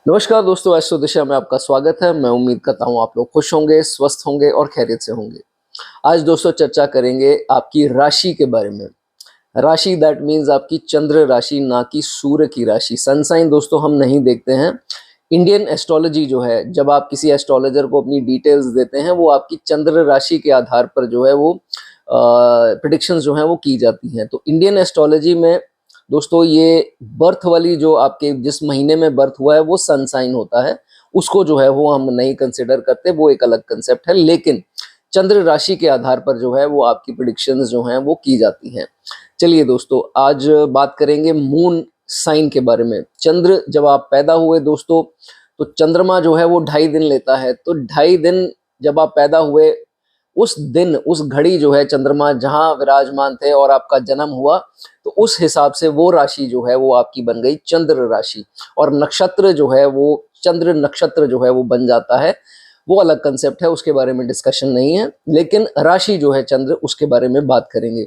नमस्कार दोस्तों, एस्ट्रो दिशा में आपका स्वागत है। मैं उम्मीद करता हूँ आप लोग खुश होंगे, स्वस्थ होंगे और खैरियत से होंगे। आज दोस्तों चर्चा करेंगे आपकी राशि के बारे में। राशि दैट मीन्स आपकी चंद्र राशि, ना कि सूर्य की राशि। सन साइन दोस्तों हम नहीं देखते हैं। इंडियन एस्ट्रोलॉजी जो है, जब आप किसी एस्ट्रोलॉजर को अपनी डिटेल्स देते हैं, वो आपकी चंद्र राशि के आधार पर जो है वो प्रिडिक्शंस जो हैं वो की जाती हैं। तो इंडियन एस्ट्रोलॉजी में दोस्तों ये बर्थ वाली जो आपके जिस महीने में बर्थ हुआ है वो सन साइन होता है, उसको जो है वो हम नहीं कंसिडर करते, वो एक अलग कंसेप्ट है। लेकिन चंद्र राशि के आधार पर जो है वो आपकी प्रिडिक्शंस जो हैं वो की जाती हैं। चलिए दोस्तों, आज बात करेंगे मून साइन के बारे में। चंद्र जब आप पैदा हुए दोस्तों, तो चंद्रमा जो है वो 2.5 दिन लेता है। तो 2.5 दिन जब आप पैदा हुए, उस दिन उस घड़ी जो है चंद्रमा जहां विराजमान थे और आपका जन्म हुआ, तो उस हिसाब से वो राशि जो है वो आपकी बन गई चंद्र राशि। और नक्षत्र जो है वो चंद्र नक्षत्र जो है वो बन जाता है, वो अलग कंसेप्ट है, उसके बारे में डिस्कशन नहीं है। लेकिन राशि जो है चंद्र, उसके बारे में बात करेंगे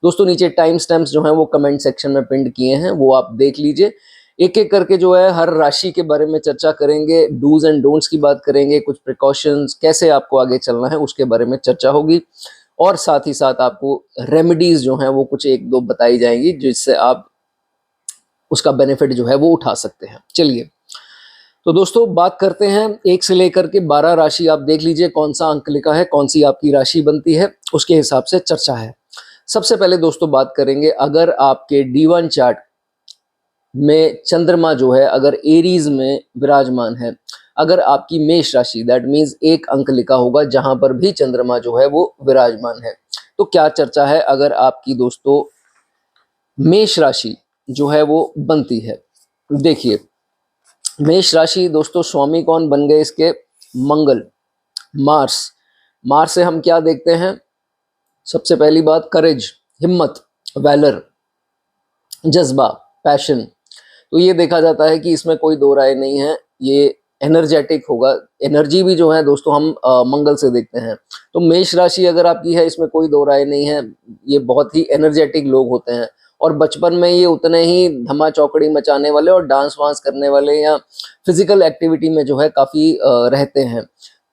दोस्तों। नीचे टाइम स्टैम्प्स जो है वो कमेंट सेक्शन में पिंड किए हैं, वो आप देख लीजिए। एक एक करके जो है हर राशि के बारे में चर्चा करेंगे, डूज एंड डोंट्स की बात करेंगे, कुछ प्रिकॉशंस, कैसे आपको आगे चलना है उसके बारे में चर्चा होगी। और साथ ही साथ आपको रेमेडीज जो हैं वो कुछ एक दो बताई जाएंगी, जिससे आप उसका बेनिफिट जो है वो उठा सकते हैं। चलिए तो दोस्तों बात करते हैं 1 से लेकर के 12 राशि। आप देख लीजिए कौन सा अंक लिखा है, कौन सी आपकी राशि बनती है, उसके हिसाब से चर्चा है। सबसे पहले दोस्तों बात करेंगे, अगर आपके D1 चार्ट में चंद्रमा जो है अगर एरीज में विराजमान है, अगर आपकी मेष राशि दैट मीन्स एक अंक लिखा होगा जहां पर भी चंद्रमा जो है वो विराजमान है, तो क्या चर्चा है अगर आपकी दोस्तों मेष राशि जो है वो बनती है। देखिए मेष राशि दोस्तों, स्वामी कौन बन गए इसके? मंगल, मार्स। मार्स से हम क्या देखते हैं? सबसे पहली बात करेज, हिम्मत, वैलर, जज्बा, पैशन। तो ये देखा जाता है कि इसमें कोई दो राय नहीं है, ये एनर्जेटिक होगा। एनर्जी भी जो है दोस्तों हम मंगल से देखते हैं। तो मेष राशि अगर आपकी है, इसमें कोई दो राय नहीं है, ये बहुत ही एनर्जेटिक लोग होते हैं। और बचपन में ये उतने ही धमा चौकड़ी मचाने वाले और डांस वांस करने वाले या फिजिकल एक्टिविटी में जो है काफ़ी रहते हैं।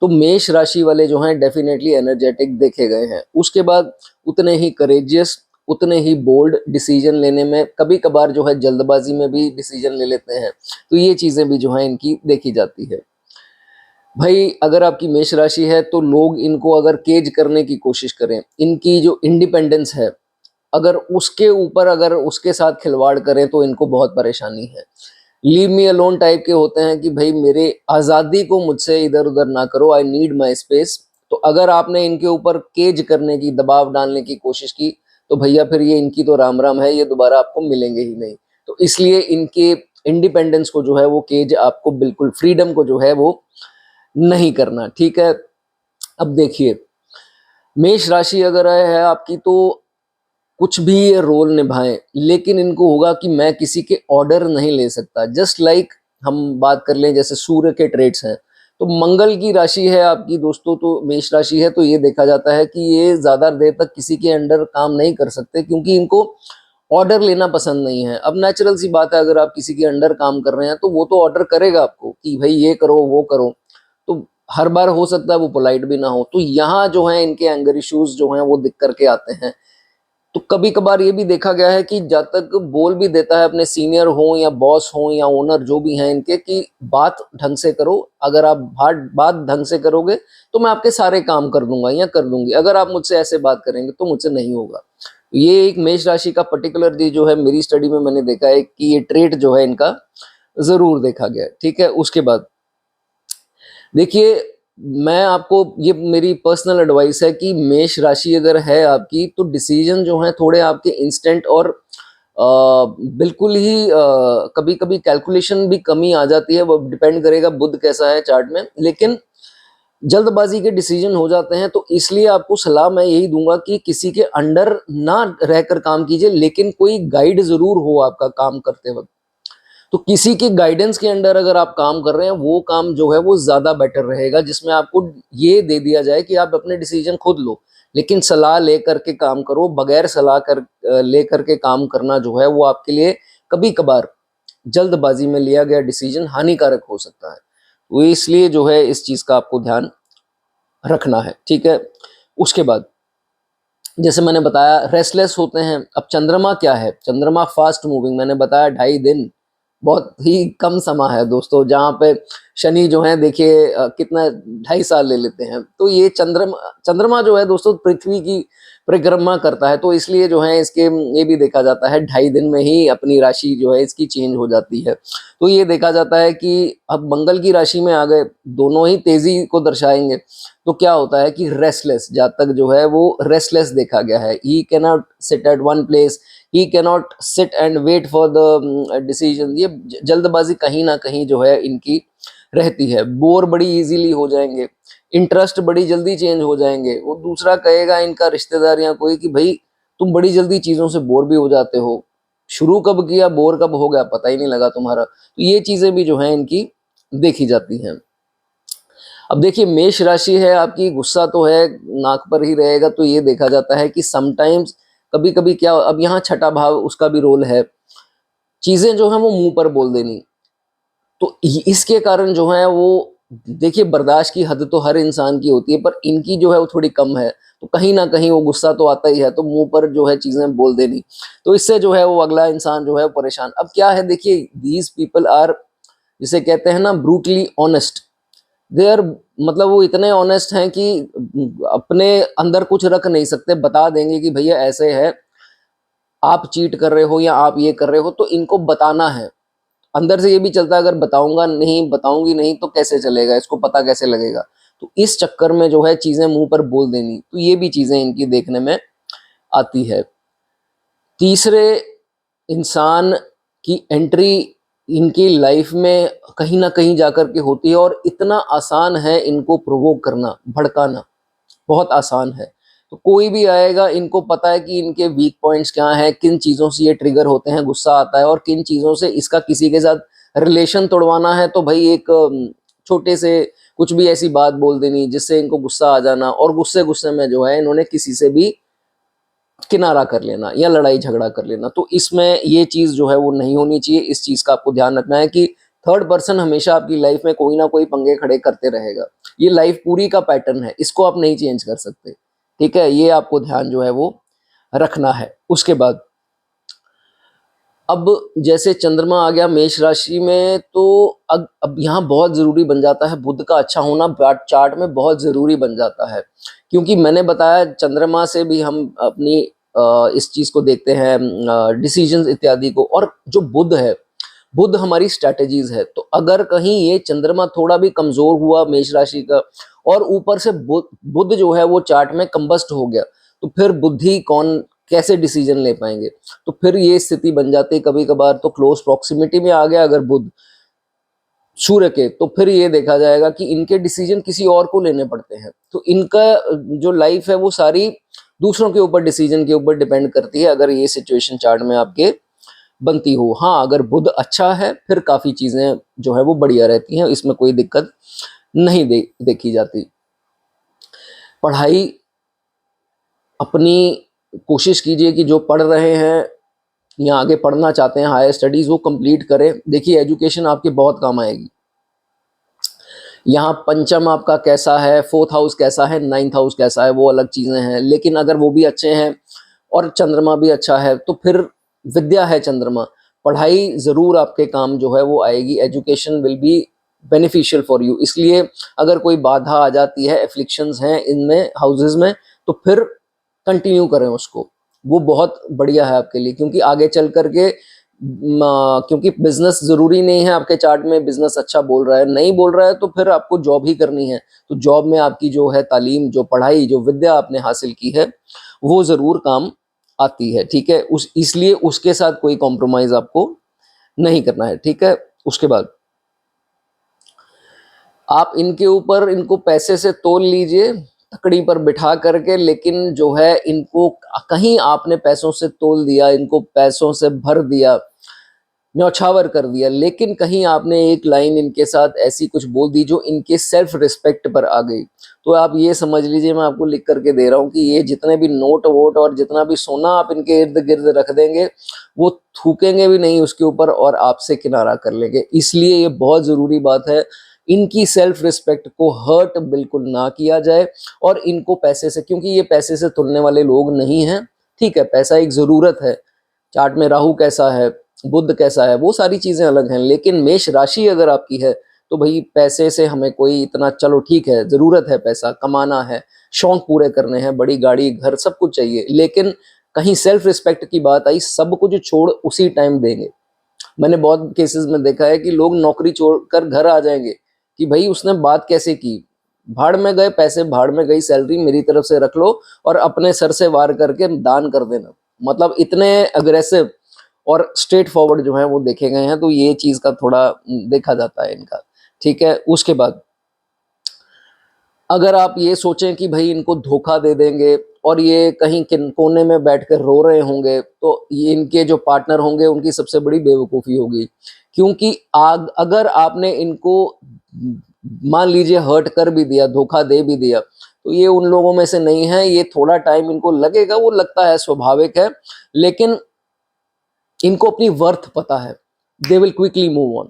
तो मेष राशि वाले जो हैं डेफिनेटली एनर्जेटिक देखे गए हैं। उसके बाद उतने ही करेजियस, उतने ही बोल्ड डिसीजन लेने में, कभी कभार जो है जल्दबाजी में भी डिसीजन ले लेते हैं। तो ये चीज़ें भी जो है इनकी देखी जाती है। भाई अगर आपकी मेष राशि है तो लोग इनको अगर केज करने की कोशिश करें, इनकी जो इंडिपेंडेंस है अगर उसके ऊपर अगर उसके साथ खिलवाड़ करें तो इनको बहुत परेशानी है। लीव मी अलोन टाइप के होते हैं कि भाई मेरे आज़ादी को मुझसे इधर उधर ना करो, आई नीड माई स्पेस। तो अगर आपने इनके ऊपर केज करने की, दबाव डालने की कोशिश की, तो भैया फिर ये इनकी तो राम राम है, ये दोबारा आपको मिलेंगे ही नहीं। तो इसलिए इनके इंडिपेंडेंस को जो है वो केज आपको बिल्कुल, फ्रीडम को जो है वो नहीं करना, ठीक है। अब देखिए मेष राशि अगर है आपकी, तो कुछ भी ये रोल निभाएं, लेकिन इनको होगा कि मैं किसी के ऑर्डर नहीं ले सकता। जस्ट लाइक हम बात कर लें जैसे सूर्य के ट्रेड्स हैं, तो मंगल की राशि है आपकी दोस्तों, तो मेष राशि है, तो ये देखा जाता है कि ये ज़्यादा देर तक किसी के अंडर काम नहीं कर सकते, क्योंकि इनको ऑर्डर लेना पसंद नहीं है। अब नेचुरल सी बात है, अगर आप किसी के अंडर काम कर रहे हैं तो वो तो ऑर्डर करेगा आपको कि भाई ये करो वो करो। तो हर बार हो सकता है वो पोलाइट भी ना हो। तो यहाँ जो है इनके एंगर इश्यूज जो हैं वो दिख करके आते हैं। तो कभी कभार ये भी देखा गया है कि जब तक बोल भी देता है अपने सीनियर हो या बॉस हो या ओनर जो भी हैं इनके, कि बात ढंग से करो, अगर आप बात ढंग से करोगे तो मैं आपके सारे काम कर दूंगा या कर दूंगी, अगर आप मुझसे ऐसे बात करेंगे तो मुझसे नहीं होगा। ये एक मेष राशि का पर्टिकुलर जो है मेरी स्टडी में मैंने देखा है कि ये ट्रेट जो है इनका जरूर देखा गया है, ठीक है। उसके बाद देखिए, मैं आपको, ये मेरी पर्सनल एडवाइस है कि मेष राशि अगर है आपकी, तो डिसीजन जो है थोड़े आपके इंस्टेंट और बिल्कुल ही कभी कभी कैलकुलेशन भी कमी आ जाती है, वो डिपेंड करेगा बुध कैसा है चार्ट में, लेकिन जल्दबाजी के डिसीजन हो जाते हैं। तो इसलिए आपको सलाह मैं यही दूंगा कि किसी के अंडर ना रहकर काम कीजिए, लेकिन कोई गाइड जरूर हो आपका काम करते वक्त। तो किसी के गाइडेंस के अंडर अगर आप काम कर रहे हैं, वो काम जो है वो ज़्यादा बेटर रहेगा, जिसमें आपको ये दे दिया जाए कि आप अपने डिसीजन खुद लो, लेकिन सलाह ले करके काम करो। बगैर सलाह कर ले करके काम करना जो है वो आपके लिए कभी कभार जल्दबाजी में लिया गया डिसीजन हानिकारक हो सकता है। वो इसलिए जो है इस चीज का आपको ध्यान रखना है, ठीक है। उसके बाद जैसे मैंने बताया रेस्टलेस होते हैं। अब चंद्रमा क्या है, चंद्रमा फास्ट मूविंग, मैंने बताया 2.5 दिन बहुत ही कम समय है दोस्तों, जहाँ पे शनि जो है देखिए कितना 2.5 साल ले लेते हैं। तो ये चंद्रमा जो है दोस्तों पृथ्वी की परिक्रमा करता है, तो इसलिए जो है इसके ये भी देखा जाता है 2.5 दिन में ही अपनी राशि जो है इसकी चेंज हो जाती है। तो ये देखा जाता है कि अब मंगल की राशि में आ गए, दोनों ही तेजी को दर्शाएंगे। तो क्या होता है कि रेस्टलेस, जहाँ तक जो है वो रेस्टलेस देखा गया है। He cannot sit at one place, he cannot sit and wait for the decision. ये जल्दबाजी कहीं ना कहीं जो है इनकी रहती है। बोर बड़ी इजीली हो जाएंगे, इंटरेस्ट बड़ी जल्दी चेंज हो जाएंगे। वो दूसरा कहेगा इनका रिश्तेदार या कोई कि भाई तुम बड़ी जल्दी चीजों से बोर भी हो जाते हो, शुरू कब किया बोर कब हो गया पता ही नहीं लगा तुम्हारा। तो ये चीजें भी जो है इनकी देखी जाती हैं। अब देखिए मेष राशि है आपकी, गुस्सा तो है नाक पर ही रहेगा। तो ये देखा जाता है कि समटाइम्स कभी कभी क्या, अब यहाँ छठा भाव उसका भी रोल है, चीजें जो है वो मुंह पर बोल देनी। तो इसके कारण जो है वो देखिए बर्दाश्त की हद तो हर इंसान की होती है, पर इनकी जो है वो थोड़ी कम है। तो कहीं ना कहीं वो गुस्सा तो आता ही है, तो मुंह पर जो है चीजें बोल देनी, तो इससे जो है वो अगला इंसान जो है परेशान। अब क्या है देखिए, दीज पीपल आर, जिसे कहते हैं ना ब्रूटली ऑनेस्ट। दे आर, मतलब वो इतने ऑनेस्ट हैं कि अपने अंदर कुछ रख नहीं सकते, बता देंगे कि भैया ऐसे है, आप चीट कर रहे हो या आप ये कर रहे हो, तो इनको बताना है। अंदर से ये भी चलता है अगर बताऊंगा नहीं, बताऊंगी नहीं तो कैसे चलेगा, इसको पता कैसे लगेगा। तो इस चक्कर में जो है चीजें मुंह पर बोल देनी, तो ये भी चीजें इनकी देखने में आती है। तीसरे इंसान की एंट्री इनकी लाइफ में कहीं ना कहीं जाकर के होती है, और इतना आसान है इनको प्रोवोक करना, भड़काना बहुत आसान है। तो कोई भी आएगा, इनको पता है कि इनके वीक पॉइंट्स क्या हैं, किन चीज़ों से ये ट्रिगर होते हैं, गुस्सा आता है, और किन चीज़ों से इसका किसी के साथ रिलेशन तोड़वाना है। तो भाई एक छोटे से कुछ भी ऐसी बात बोल देनी जिससे इनको गुस्सा आ जाना, और गुस्से गुस्से में जो है इन्होंने किसी से भी किनारा कर लेना या लड़ाई झगड़ा कर लेना। तो इसमें ये चीज़ जो है वो नहीं होनी चाहिए। इस चीज़ का आपको ध्यान रखना है कि थर्ड पर्सन हमेशा आपकी लाइफ में कोई ना कोई पंगे खड़े करते रहेगा। ये लाइफ पूरी का पैटर्न है, इसको आप नहीं चेंज कर सकते, ठीक है। ये आपको ध्यान जो है वो रखना है। उसके बाद अब जैसे चंद्रमा आ गया मेष राशि में, तो अब यहाँ बहुत जरूरी बन जाता है बुध का अच्छा होना, चार्ट में बहुत जरूरी बन जाता है। क्योंकि मैंने बताया चंद्रमा से भी हम अपनी इस चीज को देखते हैं, डिसीजंस इत्यादि को। और जो बुध है, बुध हमारी स्ट्रैटेजीज है। तो अगर कहीं ये चंद्रमा थोड़ा भी कमजोर हुआ मेष राशि का, और ऊपर से बुध जो है वो चार्ट में कंबस्ट हो गया, तो फिर बुद्धि कौन कैसे डिसीजन ले पाएंगे। तो फिर ये स्थिति बन जाती है कभी कभार। तो क्लोज प्रॉक्सिमिटी में आ गया अगर बुध सूर्य के, तो फिर ये देखा जाएगा कि इनके डिसीजन किसी और को लेने पड़ते हैं। तो इनका जो लाइफ है वो सारी दूसरों के ऊपर, डिसीजन के ऊपर डिपेंड करती है, अगर ये सिचुएशन चार्ट में आपके बनती हो। हाँ, अगर बुध अच्छा है फिर काफी चीजें जो है वो बढ़िया रहती हैं, इसमें कोई दिक्कत नहीं देखी जाती। पढ़ाई अपनी कोशिश कीजिए कि जो पढ़ रहे हैं या आगे पढ़ना चाहते हैं हायर स्टडीज, वो कंप्लीट करें। देखिए एजुकेशन आपके बहुत काम आएगी। यहाँ पंचम आपका कैसा है, फोर्थ हाउस कैसा है, नाइन्थ हाउस कैसा है, वो अलग चीजें हैं। लेकिन अगर वो भी अच्छे हैं और चंद्रमा भी अच्छा है, तो फिर विद्या है चंद्रमा, पढ़ाई जरूर आपके काम जो है वो आएगी। Education will be beneficial for you. इसलिए अगर कोई बाधा आ जाती है, एफ्लिक्शंस हैं इनमें हाउसेज में, तो फिर कंटिन्यू करें उसको, वो बहुत बढ़िया है आपके लिए। क्योंकि आगे चल करके क्योंकि बिजनेस जरूरी नहीं है आपके चार्ट में बिजनेस अच्छा बोल रहा है, नहीं बोल रहा है, तो फिर आपको जॉब ही करनी है। तो जॉब में आपकी जो है तालीम, जो पढ़ाई, जो विद्या आपने हासिल की है, वो जरूर काम आती है, ठीक है। इसलिए उसके साथ कोई कॉम्प्रोमाइज आपको नहीं करना है, ठीक है। उसके बाद आप इनके ऊपर, इनको पैसे से तोल लीजिए तकड़ी पर बिठा करके, लेकिन जो है इनको कहीं आपने पैसों से तोल दिया, इनको पैसों से भर दिया, न्यौछावर कर दिया, लेकिन कहीं आपने एक लाइन इनके साथ ऐसी कुछ बोल दी जो इनके सेल्फ रिस्पेक्ट पर आ गई, तो आप ये समझ लीजिए, मैं आपको लिख करके दे रहा हूँ कि ये जितने भी नोट वोट और जितना भी सोना आप इनके इर्द गिर्द रख देंगे, वो थूकेंगे भी नहीं उसके ऊपर और आपसे किनारा कर लेंगे। इसलिए ये बहुत ज़रूरी बात है, इनकी सेल्फ रिस्पेक्ट को हर्ट बिल्कुल ना किया जाए, और इनको पैसे से, क्योंकि ये पैसे से तुलने वाले लोग नहीं हैं। ठीक है, पैसा एक ज़रूरत है, चार्ट में राहु कैसा है, बुध कैसा है, वो सारी चीजें अलग हैं, लेकिन मेष राशि अगर आपकी है तो भाई पैसे से हमें कोई इतना, चलो ठीक है जरूरत है, पैसा कमाना है, शौक पूरे करने हैं, बड़ी गाड़ी घर सब कुछ चाहिए, लेकिन कहीं सेल्फ रिस्पेक्ट की बात आई, सब कुछ छोड़ उसी टाइम देंगे। मैंने बहुत केसेस में देखा है कि लोग नौकरी छोड़कर घर आ जाएंगे कि भाई उसने बात कैसे की, भाड़ में गए पैसे, भाड़ में गई सैलरी, मेरी तरफ से रख लो और अपने सर से वार करके दान कर देना। मतलब इतने अग्रेसिव और स्ट्रेट फॉरवर्ड जो है वो देखे गए हैं, तो ये चीज का थोड़ा देखा जाता है इनका। ठीक है, उसके बाद अगर आप ये सोचें कि भाई इनको धोखा दे देंगे और ये कहीं कोने में बैठकर रो रहे होंगे, तो ये इनके जो पार्टनर होंगे उनकी सबसे बड़ी बेवकूफ़ी होगी। क्योंकि अगर आपने इनको मान लीजिए हर्ट कर भी दिया, धोखा दे भी दिया, तो ये उन लोगों में से नहीं है। ये थोड़ा टाइम इनको लगेगा, वो लगता है, स्वाभाविक है, लेकिन इनको अपनी वर्थ पता है। They will quickly move on,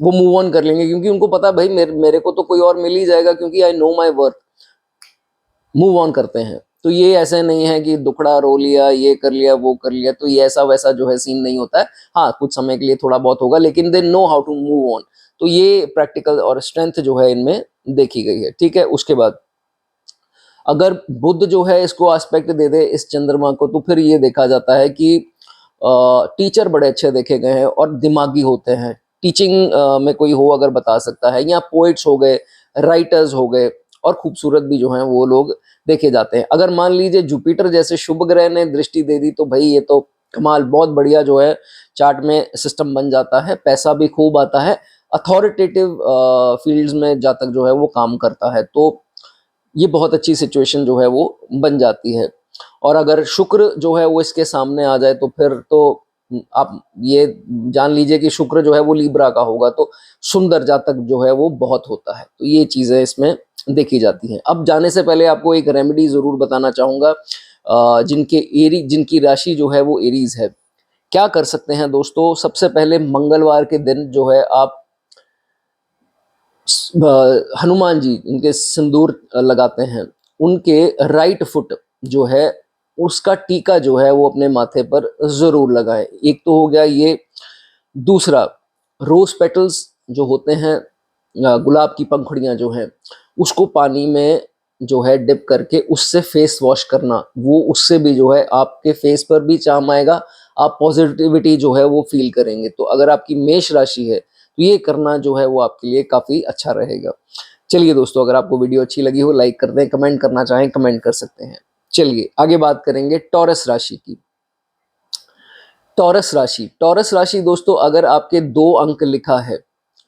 वो मूव ऑन कर लेंगे, क्योंकि उनको पता है भाई मेरे को तो कोई और मिल ही जाएगा, क्योंकि I know my worth. Move on करते हैं। तो ये ऐसे नहीं है कि दुखड़ा रो लिया, ये कर लिया, वो कर लिया, तो ये ऐसा वैसा जो है सीन नहीं होता है। हाँ, कुछ समय के लिए थोड़ा बहुत होगा, लेकिन they know how to move on. तो ये प्रैक्टिकल और स्ट्रेंथ जो है इनमें देखी गई है। ठीक है, उसके बाद अगर बुध जो है इसको एस्पेक्ट दे दे इस चंद्रमा को, तो फिर ये देखा जाता है कि टीचर बड़े अच्छे देखे गए हैं और दिमागी होते हैं। टीचिंग में कोई हो अगर बता सकता है, या पोइट्स हो गए, राइटर्स हो गए, और खूबसूरत भी जो हैं वो लोग देखे जाते हैं। अगर मान लीजिए जुपिटर जैसे शुभ ग्रह ने दृष्टि दे दी, तो भाई ये तो कमाल, बहुत बढ़िया जो है चार्ट में सिस्टम बन जाता है, पैसा भी खूब आता है, अथॉरिटेटिव फील्ड्स में जातक जो है वो काम करता है, तो ये बहुत अच्छी सिचुएशन जो है वो बन जाती है। और अगर शुक्र जो है वो इसके सामने आ जाए, तो फिर तो आप ये जान लीजिए कि शुक्र जो है वो लीब्रा का होगा, तो सुंदर जातक जो है वो बहुत होता है। तो ये चीज़ें इसमें देखी जाती हैं। अब जाने से पहले आपको एक रेमेडी ज़रूर बताना चाहूँगा। जिनकी राशि जो है वो एरीज है, क्या कर सकते हैं दोस्तों। सबसे पहले मंगलवार के दिन जो है आप हनुमान जी इनके सिंदूर लगाते हैं, उनके राइट फुट जो है उसका टीका जो है वो अपने माथे पर जरूर लगाएं। एक तो हो गया ये। दूसरा, रोज पेटल्स जो होते हैं, गुलाब की पंखुड़ियां जो हैं, उसको पानी में जो है डिप करके उससे फेस वॉश करना, वो उससे भी जो है आपके फेस पर भी चार्म आएगा, आप पॉजिटिविटी जो है वो फील करेंगे। तो अगर आपकी मेष राशि है तो ये करना जो है वो आपके लिए काफ़ी अच्छा रहेगा। चलिए दोस्तों, अगर आपको वीडियो अच्छी लगी हो लाइक कर दें, कमेंट करना चाहें कमेंट कर सकते हैं। चलिए आगे बात करेंगे टॉरस राशि की। टॉरस राशि दोस्तों, अगर आपके 2 अंक लिखा है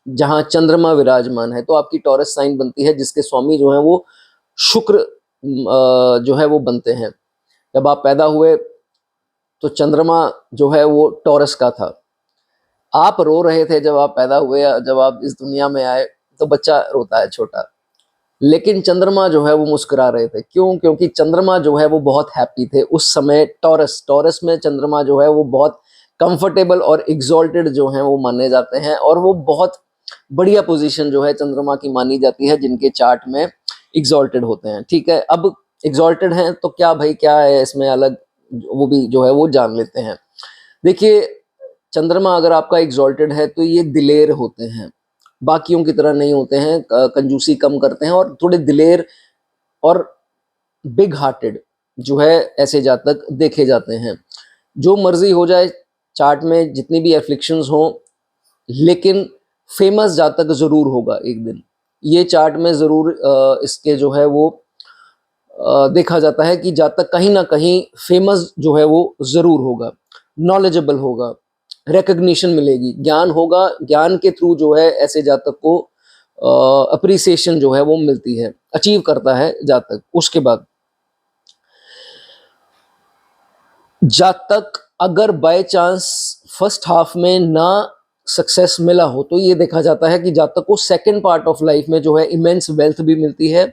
जहां चंद्रमा विराजमान है, तो आपकी टॉरस साइन बनती है, जिसके स्वामी जो है वो शुक्र जो है वो बनते हैं। जब आप पैदा हुए तो चंद्रमा जो है वो टॉरस का था। आप रो रहे थे जब आप पैदा हुए, जब आप इस दुनिया में आए, तो बच्चा रोता है छोटा, लेकिन चंद्रमा जो है वो मुस्कुरा रहे थे। क्यों? क्योंकि चंद्रमा जो है वो बहुत हैप्पी थे उस समय। टॉरस में चंद्रमा जो है वो बहुत कंफर्टेबल और एग्जॉल्टेड जो है वो माने जाते हैं, और वो बहुत बढ़िया पोजीशन जो है चंद्रमा की मानी जाती है जिनके चार्ट में एग्जॉल्टेड होते हैं। ठीक है, अब एग्जॉल्टेड हैं तो क्या भाई, क्या है इसमें अलग, वो भी जो है वो जान लेते हैं। देखिए, चंद्रमा अगर आपका एग्जॉल्टेड है तो ये दिलेर होते हैं, बाकियों की तरह नहीं होते हैं, कंजूसी कम करते हैं और थोड़े दिलेर और बिग हार्टेड जो है ऐसे जातक देखे जाते हैं। जो मर्जी हो जाए चार्ट में, जितनी भी एफ्लिक्शंस हों, लेकिन फेमस जातक जरूर होगा एक दिन। ये चार्ट में जरूर इसके जो है वो देखा जाता है कि जातक कहीं ना कहीं फेमस जो है वो जरूर होगा, नॉलेजेबल होगा, रिकग्निशन मिलेगी, ज्ञान होगा, ज्ञान के थ्रू जो है ऐसे जातक को अप्रिसिएशन जो है वो मिलती है, अचीव करता है जातक। उसके बाद जातक अगर बाय चांस फर्स्ट हाफ में ना सक्सेस मिला हो तो ये देखा जाता है कि जातक को सेकंड पार्ट ऑफ लाइफ में जो है इमेंस वेल्थ भी मिलती है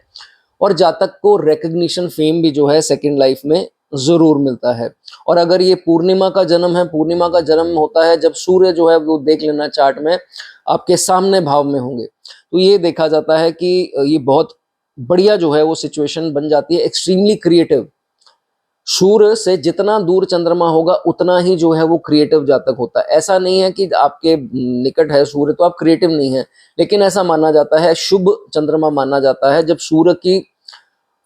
और जातक को रिकग्निशन फेम भी जो है सेकंड लाइफ में जरूर मिलता है। और अगर ये पूर्णिमा का जन्म है, पूर्णिमा का जन्म होता है जब सूर्य जो है वो देख लेना चार्ट में आपके सामने भाव में होंगे, तो ये देखा जाता है कि ये बहुत बढ़िया जो है वो सिचुएशन बन जाती है, एक्सट्रीमली क्रिएटिव। सूर्य से जितना दूर चंद्रमा होगा उतना ही जो है वो क्रिएटिव जातक होता है। ऐसा नहीं है कि आपके निकट है सूर्य तो आप क्रिएटिव नहीं है, लेकिन ऐसा माना जाता है, शुभ चंद्रमा माना जाता है जब सूर्य की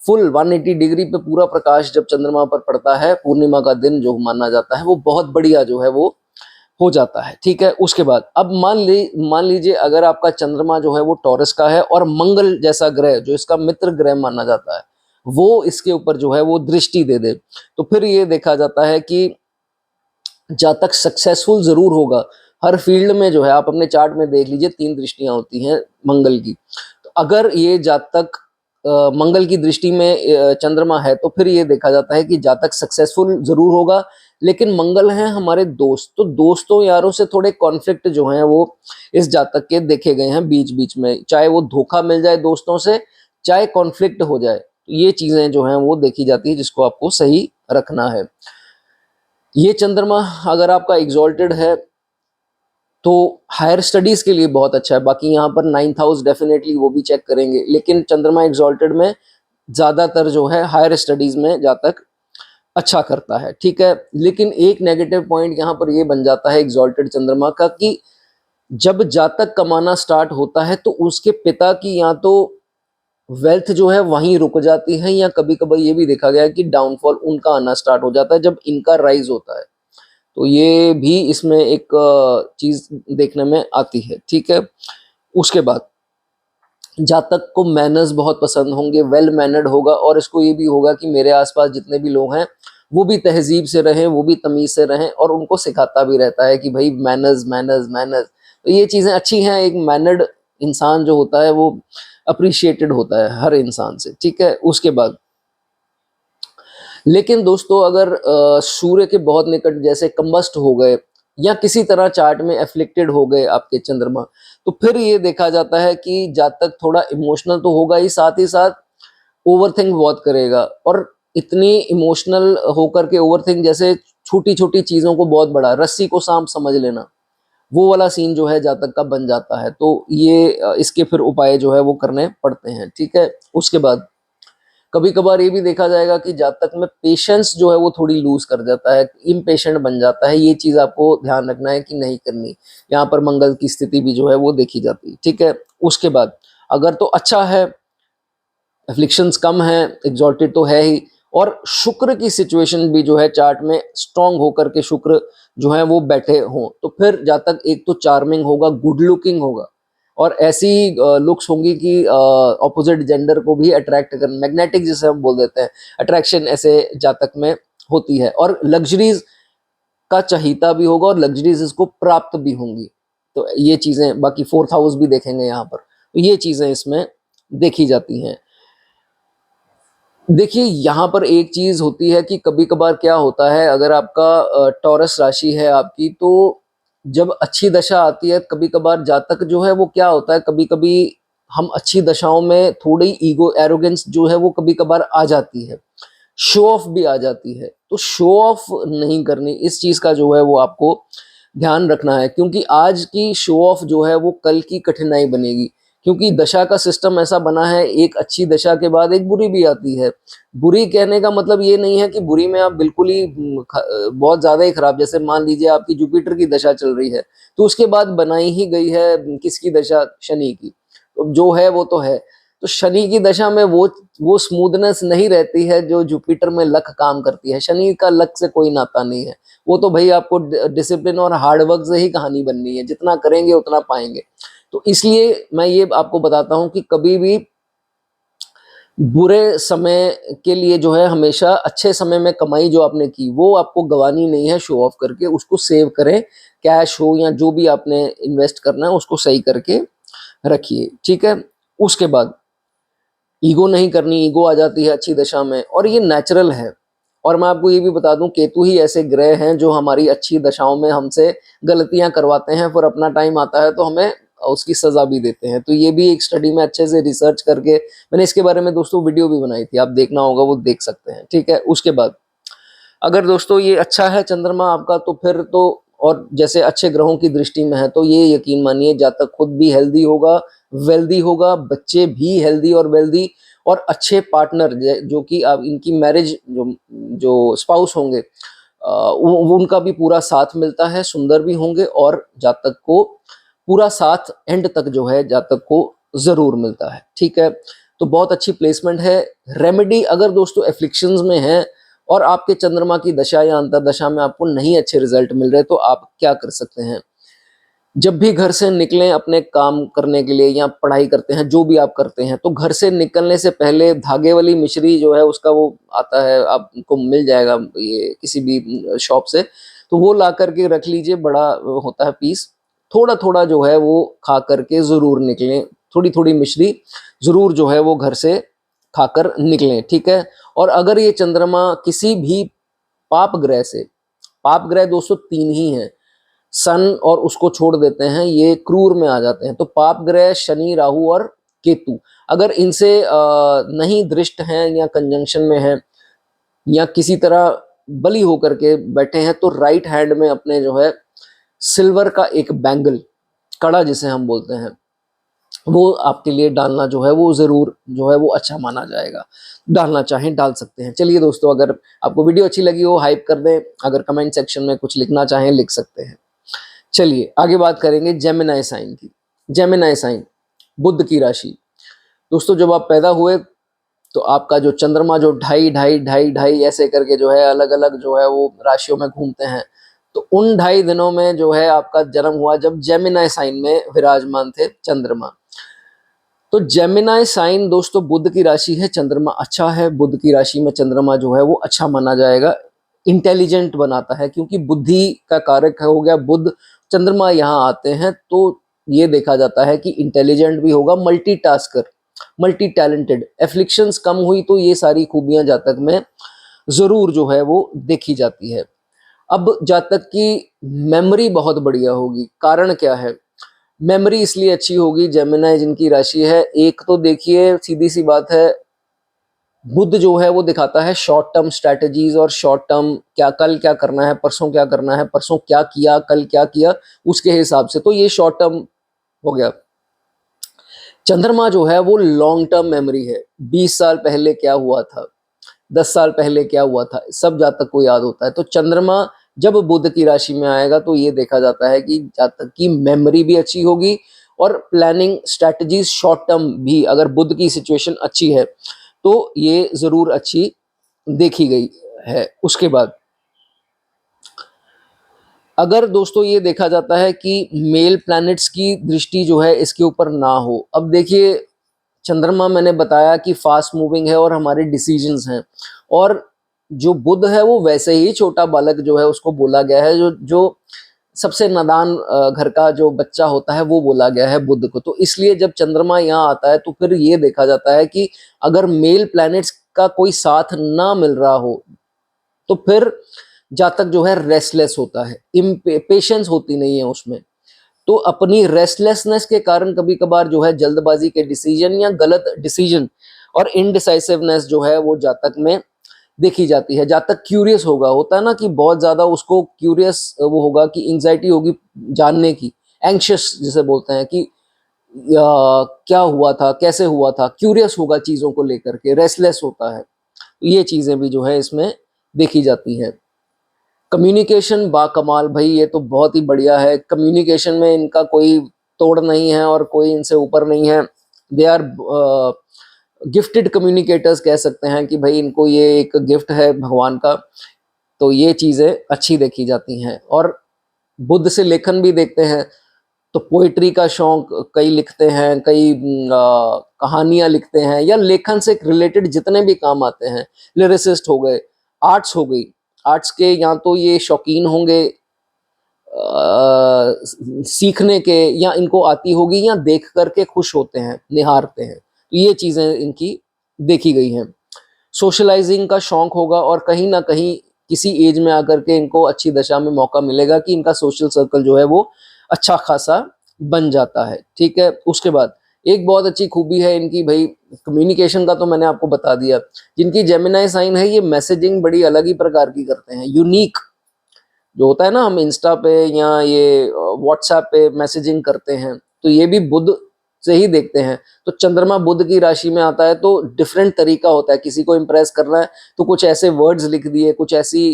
फुल 180 डिग्री पे पूरा प्रकाश जब चंद्रमा पर पड़ता है, पूर्णिमा का दिन जो माना जाता है वो बहुत बढ़िया जो है वो हो जाता है। ठीक है, उसके बाद अब मान लीजिए अगर आपका चंद्रमा जो है वो टॉरस का है और मंगल जैसा ग्रह जो इसका मित्र ग्रह माना जाता है वो इसके ऊपर जो है वो दृष्टि दे दे, तो फिर ये देखा जाता है कि जातक सक्सेसफुल जरूर होगा हर फील्ड में। जो है आप अपने चार्ट में देख लीजिए 3 दृष्टियां होती हैं मंगल की, तो अगर ये जातक मंगल की दृष्टि में चंद्रमा है तो फिर ये देखा जाता है कि जातक सक्सेसफुल जरूर होगा। लेकिन मंगल है हमारे दोस्त, तो दोस्तों यारों से थोड़े कॉन्फ्लिक्ट जो हैं वो इस जातक के देखे गए हैं बीच बीच में, चाहे वो धोखा मिल जाए दोस्तों से, चाहे कॉन्फ्लिक्ट हो जाए, तो ये चीजें जो हैं वो देखी जाती है जिसको आपको सही रखना है। ये चंद्रमा अगर आपका एग्जॉल्टेड है तो हायर स्टडीज के लिए बहुत अच्छा है। बाकी यहाँ पर 9th हाउस डेफिनेटली वो भी चेक करेंगे, लेकिन चंद्रमा एग्जॉल्टेड में ज्यादातर जो है हायर स्टडीज में जातक अच्छा करता है। ठीक है, लेकिन एक नेगेटिव पॉइंट यहाँ पर ये बन जाता है एग्जॉल्टेड चंद्रमा का कि जब जातक कमाना स्टार्ट होता है तो उसके पिता की या तो वेल्थ जो है वहीं रुक जाती है, या कभी कभी ये भी देखा गया है कि डाउनफॉल उनका आना स्टार्ट हो जाता है जब इनका राइज होता है। तो ये भी इसमें एक चीज देखने में आती है। ठीक है, उसके बाद जातक को मैनर्स बहुत पसंद होंगे, वेल मैनर्ड होगा, और इसको ये भी होगा कि मेरे आसपास जितने भी लोग हैं वो भी तहजीब से रहें, वो भी तमीज से रहें, और उनको सिखाता भी रहता है कि भाई मैनर्स मैनर्स मैनर्स। तो ये चीजें अच्छी हैं, एक मैनर्ड इंसान जो होता है वो अप्रिशिएटेड होता है हर इंसान से। ठीक है, उसके बाद लेकिन दोस्तों अगर सूर्य के बहुत निकट जैसे कंबस्ट हो गए या किसी तरह चार्ट में एफ्लिक्टेड हो गए आपके चंद्रमा, तो फिर ये देखा जाता है कि जातक थोड़ा इमोशनल तो होगा ही साथ ओवरथिंक बहुत करेगा। और इतनी इमोशनल होकर के ओवरथिंक, जैसे छोटी छोटी चीजों को बहुत बड़ा, रस्सी को सांप समझ लेना, वो वाला सीन जो है जातक का बन जाता है। तो ये इसके फिर उपाय जो है वो करने पड़ते हैं। ठीक है, उसके बाद कभी कभार ये भी देखा जाएगा कि जातक में पेशेंस जो है वो थोड़ी लूज कर जाता है, इम्पेशेंट बन जाता है। ये चीज आपको ध्यान रखना है कि नहीं करनी। यहाँ पर मंगल की स्थिति भी जो है वो देखी जाती है। ठीक है, उसके बाद अगर तो अच्छा है, एफ्लिक्शंस कम है, एग्जॉल्टेड तो है ही, और शुक्र की सिचुएशन भी जो है चार्ट में स्ट्रांग होकर के शुक्र जो है वो बैठे हों, तो फिर जातक एक तो चार्मिंग होगा, गुड लुकिंग होगा, और ऐसी लुक्स होंगी कि ऑपोजिट जेंडर को भी अट्रैक्ट कर, मैग्नेटिक जिसे हम बोल देते हैं, अट्रैक्शन ऐसे जातक में होती है। और लग्जरीज का चाहीता भी होगा और लग्जरीज इसको प्राप्त भी होंगी। तो ये चीजें, बाकी 4th हाउस भी देखेंगे यहाँ पर, तो ये चीजें इसमें देखी जाती हैं। देखिए यहाँ पर एक चीज होती है कि कभी कभार क्या होता है, अगर आपका टॉरस राशि है आपकी, तो जब अच्छी दशा आती है कभी कभार जातक जो है वो क्या होता है, कभी कभी हम अच्छी दशाओं में थोड़ी ईगो एरोगेंस जो है वो कभी कभार आ जाती है, शो ऑफ भी आ जाती है। तो शो ऑफ नहीं करनी, इस चीज का जो है वो आपको ध्यान रखना है, क्योंकि आज की शो ऑफ जो है वो कल की कठिनाई बनेगी। क्योंकि दशा का सिस्टम ऐसा बना है, एक अच्छी दशा के बाद एक बुरी भी आती है। बुरी कहने का मतलब ये नहीं है कि बुरी में आप बिल्कुल ही बहुत ज्यादा ही खराब, जैसे मान लीजिए आपकी जुपिटर की दशा चल रही है तो उसके बाद बनाई ही गई है किसकी दशा, शनि की, तो जो है वो तो है। तो शनि की दशा में वो स्मूथनेस नहीं रहती है जो जुपिटर में लक काम करती है। शनि का लक से कोई नाता नहीं है, वो तो भाई आपको डिसिप्लिन और हार्डवर्क से ही कहानी बननी है, जितना करेंगे उतना पाएंगे। तो इसलिए मैं ये आपको बताता हूं कि कभी भी बुरे समय के लिए जो है हमेशा अच्छे समय में कमाई जो आपने की वो आपको गंवानी नहीं है शो ऑफ करके, उसको सेव करें, कैश हो या जो भी आपने इन्वेस्ट करना है उसको सही करके रखिए। ठीक है, उसके बाद ईगो नहीं करनी, ईगो आ जाती है अच्छी दशा में और ये नेचुरल है। और मैं आपको ये भी बता दूं, केतु ही ऐसे ग्रह हैं जो हमारी अच्छी दशाओं में हमसे गलतियां करवाते हैं, फिर अपना टाइम आता है तो हमें उसकी सजा भी देते हैं। तो ये भी एक स्टडी में अच्छे से रिसर्च करके मैंने इसके बारे में दोस्तों वीडियो भी बनाई थी, आप देखना होगा वो देख सकते हैं, ठीक है। उसके बाद अगर दोस्तों ये अच्छा है चंद्रमा आपका, तो फिर तो और जैसे अच्छे ग्रहों की दृष्टि में है, तो ये यकीन मानिए जातक खुद भी हेल्दी होगा, वेल्दी होगा, बच्चे भी हेल्दी और वेल्दी, और अच्छे पार्टनर जो कि आप इनकी मैरिज जो जो स्पाउस होंगे उनका भी पूरा साथ मिलता है, सुंदर भी होंगे, और जातक को पूरा साथ एंड तक जो है जातक को जरूर मिलता है, ठीक है। तो बहुत अच्छी प्लेसमेंट है। रेमेडी अगर दोस्तों एफ्लिक्शंस में है और आपके चंद्रमा की दशा या अंतर्दशा में आपको नहीं अच्छे रिजल्ट मिल रहे, तो आप क्या कर सकते हैं। जब भी घर से निकलें अपने काम करने के लिए या पढ़ाई करते हैं, जो भी आप करते हैं, तो घर से निकलने से पहले धागे वाली मिश्री जो है उसका वो आता है, आपको मिल जाएगा ये किसी भी शॉप से, तो वो ला करके रख लीजिए, बड़ा होता है पीस। थोड़ा थोड़ा जो है वो खा करके जरूर निकलें, थोड़ी थोड़ी मिश्री जरूर जो है वो घर से खाकर निकलें, ठीक है। और अगर ये चंद्रमा किसी भी पाप ग्रह से, पाप ग्रह दोस्तों तीन ही हैं, सन और उसको छोड़ देते हैं, ये क्रूर में आ जाते हैं। तो पाप ग्रह शनि, राहु और केतु, अगर इनसे नहीं दृष्ट हैं या कंजंक्शन में हैं या किसी तरह बली होकर के बैठे हैं, तो राइट हैंड में अपने जो है सिल्वर का एक बैंगल, कड़ा जिसे हम बोलते हैं, वो आपके लिए डालना जो है वो जरूर जो है वो अच्छा माना जाएगा। डालना चाहें डाल सकते हैं। चलिए दोस्तों, अगर आपको वीडियो अच्छी लगी हो हाइप कर दें, अगर कमेंट सेक्शन में कुछ लिखना चाहें लिख सकते हैं। चलिए आगे बात करेंगे जेमिनी साइन की। जेमिनी साइन बुध की राशि। दोस्तों जब आप पैदा हुए तो आपका जो चंद्रमा जो ढाई ढाई ढाई ढाई ऐसे करके जो है अलग अलग जो है वो राशियों में घूमते हैं, तो उन 2.5 दिनों में जो है आपका जन्म हुआ जब जेमिनी साइन में विराजमान थे चंद्रमा। तो जेमिनी साइन दोस्तों बुध की राशि है, चंद्रमा अच्छा है, बुध की राशि में चंद्रमा जो है वो अच्छा माना जाएगा, इंटेलिजेंट बनाता है, क्योंकि बुद्धि का कारक हो गया बुध, चंद्रमा यहाँ आते हैं तो ये देखा जाता है कि इंटेलिजेंट भी होगा, मल्टीटास्कर, मल्टी टैलेंटेड। एफ्लिक्शंस कम हुई तो ये सारी खूबियां जातक में जरूर जो है वो देखी जाती है। अब जातक की मेमोरी बहुत बढ़िया होगी। कारण क्या है, मेमोरी इसलिए अच्छी होगी, जेमिनी जिनकी राशि है, एक तो देखिए सीधी सी बात है, बुध जो है वो दिखाता है शॉर्ट टर्म स्ट्रेटजीज और शॉर्ट टर्म क्या कल क्या करना है, परसों क्या करना है, परसों क्या किया, कल क्या किया, उसके हिसाब से, तो ये शॉर्ट टर्म हो गया। चंद्रमा जो है वो लॉन्ग टर्म मेमोरी है, 20 साल पहले क्या हुआ था, 10 साल पहले क्या हुआ था, सब जातक को याद होता है। तो चंद्रमा जब बुध की राशि में आएगा तो ये देखा जाता है कि जातक की मेमोरी भी अच्छी होगी और प्लानिंग स्ट्रेटजीज शॉर्ट टर्म भी, अगर बुध की सिचुएशन अच्छी है तो ये जरूर अच्छी देखी गई है। उसके बाद अगर दोस्तों ये देखा जाता है कि मेल प्लैनेट्स की दृष्टि जो है इसके ऊपर ना हो, अब देखिए चंद्रमा मैंने बताया कि फास्ट मूविंग है और हमारे डिसीजंस हैं, और जो बुध है वो वैसे ही छोटा बालक जो है उसको बोला गया है, जो जो सबसे नादान घर का जो बच्चा होता है वो बोला गया है बुध को। तो इसलिए जब चंद्रमा यहाँ आता है तो फिर ये देखा जाता है कि अगर मेल प्लैनेट्स का कोई साथ ना मिल रहा हो तो फिर जातक जो है रेस्टलेस होता है, पेशेंस होती नहीं है उसमें, तो अपनी रेस्टलेसनेस के कारण कभी कभार जो है जल्दबाजी के डिसीजन या गलत डिसीजन और इनडिसाइसिवनेस जो है वो जातक में देखी जाती है। जातक क्यूरियस होगा, होता है ना कि बहुत ज्यादा उसको क्यूरियस वो होगा कि एंजाइटी होगी जानने की, एंग्शियस जिसे बोलते हैं कि क्या हुआ था, कैसे हुआ था, क्यूरियस होगा चीजों को लेकर के, रेस्टलेस होता है। ये चीजें भी जो है इसमें देखी जाती हैं। कम्युनिकेशन बाकमाल, भाई ये तो बहुत ही बढ़िया है, कम्युनिकेशन में इनका कोई तोड़ नहीं है और कोई इनसे ऊपर नहीं है। दे आर गिफ्टेड कम्युनिकेटर्स कह सकते हैं कि भाई इनको ये एक गिफ्ट है भगवान का, तो ये चीजें अच्छी देखी जाती हैं। और बुद्ध से लेखन भी देखते हैं तो पोइट्री का शौक कई लिखते हैं, कई कहानियां लिखते हैं या लेखन से रिलेटेड जितने भी काम आते हैं, लिरिसिस्ट हो गए, आर्ट्स हो गई, आर्ट्स के या तो ये शौकीन होंगे सीखने के, या इनको आती होगी या देख करके खुश होते हैं, निहारते हैं, तो ये चीजें इनकी देखी गई हैं। सोशलाइजिंग का शौक होगा और कहीं ना कहीं किसी एज में आकर के इनको अच्छी दशा में मौका मिलेगा कि इनका सोशल सर्कल जो है वो अच्छा खासा बन जाता है। ठीक है, उसके बाद एक बहुत अच्छी खूबी है इनकी भाई, कम्युनिकेशन का तो मैंने आपको बता दिया। जिनकी जेमिनाई साइन है ये मैसेजिंग बड़ी अलग ही प्रकार की करते हैं, यूनिक जो होता है ना, हम इंस्टा पे या ये व्हाट्सएप पे मैसेजिंग करते हैं, तो ये भी बुध से ही देखते हैं। तो चंद्रमा बुध की राशि में आता है तो डिफरेंट तरीका होता है, किसी को इम्प्रेस करना है तो कुछ ऐसे वर्ड्स लिख दिए, कुछ ऐसी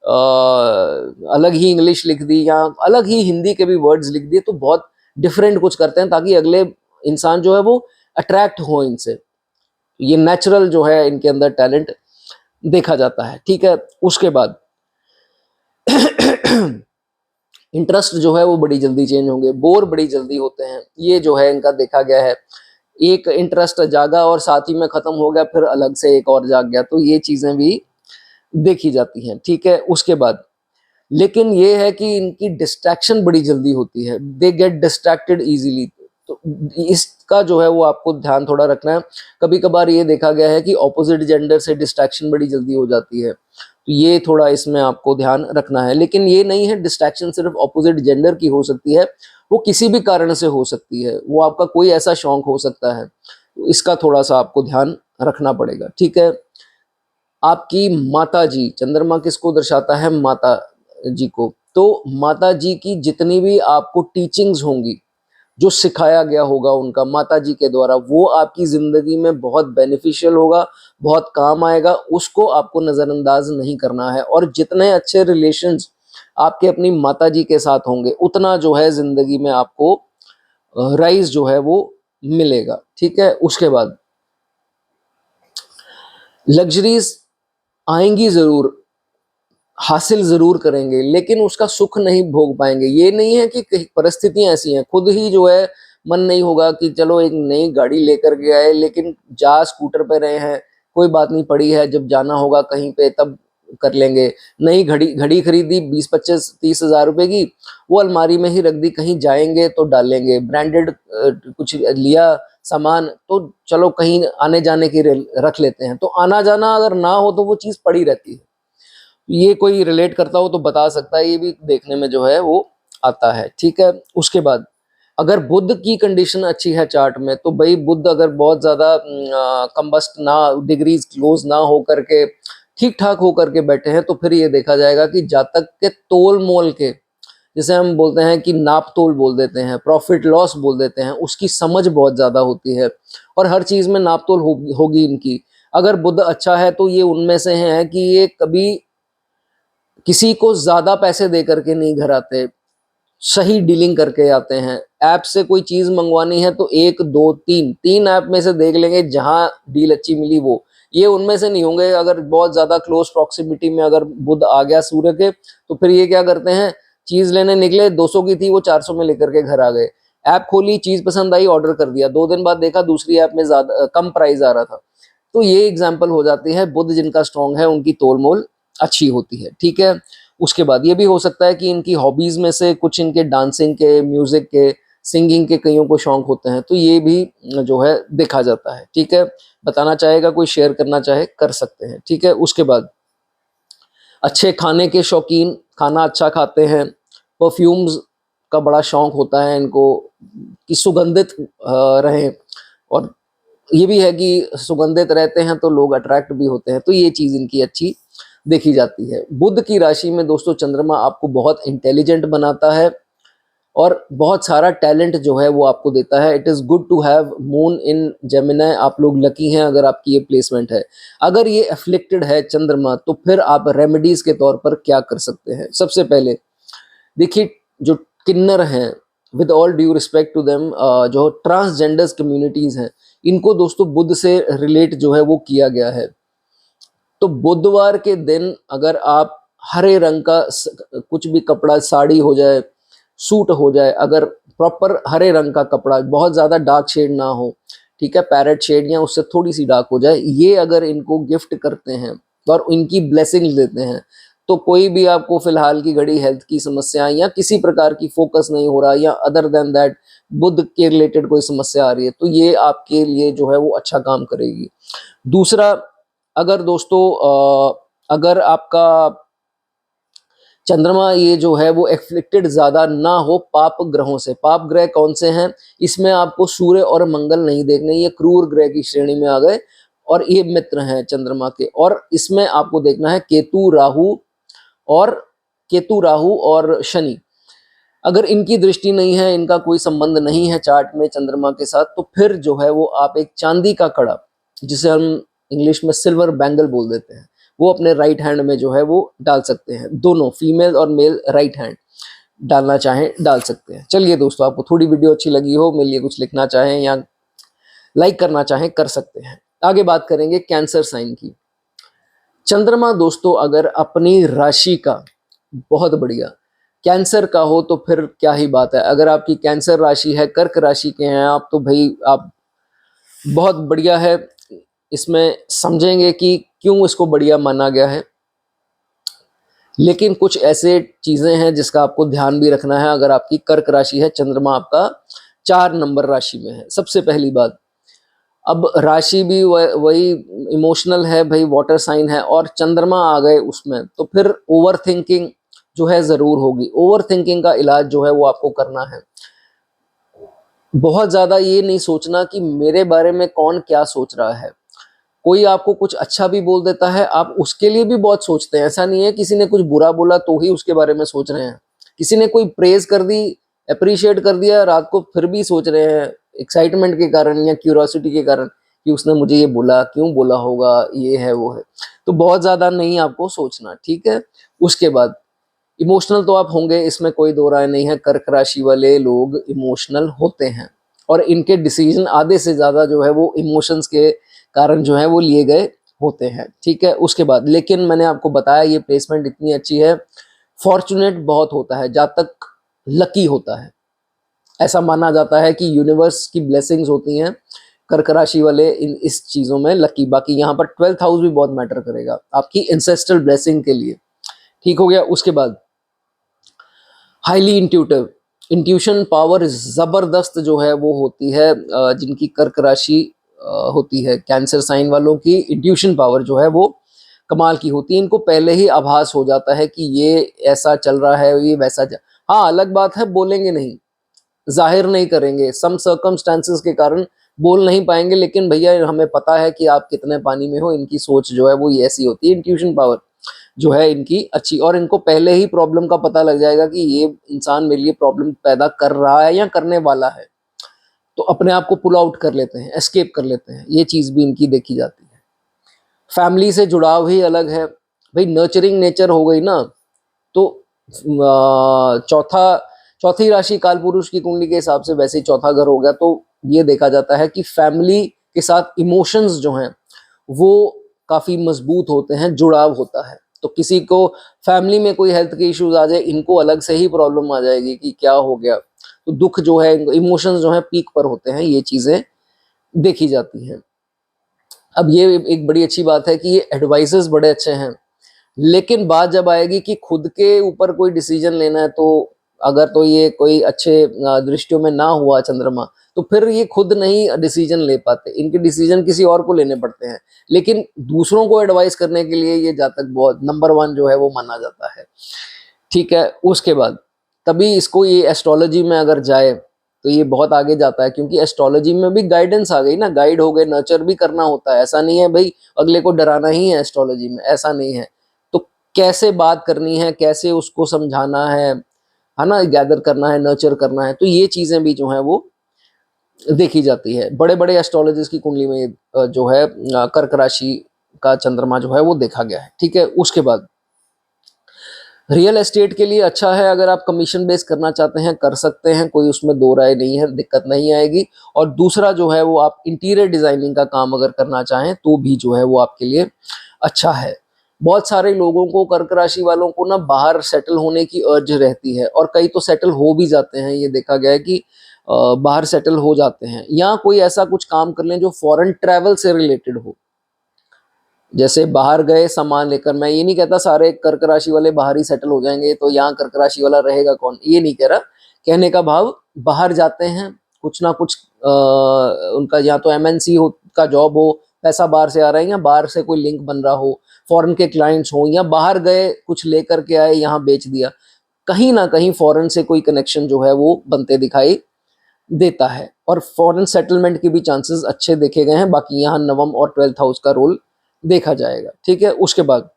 अलग ही इंग्लिश लिख दी या अलग ही हिंदी के भी वर्ड्स लिख दिए, तो बहुत डिफरेंट कुछ करते हैं ताकि अगले इंसान जो है वो अट्रैक्ट हो इनसे। ये नेचुरल जो है इनके अंदर टैलेंट देखा जाता है। ठीक है, उसके बाद इंटरेस्ट जो है वो बड़ी जल्दी चेंज होंगे, बोर बड़ी जल्दी होते हैं, ये जो है इनका देखा गया है। एक इंटरेस्ट जागा और साथ ही में खत्म हो गया, फिर अलग से एक और जाग गया, तो ये चीजें भी देखी जाती हैं। ठीक है, उसके बाद लेकिन ये है कि इनकी डिस्ट्रैक्शन बड़ी जल्दी होती है, दे गेट डिस्ट्रैक्टेड इजीली, तो इसका जो है वो आपको ध्यान थोड़ा रखना है। कभी कभार ये देखा गया है कि ऑपोजिट जेंडर से डिस्ट्रैक्शन बड़ी जल्दी हो जाती है, तो ये थोड़ा इसमें आपको ध्यान रखना है। लेकिन ये नहीं है डिस्ट्रैक्शन सिर्फ ऑपोजिट जेंडर की हो सकती है, वो किसी भी कारण से हो सकती है, वो आपका कोई ऐसा शौक हो सकता है, तो इसका थोड़ा सा आपको ध्यान रखना पड़ेगा। ठीक है, आपकी माता जी, चंद्रमा किसको दर्शाता है? माता जी को। तो माता जी की जितनी भी आपको टीचिंग्स होंगी, जो सिखाया गया होगा उनका माता जी के द्वारा, वो आपकी जिंदगी में बहुत बेनिफिशियल होगा, बहुत काम आएगा, उसको आपको नजरअंदाज नहीं करना है। और जितने अच्छे रिलेशंस आपके अपनी माता जी के साथ होंगे, उतना जो है जिंदगी में आपको राइज जो है वो मिलेगा। ठीक है, उसके बाद लग्जरीज आएंगी जरूर, हासिल जरूर करेंगे, लेकिन उसका सुख नहीं भोग पाएंगे। ये नहीं है कि परिस्थितियां ऐसी हैं, खुद ही जो है मन नहीं होगा कि चलो एक नई गाड़ी लेकर के आए, लेकिन जा स्कूटर पे रहे हैं, कोई बात नहीं, पड़ी है, जब जाना होगा कहीं पे तब कर लेंगे। नई घड़ी घड़ी खरीदी 20-25-30 हज़ार रुपए की, वो अलमारी में ही रख दी, कहीं जाएंगे तो डालेंगे। ब्रांडेड कुछ लिया सामान, तो चलो कहीं आने जाने की रख लेते हैं, तो आना जाना अगर ना हो तो वो चीज पड़ी रहती है। ये कोई रिलेट करता हो तो बता सकता है, ये भी देखने में जो है वो आता है। ठीक है, उसके बाद अगर बुध की कंडीशन अच्छी है चार्ट में, तो भाई बुध अगर बहुत ज्यादा कंबस्ट ना, डिग्रीज क्लोज ना हो करके ठीक ठाक हो करके बैठे हैं, तो फिर ये देखा जाएगा कि जातक के तोल मोल के, जैसे हम बोलते हैं कि नाप तोल बोल देते हैं, प्रॉफिट लॉस बोल देते हैं, उसकी समझ बहुत ज्यादा होती है और हर चीज में नाप तोल होगी इनकी। अगर बुध अच्छा है तो ये उनमें से है कि ये कभी किसी को ज्यादा पैसे दे करके नहीं घर आते, सही डीलिंग करके आते हैं। ऐप से कोई चीज मंगवानी है तो एक दो तीन तीन ऐप में से देख लेंगे, जहां डील अच्छी मिली वो, ये उनमें से नहीं होंगे। अगर बहुत ज्यादा क्लोज प्रॉक्सिमिटी में अगर बुध आ गया सूर्य के, तो फिर ये क्या करते हैं, चीज लेने निकले 200 की थी, वो 400 में लेकर के घर आ गए। ऐप खोली, चीज पसंद आई, ऑर्डर कर दिया, 2 दिन बाद देखा दूसरी ऐप में ज्यादा कम प्राइस आ रहा था। तो ये एग्जाम्पल हो जाती है, बुध जिनका स्ट्रांग है उनकी तोल मोल अच्छी होती है। ठीक है, उसके बाद ये भी हो सकता है कि इनकी हॉबीज में से कुछ इनके डांसिंग के, म्यूजिक के, सिंगिंग के कईयों को शौक होते हैं, तो ये भी जो है देखा जाता है। ठीक है, बताना चाहेगा कोई, शेयर करना चाहे कर सकते हैं। ठीक है, उसके बाद अच्छे खाने के शौकीन, खाना अच्छा खाते हैं, परफ्यूम्स का बड़ा शौक होता है इनको कि सुगंधित रहें, और ये भी है कि सुगंधित रहते हैं तो लोग अट्रैक्ट भी होते हैं, तो ये चीज इनकी अच्छी देखी जाती है। बुध की राशि में दोस्तों चंद्रमा आपको बहुत इंटेलिजेंट बनाता है और बहुत सारा टैलेंट जो है वो आपको देता है। It is good to have moon in Gemini, आप लोग लकी हैं अगर आपकी ये प्लेसमेंट है। अगर ये अफ्लिक्टेड है चंद्रमा, तो फिर आप रेमेडीज के तौर पर क्या कर सकते हैं? सबसे पहले देखिए, जो किन्नर हैं, with all due respect to them, जो ट्रांसजेंडर्स कम्युनिटीज हैं, इनको दोस्तों बुध से रिलेट जो है वो किया गया है। तो बुधवार के दिन अगर आप हरे रंग का कुछ भी कपड़ा, साड़ी हो जाए, सूट हो जाए, अगर प्रॉपर हरे रंग का कपड़ा, बहुत ज्यादा डार्क शेड ना हो, ठीक है, पैरेट शेड या उससे थोड़ी सी डार्क हो जाए, ये अगर इनको गिफ्ट करते हैं और इनकी ब्लेसिंग देते हैं, तो कोई भी आपको फिलहाल की घड़ी हेल्थ की समस्या या किसी प्रकार की फोकस नहीं हो रहा, या अदर देन दैट बुध के रिलेटेड कोई समस्या आ रही है, तो ये आपके लिए जो है वो अच्छा काम करेगी। दूसरा, अगर दोस्तों अगर आपका चंद्रमा ये जो है वो एफ्लिक्टेड ज्यादा ना हो पाप ग्रहों से, पाप ग्रह कौन से हैं, इसमें आपको सूर्य और मंगल नहीं देखने, ये क्रूर ग्रह की श्रेणी में आ गए और ये मित्र हैं चंद्रमा के। और इसमें आपको देखना है और केतु राहु और शनि, अगर इनकी दृष्टि नहीं है, इनका कोई संबंध नहीं है चार्ट में चंद्रमा के साथ, तो फिर जो है वो आप एक चांदी का कड़ा, जिसे हम इंग्लिश में सिल्वर बैंगल बोल देते हैं, वो अपने राइट हैंड में जो है वो डाल सकते हैं। दोनों फीमेल और मेल राइट हैंड डालना चाहें डाल सकते हैं। चलिए दोस्तों, आपको थोड़ी वीडियो अच्छी लगी हो, मेरे लिए कुछ लिखना चाहें या लाइक करना चाहें कर सकते हैं। आगे बात करेंगे कैंसर साइन की। चंद्रमा दोस्तों अगर अपनी राशि का, बहुत बढ़िया, कैंसर का हो तो फिर क्या ही बात है। अगर आपकी कैंसर राशि है, कर्क राशि के हैं आप, तो भाई आप बहुत बढ़िया है। इसमें समझेंगे कि क्यों इसको बढ़िया माना गया है, लेकिन कुछ ऐसे चीजें हैं जिसका आपको ध्यान भी रखना है। अगर आपकी कर्क राशि है, चंद्रमा आपका 4 नंबर राशि में है, सबसे पहली बात। अब राशि भी वही इमोशनल है भाई, वाटर साइन है, और चंद्रमा आ गए उसमें, तो फिर ओवर थिंकिंग जो है जरूर होगी। ओवर थिंकिंग का इलाज जो है वो आपको करना है। बहुत ज्यादा ये नहीं सोचना कि मेरे बारे में कौन क्या सोच रहा है। कोई आपको कुछ अच्छा भी बोल देता है, आप उसके लिए भी बहुत सोचते हैं। ऐसा नहीं है किसी ने कुछ बुरा बोला तो ही उसके बारे में सोच रहे हैं। किसी ने कोई प्रेज कर दी, अप्रिशिएट कर दिया, रात को फिर भी सोच रहे हैं एक्साइटमेंट के कारण या क्यूरियोसिटी के कारण कि उसने मुझे ये बोला, क्यों बोला होगा, ये है वो है। तो बहुत ज्यादा नहीं आपको सोचना, ठीक है। उसके बाद इमोशनल तो आप होंगे, इसमें कोई दो राय नहीं है। कर्क राशि वाले लोग इमोशनल होते हैं और इनके डिसीजन आधे से ज्यादा जो है वो इमोशंस के कारण जो है वो लिए गए होते हैं, ठीक है। उसके बाद लेकिन मैंने आपको बताया ये प्लेसमेंट इतनी अच्छी है, फॉर्चुनेट बहुत होता है, जातक लकी होता है। ऐसा माना जाता है कि यूनिवर्स की ब्लेसिंग्स होती हैं कर्क राशि वाले इस चीजों में लकी। बाकी यहाँ पर 12th हाउस भी बहुत मैटर करेगा आपकी इंसेस्ट्रल ब्लेसिंग के लिए, ठीक हो गया। उसके बाद हाईली इंट्यूटिव, इंट्यूशन पावर जबरदस्त जो है वो होती है जिनकी कर्क राशि होती है। कैंसर साइन वालों की इंट्यूशन पावर जो है वो कमाल की होती है। इनको पहले ही आभास हो जाता है कि ये ऐसा चल रहा है, ये वैसा हाँ, अलग बात है बोलेंगे नहीं, जाहिर नहीं करेंगे, सम सर्कमस्टांसेस के कारण बोल नहीं पाएंगे, लेकिन भैया हमें पता है कि आप कितने पानी में हो। इनकी सोच जो है वो ये ऐसी होती है, इंट्यूशन पावर जो है इनकी अच्छी। और इनको पहले ही प्रॉब्लम का पता लग जाएगा कि ये इंसान मेरे लिए प्रॉब्लम पैदा कर रहा है या करने वाला है, तो अपने आप को पुल आउट कर लेते हैं, एस्केप कर लेते हैं। ये चीज भी इनकी देखी जाती है। फैमिली से जुड़ाव ही अलग है भाई, नर्चरिंग नेचर हो गई ना। तो चौथी राशि कालपुरुष की कुंडली के हिसाब से वैसे ही चौथा घर हो गया, तो ये देखा जाता है कि फैमिली के साथ इमोशंस जो हैं वो काफी मजबूत होते हैं, जुड़ाव होता है। तो किसी को फैमिली में कोई हेल्थ के इश्यूज आ जाए, इनको अलग से ही प्रॉब्लम आ जाएगी कि क्या हो गया। तो दुख जो है, इमोशंस जो है पीक पर होते हैं, ये चीजें देखी जाती हैं। अब ये एक बड़ी अच्छी बात है कि ये एडवाइसेस बड़े अच्छे हैं, लेकिन बात जब आएगी कि खुद के ऊपर कोई डिसीजन लेना है, तो अगर तो ये कोई अच्छे दृष्टियों में ना हुआ चंद्रमा, तो फिर ये खुद नहीं डिसीजन ले पाते, इनके डिसीजन किसी और को लेने पड़ते हैं। लेकिन दूसरों को एडवाइस करने के लिए ये जातक बहुत नंबर 1 जो है वो माना जाता है, ठीक है। उसके बाद तभी इसको ये एस्ट्रोलॉजी में अगर जाए तो ये बहुत आगे जाता है, क्योंकि एस्ट्रोलॉजी में भी गाइडेंस आ गई ना, गाइड हो गए, नर्चर भी करना होता है। ऐसा नहीं है भाई अगले को डराना ही है एस्ट्रोलॉजी में, ऐसा नहीं है। तो कैसे बात करनी है, कैसे उसको समझाना है ना, गैदर करना है, नर्चर करना है, तो ये चीजें भी जो है वो देखी जाती है। बड़े बड़े एस्ट्रोलॉजिस्ट की कुंडली में जो है कर्क राशि का चंद्रमा जो है वो देखा गया है, ठीक है। उसके बाद रियल एस्टेट के लिए अच्छा है, अगर आप कमीशन बेस करना चाहते हैं कर सकते हैं, कोई उसमें दो राय नहीं है, दिक्कत नहीं आएगी। और दूसरा जो है वो आप इंटीरियर डिजाइनिंग का काम अगर करना चाहें तो भी जो है वो आपके लिए अच्छा है। बहुत सारे लोगों को, कर्क राशि वालों को ना, बाहर सेटल होने की अर्ज रहती है, और कई तो सेटल हो भी जाते हैं। ये देखा गया है कि बाहर सेटल हो जाते हैं, या कोई ऐसा कुछ काम कर लें जो फॉरेन ट्रैवल से रिलेटेड हो, जैसे बाहर गए सामान लेकर। मैं ये नहीं कहता सारे कर्क राशि वाले बाहर ही सेटल हो जाएंगे, तो यहाँ कर्क राशि वाला रहेगा कौन, ये नहीं कह रहा। कहने का भाव, बाहर जाते हैं कुछ ना कुछ उनका या तो एमएनसी का जॉब हो, पैसा बाहर से आ रहा है या बाहर से कोई लिंक बन रहा हो, फॉरेन के क्लाइंट्स हो या बाहर गए कुछ लेकर के आए यहाँ बेच दिया, कहीं ना कहीं फॉरेन से कोई कनेक्शन जो है वो बनते दिखाई देता है और फॉरेन सेटलमेंट के भी चांसेस अच्छे देखे गए हैं। बाकी यहाँ नवम और 12th हाउस का रोल देखा जाएगा। ठीक है, उसके बाद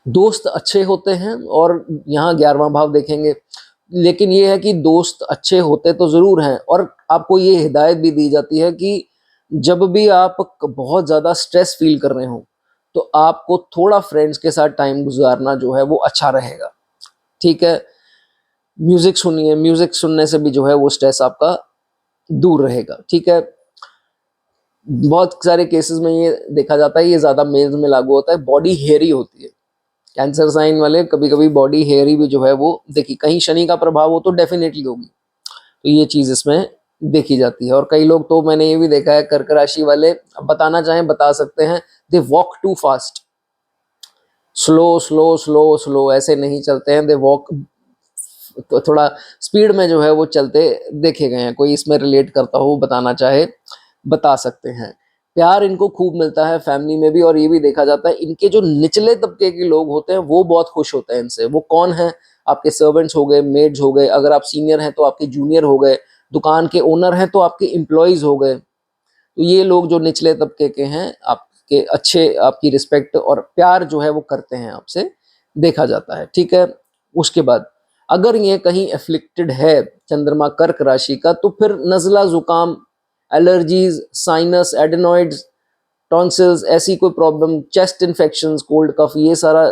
दोस्त अच्छे होते हैं और यहाँ 11वां भाव देखेंगे, लेकिन ये है कि दोस्त अच्छे होते तो जरूर हैं और आपको ये हिदायत भी दी जाती है कि जब भी आप बहुत ज़्यादा स्ट्रेस फील कर रहे हो तो आपको थोड़ा फ्रेंड्स के साथ टाइम गुजारना जो है वो अच्छा रहेगा। ठीक है, म्यूजिक सुनिए, म्यूजिक सुनने से भी जो है वो स्ट्रेस आपका दूर रहेगा। ठीक है, बहुत सारे केसेस में ये देखा जाता है, ये ज़्यादा मेल्स में लागू होता है, बॉडी हेयरी होती है। कैंसर साइन वाले कभी कभी बॉडी हेयरी भी जो है वो देखी, कहीं शनि का प्रभाव हो तो डेफिनेटली होगी, तो ये चीज़ इसमें देखी जाती है। और कई लोग तो मैंने ये भी देखा है, कर्क राशि वाले अब बताना चाहें बता सकते हैं, they walk too fast, slow slow slow slow ऐसे नहीं चलते हैं, दे वॉक तो थोड़ा स्पीड में जो है वो चलते देखे गए हैं। कोई इसमें रिलेट करता हो बताना चाहे बता सकते हैं। प्यार इनको खूब मिलता है फैमिली में भी, और ये भी देखा जाता है इनके जो निचले तबके के लोग होते हैं वो बहुत खुश होते हैं इनसे। वो कौन है? आपके सर्वेंट्स हो गए, मेड्स हो गए, अगर आप सीनियर हैं तो आपके जूनियर हो गए, दुकान के ओनर हैं तो आपके एम्प्लॉयज हो गए। तो ये लोग जो निचले तबके के हैं आपके अच्छे, आपकी रिस्पेक्ट और प्यार जो है वो करते हैं आपसे, देखा जाता है। ठीक है, उसके बाद अगर ये कहीं एफ्लिक्टेड है चंद्रमा कर्क राशि का, तो फिर नज़ला, जुकाम, एलर्जीज, साइनस, एडेनॉइड्स, टॉन्सिल्स, ऐसी कोई problem, chest infections, cold cough, ये सारा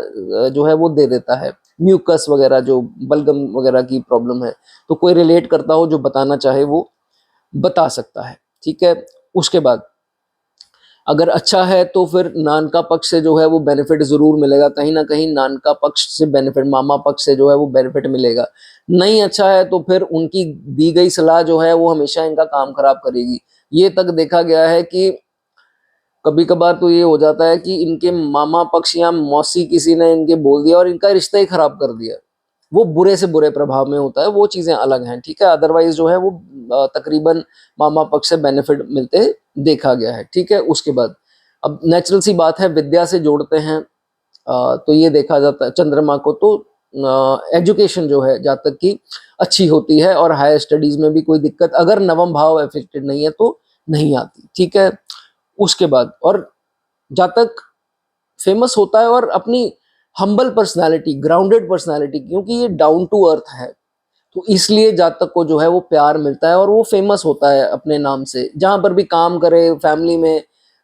जो है वो दे देता है। म्यूकस वगैरह, जो बलगम वगैरह की प्रॉब्लम है, तो कोई रिलेट करता हो जो बताना चाहे वो बता सकता है। ठीक है, उसके बाद अगर अच्छा है तो फिर नानका पक्ष से जो है वो बेनिफिट जरूर मिलेगा, कहीं ना कहीं नानका पक्ष से बेनिफिट, मामा पक्ष से जो है वो बेनिफिट मिलेगा। नहीं अच्छा है तो फिर उनकी दी गई सलाह जो है वो हमेशा इनका काम खराब करेगी। ये तक देखा गया है कि कभी कभार तो ये हो जाता है कि इनके मामा पक्ष या मौसी किसी ने इनके बोल दिया और इनका रिश्ता ही खराब कर दिया, वो बुरे से बुरे प्रभाव में होता है, वो चीजें अलग हैं। ठीक है, अदरवाइज जो है वो तकरीबन मामा पक्ष से बेनिफिट मिलते देखा गया है। ठीक है, उसके बाद अब नेचुरल सी बात है, विद्या से जोड़ते हैं तो ये देखा जाता है चंद्रमा को, तो एजुकेशन जो है जातक की अच्छी होती है और हायर स्टडीज में भी कोई दिक्कत, अगर नवम भाव अफेक्टेड नहीं है तो नहीं आती। ठीक है, उसके बाद और जातक फेमस होता है और अपनी हम्बल पर्सनालिटी, ग्राउंडेड पर्सनालिटी, क्योंकि ये डाउन टू अर्थ है, तो इसलिए जातक को जो है वो प्यार मिलता है और वो फेमस होता है अपने नाम से। जहां पर भी काम करे, फैमिली में,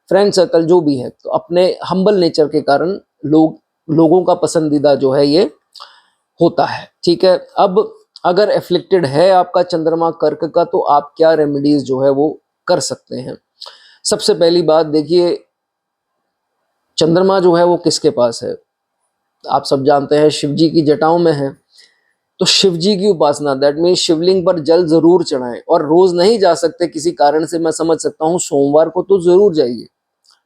फ्रेंड सर्कल जो भी है, तो अपने हम्बल नेचर के कारण लोगों का पसंदीदा जो है ये होता है। ठीक है, अब अगर एफ्लिक्टेड है आपका चंद्रमा कर्क का, तो आप क्या रेमेडीज जो है वो कर सकते हैं। सबसे पहली बात देखिए, चंद्रमा जो है वो किसके पास है? आप सब जानते हैं शिव जी की जटाओं में है, तो शिव जी की उपासना, दैट मीन शिवलिंग पर जल जरूर चढ़ाएं। और रोज नहीं जा सकते किसी कारण से, मैं समझ सकता हूँ, सोमवार को तो जरूर जाइए,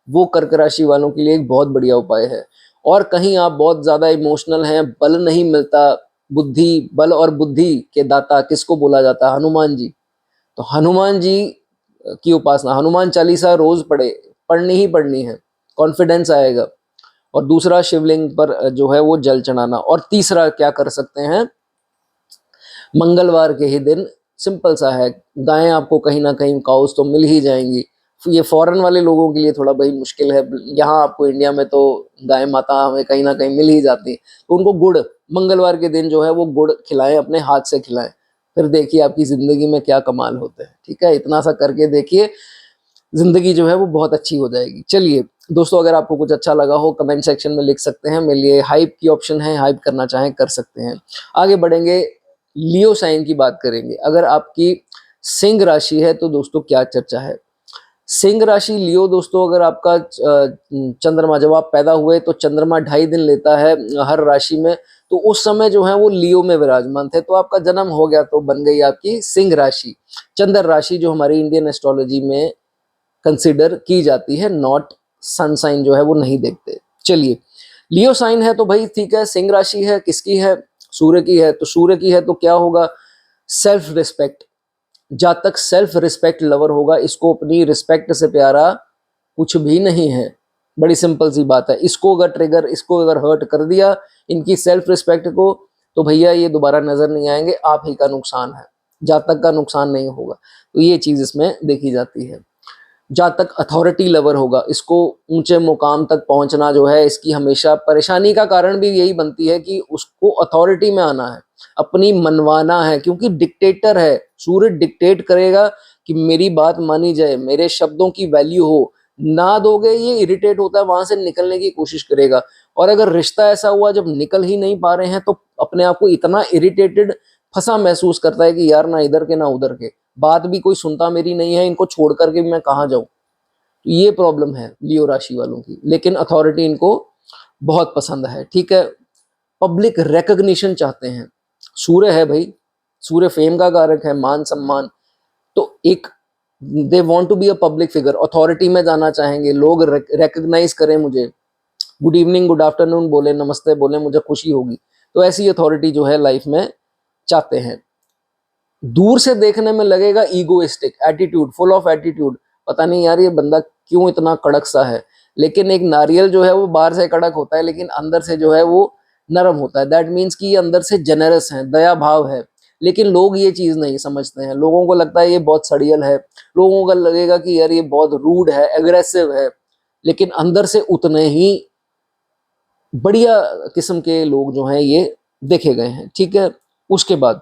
वो कर्क राशि वालों के लिए एक बहुत बढ़िया उपाय है। और कहीं आप बहुत ज्यादा इमोशनल हैं, बल नहीं मिलता, बुद्धि, बल और बुद्धि के दाता किसको बोला जाता है? हनुमान जी। तो हनुमान जी की उपासना, हनुमान चालीसा रोज पढ़नी ही पढ़नी है, कॉन्फिडेंस आएगा। और दूसरा, शिवलिंग पर जो है वो जल चढ़ाना। और तीसरा क्या कर सकते हैं, मंगलवार के ही दिन सिंपल सा है, गायें आपको कहीं ना कहीं काउस तो मिल ही जाएंगी। ये फॉरेन वाले लोगों के लिए थोड़ा भाई मुश्किल है, यहाँ आपको इंडिया में तो गाय माता हमें कहीं ना कहीं मिल ही जाती है, तो उनको गुड़, मंगलवार के दिन जो है वो गुड़ खिलाएं, अपने हाथ से खिलाएं, फिर देखिए आपकी जिंदगी में क्या कमाल होते हैं। ठीक है, इतना सा करके देखिए, जिंदगी जो है वो बहुत अच्छी हो जाएगी। चलिए दोस्तों, अगर आपको कुछ अच्छा लगा हो कमेंट सेक्शन में लिख सकते हैं, मेरे लिए हाइप की ऑप्शन है, हाइप करना चाहें कर सकते हैं। आगे बढ़ेंगे, लियो साइन की बात करेंगे। अगर आपकी सिंह राशि है तो दोस्तों क्या चर्चा है? सिंह राशि लियो, दोस्तों अगर आपका चंद्रमा, जब आप पैदा हुए तो चंद्रमा 2.5 दिन लेता है हर राशि में, तो उस समय जो है वो लियो में विराजमान थे, तो आपका जन्म हो गया तो बन गई आपकी सिंह राशि, चंद्र राशि, जो हमारी इंडियन एस्ट्रोलॉजी में कंसिडर की जाती है, नॉट सन साइन जो है वो नहीं देखते। चलिए, लियो साइन है तो भाई ठीक है, सिंह राशि है, किसकी है? सूर्य की है। तो सूर्य की है तो क्या होगा? सेल्फ रिस्पेक्ट, जातक सेल्फ रिस्पेक्ट लवर होगा, इसको अपनी रिस्पेक्ट से प्यारा कुछ भी नहीं है। बड़ी सिंपल सी बात है। इसको अगर हर्ट कर दिया इनकी सेल्फ रिस्पेक्ट को, तो भैया ये दोबारा नजर नहीं आएंगे, आप ही का नुकसान है, जातक का नुकसान नहीं होगा। तो ये चीज इसमें देखी जाती है। जातक अथॉरिटी लवर होगा, इसको ऊंचे मुकाम तक पहुंचना जो है, इसकी हमेशा परेशानी का कारण भी यही बनती है कि उसको अथॉरिटी में आना है, अपनी मनवाना है, क्योंकि डिक्टेटर है। सूर्य डिक्टेट करेगा कि मेरी बात मानी जाए, मेरे शब्दों की वैल्यू हो। ना दोगे, ये इरिटेट होता है, वहां से निकलने की कोशिश करेगा। और अगर रिश्ता ऐसा हुआ जब निकल ही नहीं पा रहे हैं, तो अपने आप को इतना इरिटेटेड, फंसा महसूस करता है कि यार ना इधर के ना उधर के, बात भी कोई सुनता मेरी नहीं है, इनको छोड़ करके मैं कहाँ जाऊं। तो ये प्रॉब्लम है लियो राशि वालों की। लेकिन अथॉरिटी इनको बहुत पसंद है, ठीक है। पब्लिक रिकग्निशन चाहते हैं। सूर्य है भाई, सूर्य फेम का कारक है, मान सम्मान। तो एक they want to be a public figure, authority में जाना चाहेंगे, लोग रिकग्नाइज करें मुझे, गुड इवनिंग गुड आफ्टरनून बोले, नमस्ते बोले, मुझे खुशी होगी। तो ऐसी अथॉरिटी जो है लाइफ में चाहते हैं। दूर से देखने में लगेगा egoistic, attitude, full of attitude, पता नहीं यार ये बंदा क्यों इतना कड़क सा है। लेकिन एक नारियल जो है वो बाहर से कड़क होता है, लेकिन अंदर से जो है वो नरम होता है। दैट मीन्स कि ये अंदर से जेनरस है, दया भाव है। लेकिन लोग ये चीज नहीं समझते हैं, लोगों को लगता है ये बहुत सड़ियल है, लोगों को लगेगा कि यार ये बहुत रूड है, एग्रेसिव है। लेकिन अंदर से उतने ही बढ़िया किस्म के लोग जो हैं ये देखे गए हैं, ठीक है। उसके बाद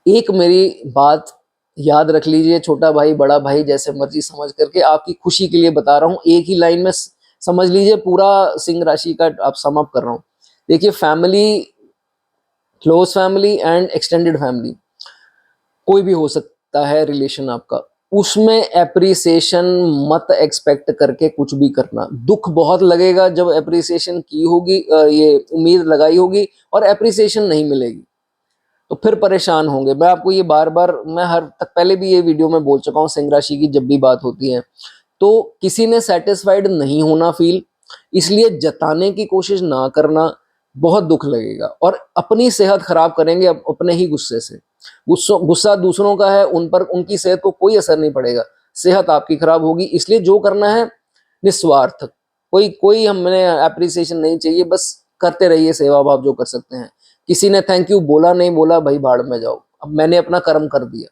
एक मेरी बात याद रख लीजिए, छोटा भाई बड़ा भाई जैसे मर्जी समझ करके, आपकी खुशी के लिए बता रहा हूँ, एक ही लाइन में समझ लीजिए, पूरा सिंह राशि का आप सम अप कर रहा हूँ। देखिए, family, close family and extended family, कोई भी हो सकता है रिलेशन आपका, उसमें एप्रिसिएशन मत एक्सपेक्ट करके कुछ भी करना। दुख बहुत लगेगा जब एप्रिसिएशन की होगी, ये उम्मीद लगाई होगी और एप्रिसिएशन नहीं मिलेगी, तो फिर परेशान होंगे। मैं आपको ये बार बार, मैं हर तक पहले भी ये वीडियो में बोल चुका हूँ, सिंह राशि की जब भी बात होती है तो किसी ने सेटिस्फाइड नहीं होना फील, इसलिए जताने की कोशिश ना करना, बहुत दुख लगेगा और अपनी सेहत खराब करेंगे अपने ही गुस्से से। गुस्सा दूसरों का है, उन पर उनकी सेहत को कोई असर नहीं पड़ेगा, सेहत आपकी खराब होगी। इसलिए जो करना है निस्वार्थ, कोई कोई हमने एप्रिसिएशन नहीं चाहिए, बस करते रहिए सेवा भाव जो कर सकते हैं। किसी ने थैंक यू बोला नहीं बोला, भाई भाड़ में जाओ, अब मैंने अपना कर्म कर दिया,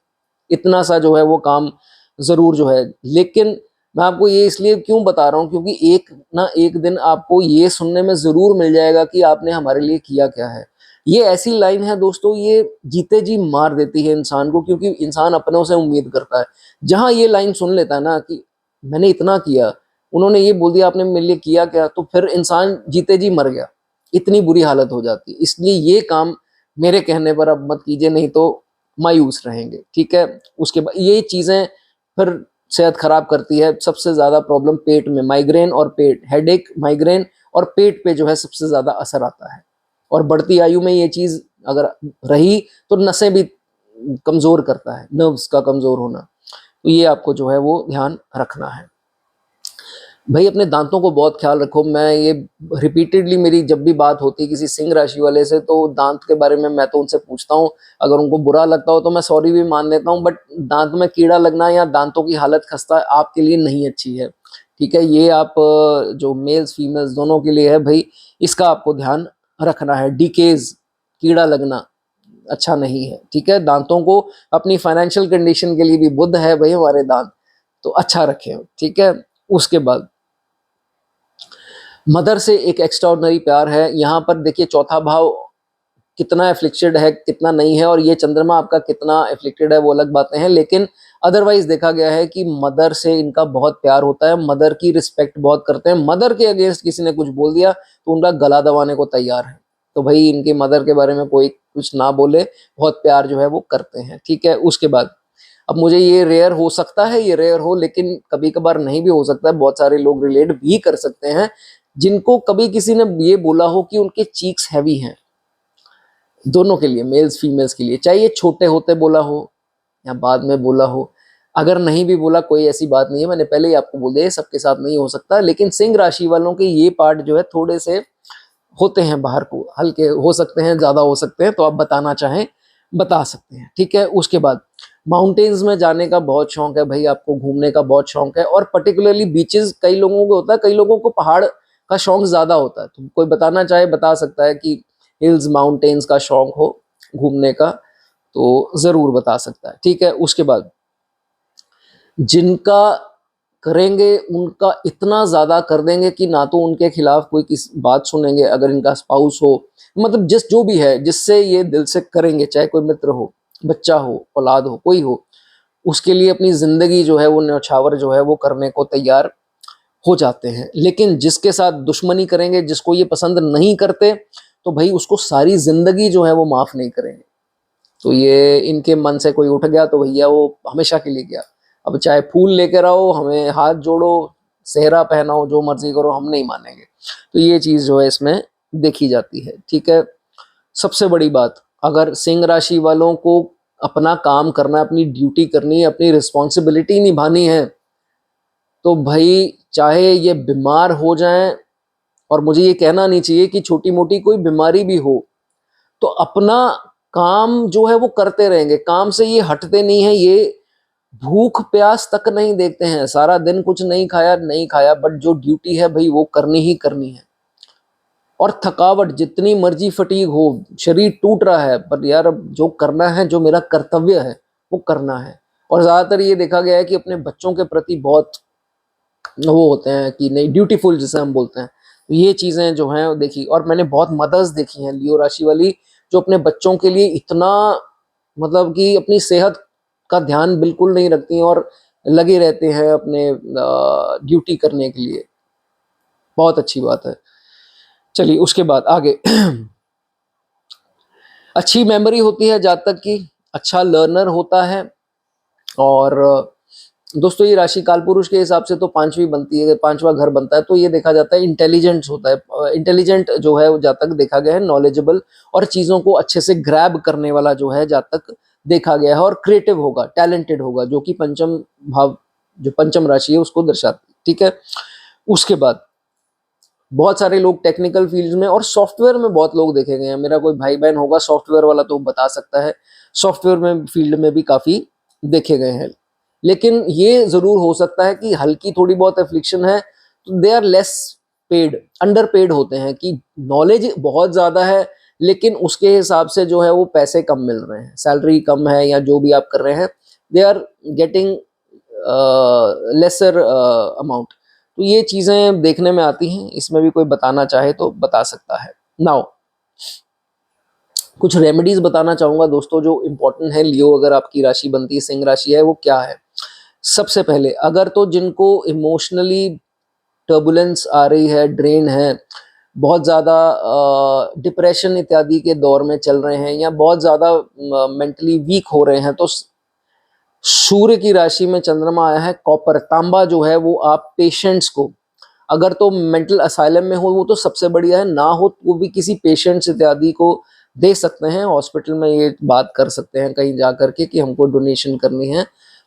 इतना सा जो है वो काम जरूर जो है। लेकिन मैं आपको ये इसलिए क्यों बता रहा हूँ, क्योंकि एक ना एक दिन आपको ये सुनने में जरूर मिल जाएगा कि आपने हमारे लिए किया क्या है। ये ऐसी लाइन है दोस्तों, ये जीते जी मार देती है इंसान को, क्योंकि इंसान अपनों से उम्मीद करता है। जहां ये लाइन सुन लेता है ना कि मैंने इतना किया, उन्होंने ये बोल दिया आपने मेरे लिए किया क्या, तो फिर इंसान जीते जी मर गया, इतनी बुरी हालत हो जाती है। इसलिए ये काम मेरे कहने पर अब मत कीजिए, नहीं तो मायूस रहेंगे, ठीक है। उसके बाद ये चीजें फिर सेहत खराब करती है। सबसे ज्यादा प्रॉब्लम पेट में, माइग्रेन और पेट, हेडेक, माइग्रेन और पेट पे जो है सबसे ज्यादा असर आता है। और बढ़ती आयु में ये चीज अगर रही तो नसें भी कमजोर करता है, नर्व्स का कमजोर होना। तो ये आपको जो है वो ध्यान रखना है। भाई अपने दांतों को बहुत ख्याल रखो। मैं ये रिपीटेडली, मेरी जब भी बात होती है किसी सिंह राशि वाले से, तो दांत के बारे में मैं तो उनसे पूछता हूँ। अगर उनको बुरा लगता हो तो मैं सॉरी भी मान लेता हूँ, बट दांत में कीड़ा लगना या दांतों की हालत खस्ता आपके लिए नहीं अच्छी है, ठीक है। ये आप जो मेल्स फीमेल्स दोनों के लिए है भाई, इसका आपको ध्यान रखना है। डीकेज, कीड़ा लगना अच्छा नहीं है, ठीक है। दांतों को, अपनी फाइनेंशियल कंडीशन के लिए भी बुध है भाई हमारे दांत, तो अच्छा रखें, ठीक है। उसके बाद मदर से एक एक्स्ट्राऑर्डिनरी प्यार है। यहाँ पर देखिए चौथा भाव कितना एफ्लिक्टेड है कितना नहीं है, और ये चंद्रमा आपका कितना एफ्लिक्टेड है वो अलग बातें हैं, लेकिन अदरवाइज देखा गया है कि मदर से इनका बहुत प्यार होता है, मदर की रिस्पेक्ट बहुत करते हैं। मदर के अगेंस्ट किसी ने कुछ बोल दिया तो उनका गला दबाने को तैयार है। तो भाई इनके मदर के बारे में कोई कुछ ना बोले, बहुत प्यार जो है वो करते हैं, ठीक है। उसके बाद अब मुझे ये रेयर हो सकता है, ये रेयर हो, लेकिन कभी कभार नहीं भी हो सकता है, बहुत सारे लोग रिलेट भी कर सकते हैं जिनको कभी किसी ने ये बोला हो कि उनके चीक्स हैवी हैं। दोनों के लिए, मेल्स फीमेल्स के लिए, चाहे ये छोटे होते बोला हो या बाद में बोला हो। अगर नहीं भी बोला कोई ऐसी बात नहीं है, मैंने पहले ही आपको बोल दिया सबके साथ नहीं हो सकता, लेकिन सिंह राशि वालों के ये पार्ट जो है थोड़े से होते हैं बाहर को, हल्के हो सकते हैं, ज्यादा हो सकते हैं, तो आप बताना चाहें बता सकते हैं, ठीक है। उसके बाद माउंटेन्स में जाने का बहुत शौक है भाई, आपको घूमने का बहुत शौक है, और पर्टिकुलरली बीचेस कई लोगों को होता है, कई लोगों को पहाड़ का शौक ज्यादा होता है। तो कोई बताना चाहे बता सकता है कि हिल्स माउंटेन्स का शौक हो घूमने का तो जरूर बता सकता है। ठीक है, उसके बाद जिनका करेंगे उनका इतना ज्यादा कर देंगे कि ना तो उनके खिलाफ कोई किस बात सुनेंगे, अगर इनका स्पाउस हो, मतलब जिस जो भी है जिससे ये दिल से करेंगे, चाहे कोई मित्र हो, बच्चा हो, औलाद हो, कोई हो, उसके लिए अपनी जिंदगी जो है वो न्यौछावर जो है वो करने को तैयार हो जाते हैं। लेकिन जिसके साथ दुश्मनी करेंगे, जिसको ये पसंद नहीं करते, तो भाई उसको सारी जिंदगी जो है वो माफ नहीं करेंगे। तो ये इनके मन से कोई उठ गया तो भैया वो हमेशा के लिए गया। अब चाहे फूल लेकर आओ, हमें हाथ जोड़ो, सेहरा पहनाओ, जो मर्जी करो, हम नहीं मानेंगे। तो ये चीज जो है इसमें देखी जाती है। ठीक है, सबसे बड़ी बात, अगर सिंह राशि वालों को अपना काम करना, अपनी ड्यूटी करनी है, अपनी रिस्पॉन्सिबिलिटी निभानी है, तो भाई चाहे ये बीमार हो जाएं, और मुझे ये कहना नहीं चाहिए कि छोटी मोटी कोई बीमारी भी हो, तो अपना काम जो है वो करते रहेंगे, काम से ये हटते नहीं है, ये भूख प्यास तक नहीं देखते हैं, सारा दिन कुछ नहीं खाया नहीं खाया, बट जो ड्यूटी है भाई वो करनी ही करनी है। और थकावट जितनी मर्जी फटीग हो, शरीर टूट रहा है, पर यार अब जो करना है, जो मेरा कर्तव्य है वो करना है। और ज्यादातर ये देखा गया है कि अपने बच्चों के प्रति बहुत वो होते हैं कि नहीं, ड्यूटीफुल जिसे हम बोलते हैं। तो ये चीजें जो हैं वो देखी, और मैंने बहुत मदर्स देखी हैं लियो राशि वाली, जो अपने बच्चों के लिए इतना, मतलब कि अपनी सेहत का ध्यान बिल्कुल नहीं रखती हैं और लगे रहते हैं अपने ड्यूटी करने के लिए। बहुत अच्छी बात है। चलिए उसके बाद आगे अच्छी मेमोरी होती है जातक की, अच्छा लर्नर होता है, और दोस्तों ये राशि काल पुरुष के हिसाब से तो पांचवी बनती है, पांचवा घर बनता है, तो ये देखा जाता है इंटेलिजेंट होता है। इंटेलिजेंट जो है वो जातक देखा गया है, नॉलेजेबल और चीजों को अच्छे से ग्रैब करने वाला जो है जातक देखा गया है, और क्रिएटिव होगा, टैलेंटेड होगा, जो कि पंचम भाव, जो पंचम राशि है उसको दर्शाती है। ठीक है, उसके बाद बहुत सारे लोग टेक्निकल फील्ड में और सॉफ्टवेयर में बहुत लोग देखे गए हैं। मेरा कोई भाई बहन होगा सॉफ्टवेयर वाला तो बता सकता है, सॉफ्टवेयर में फील्ड में भी काफी देखे गए हैं। लेकिन ये जरूर हो सकता है कि हल्की थोड़ी बहुत एफ्लिक्शन है, तो they are less paid, underpaid होते हैं, कि नॉलेज बहुत ज्यादा है लेकिन उसके हिसाब से जो है वो पैसे कम मिल रहे हैं, सैलरी कम है, या जो भी आप कर रहे हैं, they are getting lesser amount. तो ये चीजें देखने में आती हैं, इसमें भी कोई बताना चाहे तो बता सकता है। नाउ कुछ रेमेडीज बताना चाहूंगा दोस्तों जो इंपॉर्टेंट है लियो, अगर आपकी राशि बनती है, सिंह राशि है, वो क्या है। सबसे पहले, अगर तो जिनको इमोशनली टर्बुलेंस आ रही है, ड्रेन है, बहुत ज़्यादा डिप्रेशन इत्यादि के दौर में चल रहे हैं, या बहुत ज़्यादा मेंटली वीक हो रहे हैं, तो सूर्य की राशि में चंद्रमा आया है, कॉपर तांबा जो है वो आप पेशेंट्स को, अगर तो मेंटल असाइलम में हो वो तो सबसे बढ़िया है, ना हो तो वो भी किसी पेशेंट्स इत्यादि को दे सकते हैं, हॉस्पिटल में ये बात कर सकते हैं कहीं जा करके कि हमको डोनेशन करनी है,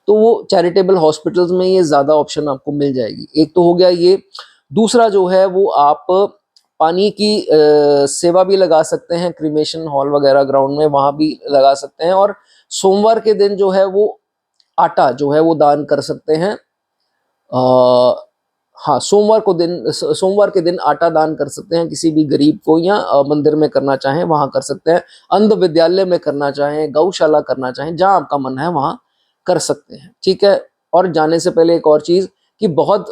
तो वो चैरिटेबल हॉस्पिटल्स में ये ज़्यादा ऑप्शन आपको मिल जाएगी। एक तो हो गया ये। दूसरा जो है वो आप पानी की सेवा भी लगा सकते हैं, क्रीमेशन हॉल वगैरह ग्राउंड में वहाँ भी लगा सकते हैं, और सोमवार के दिन जो है वो आटा जो है वो दान कर सकते हैं। हाँ, सोमवार के दिन आटा दान कर सकते हैं किसी भी गरीब को, या मंदिर में करना चाहें वहां कर सकते हैं, अंध विद्यालय में करना चाहें, गौशाला करना चाहें, जहां आपका मन है वहां कर सकते हैं। ठीक है, और जाने से पहले एक और चीज, कि बहुत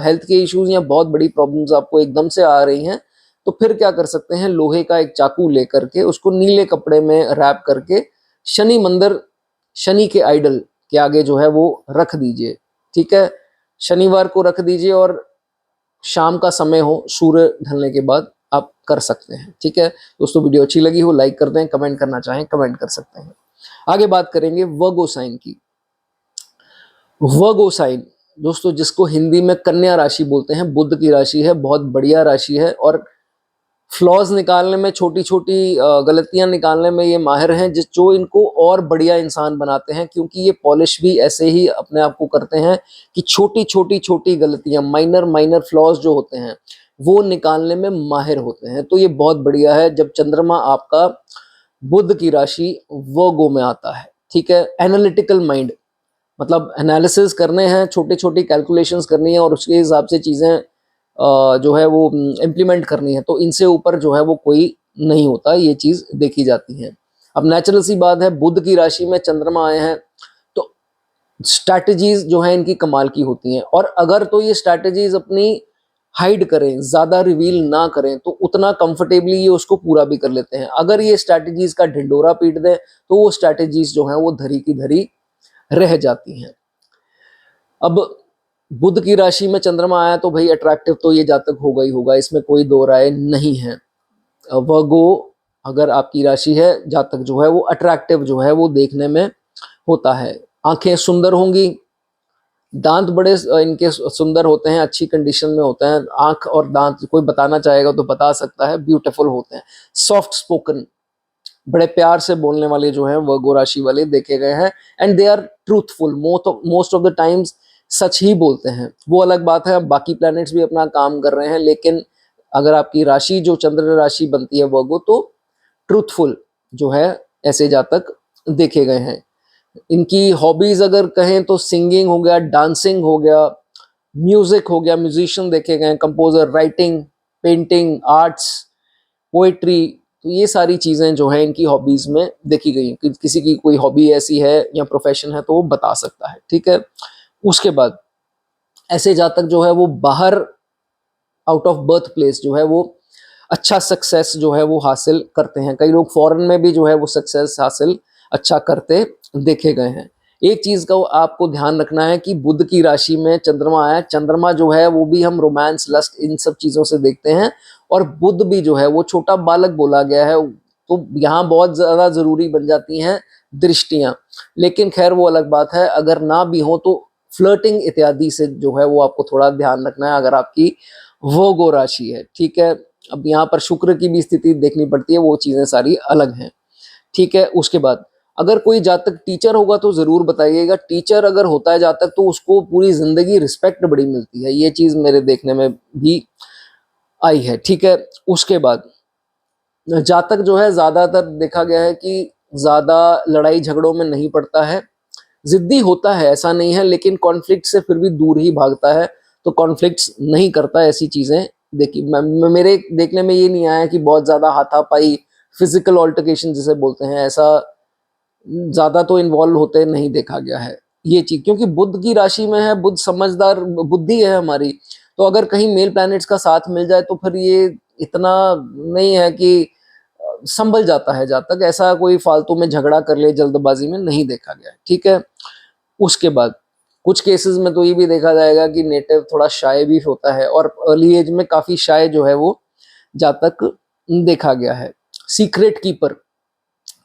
हेल्थ के इश्यूज या बहुत बड़ी प्रॉब्लम्स आपको एकदम से आ रही हैं, तो फिर क्या कर सकते हैं, लोहे का एक चाकू लेकर के उसको नीले कपड़े में रैप करके शनि मंदिर, शनि के आइडल के आगे जो है वो रख दीजिए। ठीक है, शनिवार को रख दीजिए, और शाम का समय हो, सूर्य ढलने के बाद आप कर सकते हैं। ठीक है दोस्तों, वीडियो अच्छी लगी हो लाइक कर दें, कमेंट करना चाहें कमेंट कर सकते हैं। आगे बात करेंगे वर्गो साइन की। वर्गो साइन दोस्तों, जिसको हिंदी में कन्या राशि बोलते हैं, बुध की राशि है, बहुत बढ़िया राशि है, और फ्लॉज निकालने में, छोटी छोटी गलतियां निकालने में ये माहिर हैं, जिस जो इनको और बढ़िया इंसान बनाते हैं, क्योंकि ये पॉलिश भी ऐसे ही अपने आप को करते हैं कि छोटी छोटी छोटी गलतियां, माइनर माइनर फ्लॉज जो होते हैं वो निकालने में माहिर होते हैं। तो ये बहुत बढ़िया है जब चंद्रमा आपका बुध की राशि वर्गो में आता है। ठीक है। एनालिटिकल माइंड, मतलब एनालिसिस करने हैं, छोटी छोटी कैलकुलेशंस करनी है और उसके हिसाब से चीज़ें जो है वो इम्प्लीमेंट करनी है, तो इनसे ऊपर जो है वो कोई नहीं होता, ये चीज़ देखी जाती है। अब नेचुरल सी बात है, बुध की राशि में चंद्रमा आए हैं तो स्ट्रैटेजीज जो है इनकी कमाल की होती हैं, और अगर तो ये स्ट्रैटेजीज अपनी हाइड करें, ज़्यादा रिवील ना करें, तो उतना कंफर्टेबली ये उसको पूरा भी कर लेते हैं। अगर ये स्ट्रैटेजीज का ढिंडोरा पीट दें तो वो स्ट्रैटेजीज जो हैं वो धरी की धरी रह जाती हैं। अब बुध की राशि में चंद्रमा आया तो भाई अट्रैक्टिव तो ये जातक होगा ही होगा, इसमें कोई दो राय नहीं है। वर्गो अगर आपकी राशि है, जातक जो है वो अट्रैक्टिव जो है वो देखने में होता है। आंखें सुंदर होंगी, दांत बड़े इनके सुंदर होते हैं, अच्छी कंडीशन में होते हैं। आंख और दांत कोई बताना चाहेगा तो बता सकता है, ब्यूटीफुल होते हैं। सॉफ्ट स्पोकन, बड़े प्यार से बोलने वाले जो हैं वर्गो राशि वाले देखे गए हैं। And they are truthful, most of the times सच ही बोलते हैं। वो अलग बात है, अब बाकी प्लैनेट्स भी अपना काम कर रहे हैं, लेकिन अगर आपकी राशि जो चंद्र राशि बनती है वर्गो, तो ट्रूथफुल जो है ऐसे जातक देखे गए हैं। इनकी हॉबीज अगर कहें तो सिंगिंग हो गया, डांसिंग हो गया, म्यूजिक हो गया, म्यूजिशियन देखे गए, composer, writing, painting, arts, poetry, तो ये सारी चीजें जो है इनकी हॉबीज में देखी गई। किसी की कोई हॉबी ऐसी है या प्रोफेशन है तो वो बता सकता है, ठीक है। उसके बाद ऐसे जातक जो है वो बाहर, आउट ऑफ बर्थ प्लेस जो है वो अच्छा सक्सेस जो है वो हासिल करते हैं। कई लोग फॉरेन में भी जो है वो सक्सेस हासिल अच्छा करते देखे गए हैं। एक चीज का आपको ध्यान रखना है कि बुध की राशि में चंद्रमा आया, चंद्रमा जो है वो भी हम रोमांस, लस्ट, इन सब चीजों से देखते हैं, और बुध भी जो है वो छोटा बालक बोला गया है, तो यहाँ बहुत ज्यादा जरूरी बन जाती हैं दृष्टियां। लेकिन खैर वो अलग बात है, अगर ना भी हो तो फ्लर्टिंग इत्यादि से जो है वो आपको थोड़ा ध्यान रखना है अगर आपकी वो राशि है, ठीक है। अब यहाँ पर शुक्र की भी स्थिति देखनी पड़ती है, वो चीजें सारी अलग हैं, ठीक है। उसके बाद अगर कोई जातक टीचर होगा तो जरूर बताइएगा। टीचर अगर होता है जातक तो उसको पूरी जिंदगी रिस्पेक्ट बड़ी मिलती है, ये चीज मेरे देखने में भी आई है, ठीक है। उसके बाद जातक जो है ज्यादातर देखा गया है कि ज्यादा लड़ाई झगड़ों में नहीं पड़ता है, जिद्दी होता है ऐसा नहीं है, लेकिन कॉन्फ्लिक्ट से फिर भी दूर ही भागता है, तो कॉन्फ्लिक्ट्स नहीं करता। ऐसी चीजें देखी मेरे देखने में ये नहीं आया कि बहुत ज्यादा हाथापाई, फिजिकल ऑल्टरकेशन जिसे बोलते हैं, ऐसा ज्यादा तो इन्वॉल्व होते नहीं देखा गया है। ये चीज क्योंकि बुध की राशि में है, बुध समझदार बुद्धि है हमारी, तो अगर कहीं मेल प्लैनेट्स का साथ मिल जाए तो फिर ये इतना नहीं है कि संभल जाता है जातक, ऐसा कोई फालतू में झगड़ा कर ले जल्दबाजी में नहीं देखा गया है, ठीक है। उसके बाद कुछ केसेस में तो ये भी देखा जाएगा कि नेटिव थोड़ा शाय भी होता है, और अर्ली एज में काफी शाय जो है वो जातक देखा गया है। सीक्रेट कीपर,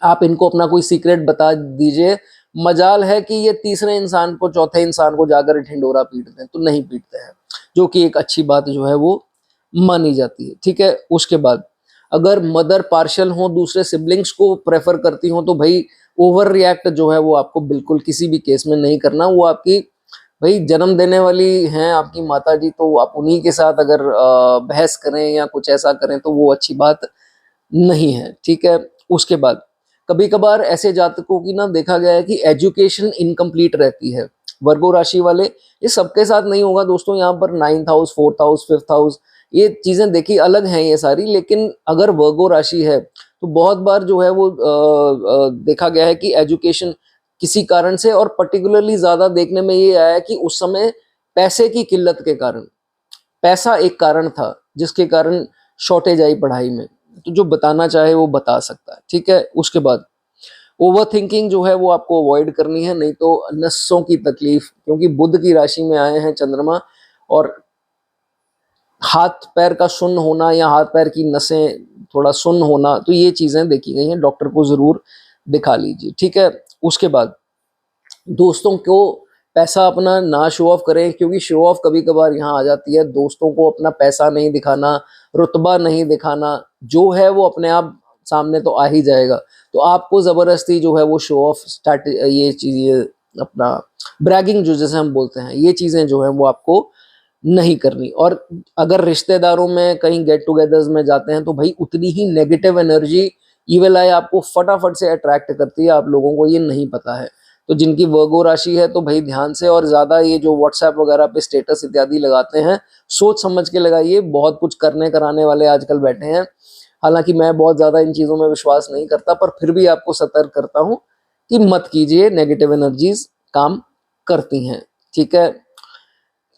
आप इनको अपना कोई सीक्रेट बता दीजिए, मजाल है कि ये तीसरे इंसान को, चौथे इंसान को जाकर ढिंडोरा पीटते हैं, तो नहीं पीटते हैं, जो कि एक अच्छी बात जो है वो मानी जाती है, ठीक है। उसके बाद अगर मदर पार्शियल हो, दूसरे सिबलिंग्स को प्रेफर करती हो, तो भाई ओवर रिएक्ट जो है वो आपको बिल्कुल किसी भी केस में नहीं करना। वो आपकी भाई जन्म देने वाली हैं आपकी माता जी, तो आप उन्हीं के साथ अगर बहस करें या कुछ ऐसा करें तो वो अच्छी बात नहीं है, ठीक है। उसके बाद कभी कभार ऐसे जातकों की ना देखा गया है कि एजुकेशन इनकम्प्लीट रहती है, वर्गो राशि वाले। ये सबके साथ नहीं होगा दोस्तों, यहाँ पर 9th house, 4th house, 5th house, ये चीजें देखी अलग हैं ये सारी, लेकिन अगर वर्गो राशि है तो बहुत बार जो है वो देखा गया है कि एजुकेशन किसी कारण से, और पर्टिकुलरली ज्यादा देखने में ये आया कि उस समय पैसे की किल्लत के कारण, पैसा एक कारण था जिसके कारण शॉर्टेज आई पढ़ाई में, तो जो बताना चाहे वो बता सकता है, ठीक है। उसके बाद ओवर थिंकिंग जो है वो आपको अवॉइड करनी है, नहीं तो नसों की तकलीफ, क्योंकि बुध की राशि में आए हैं चंद्रमा, और हाथ पैर का सुन्न होना या हाथ पैर की नसें थोड़ा सुन्न होना, तो ये चीजें देखी गई हैं, डॉक्टर को जरूर दिखा लीजिए, ठीक है। उसके बाद दोस्तों को पैसा अपना ना शो ऑफ करें, क्योंकि शो ऑफ कभी कभार यहाँ आ जाती है। दोस्तों को अपना पैसा नहीं दिखाना, रुतबा नहीं दिखाना, जो है वो अपने आप सामने तो आ ही जाएगा, तो आपको जबरदस्ती जो है वो शो ऑफ स्टार्ट, ये चीज, ये अपना ब्रैगिंग जो जैसे हम बोलते हैं, ये चीजें जो है वो आपको नहीं करनी। और अगर रिश्तेदारों में कहीं गेट टुगेदर्स में जाते हैं तो भाई उतनी ही नेगेटिव एनर्जी ईविल आई आपको फटाफट से अट्रैक्ट करती है, आप लोगों को ये नहीं पता है। तो जिनकी वर्गो राशि है तो भाई ध्यान से, और ज्यादा ये जो व्हाट्सएप वगैरह पे स्टेटस इत्यादि लगाते हैं सोच समझ के लगाइए, बहुत कुछ करने कराने वाले आजकल बैठे हैं। हालांकि मैं बहुत ज्यादा इन चीजों में विश्वास नहीं करता, पर फिर भी आपको सतर्क करता हूं कि मत कीजिए, नेगेटिव एनर्जीज काम करती हैं। ठीक है,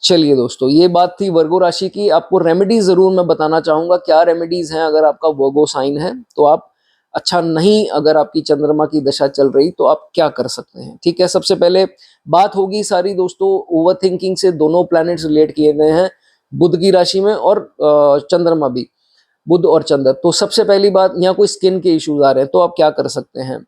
चलिए दोस्तों, ये बात थी वर्गो राशि की। आपको रेमेडीज जरूर मैं बताना चाहूंगा, क्या रेमेडीज हैं अगर आपका वर्गो साइन है तो आप अच्छा नहीं, अगर आपकी चंद्रमा की दशा चल रही तो आप क्या कर सकते हैं। ठीक है, सबसे पहले बात होगी सारी दोस्तों ओवर थिंकिंग से। दोनों प्लैनेट्स रिलेट किए गए हैं बुध की राशि में, और चंद्रमा भी, बुध और चंद्र। तो सबसे पहली बात, यहाँ कोई स्किन के इश्यूज आ रहे हैं तो आप क्या कर सकते हैं,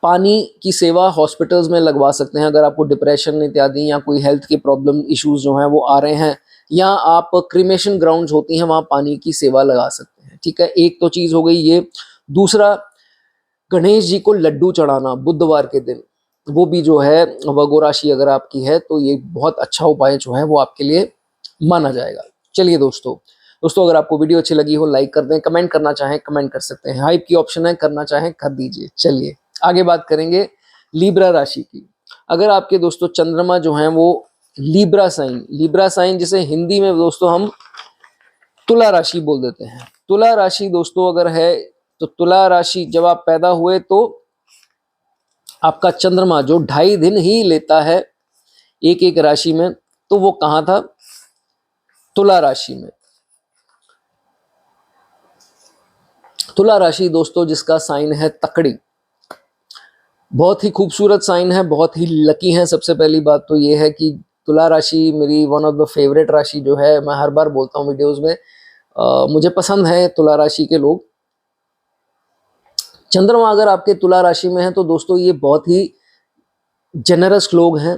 पानी की सेवा हॉस्पिटल्स में लगवा सकते हैं। अगर आपको डिप्रेशन इत्यादि या कोई हेल्थ के प्रॉब्लम इश्यूज जो हैं वो आ रहे हैं, या आप क्रिमेशन ग्राउंड्स होती हैं वहाँ पानी की सेवा लगा सकते हैं। ठीक है, एक तो चीज़ हो गई ये। दूसरा, गणेश जी को लड्डू चढ़ाना बुधवार के दिन, वो भी जो है वर्गो राशि अगर आपकी है तो ये बहुत अच्छा उपाय जो है वो आपके लिए माना जाएगा। चलिए दोस्तों, अगर आपको वीडियो अच्छी लगी हो लाइक कर दें, कमेंट करना चाहें कमेंट कर सकते हैं, हाइप की ऑप्शन है, करना चाहें कर दीजिए। चलिए आगे बात करेंगे लीब्रा राशि की। अगर आपके दोस्तों चंद्रमा जो है वो लीब्रा साइन जिसे हिंदी में दोस्तों हम तुला राशि बोल देते हैं। तुला राशि दोस्तों अगर है तो तुला राशि जब आप पैदा हुए तो आपका चंद्रमा जो 2.5 दिन ही लेता है एक एक राशि में, तो वो कहाँ था, तुला राशि में। तुला राशि दोस्तों जिसका साइन है तकड़ी, बहुत ही खूबसूरत साइन है, बहुत ही लकी है। सबसे पहली बात तो ये है कि तुला राशि मेरी वन ऑफ द फेवरेट राशि जो है, मैं हर बार बोलता हूँ वीडियोस में, मुझे पसंद है तुला राशि के लोग। चंद्रमा अगर आपके तुला राशि में है तो दोस्तों ये बहुत ही जेनरस लोग हैं,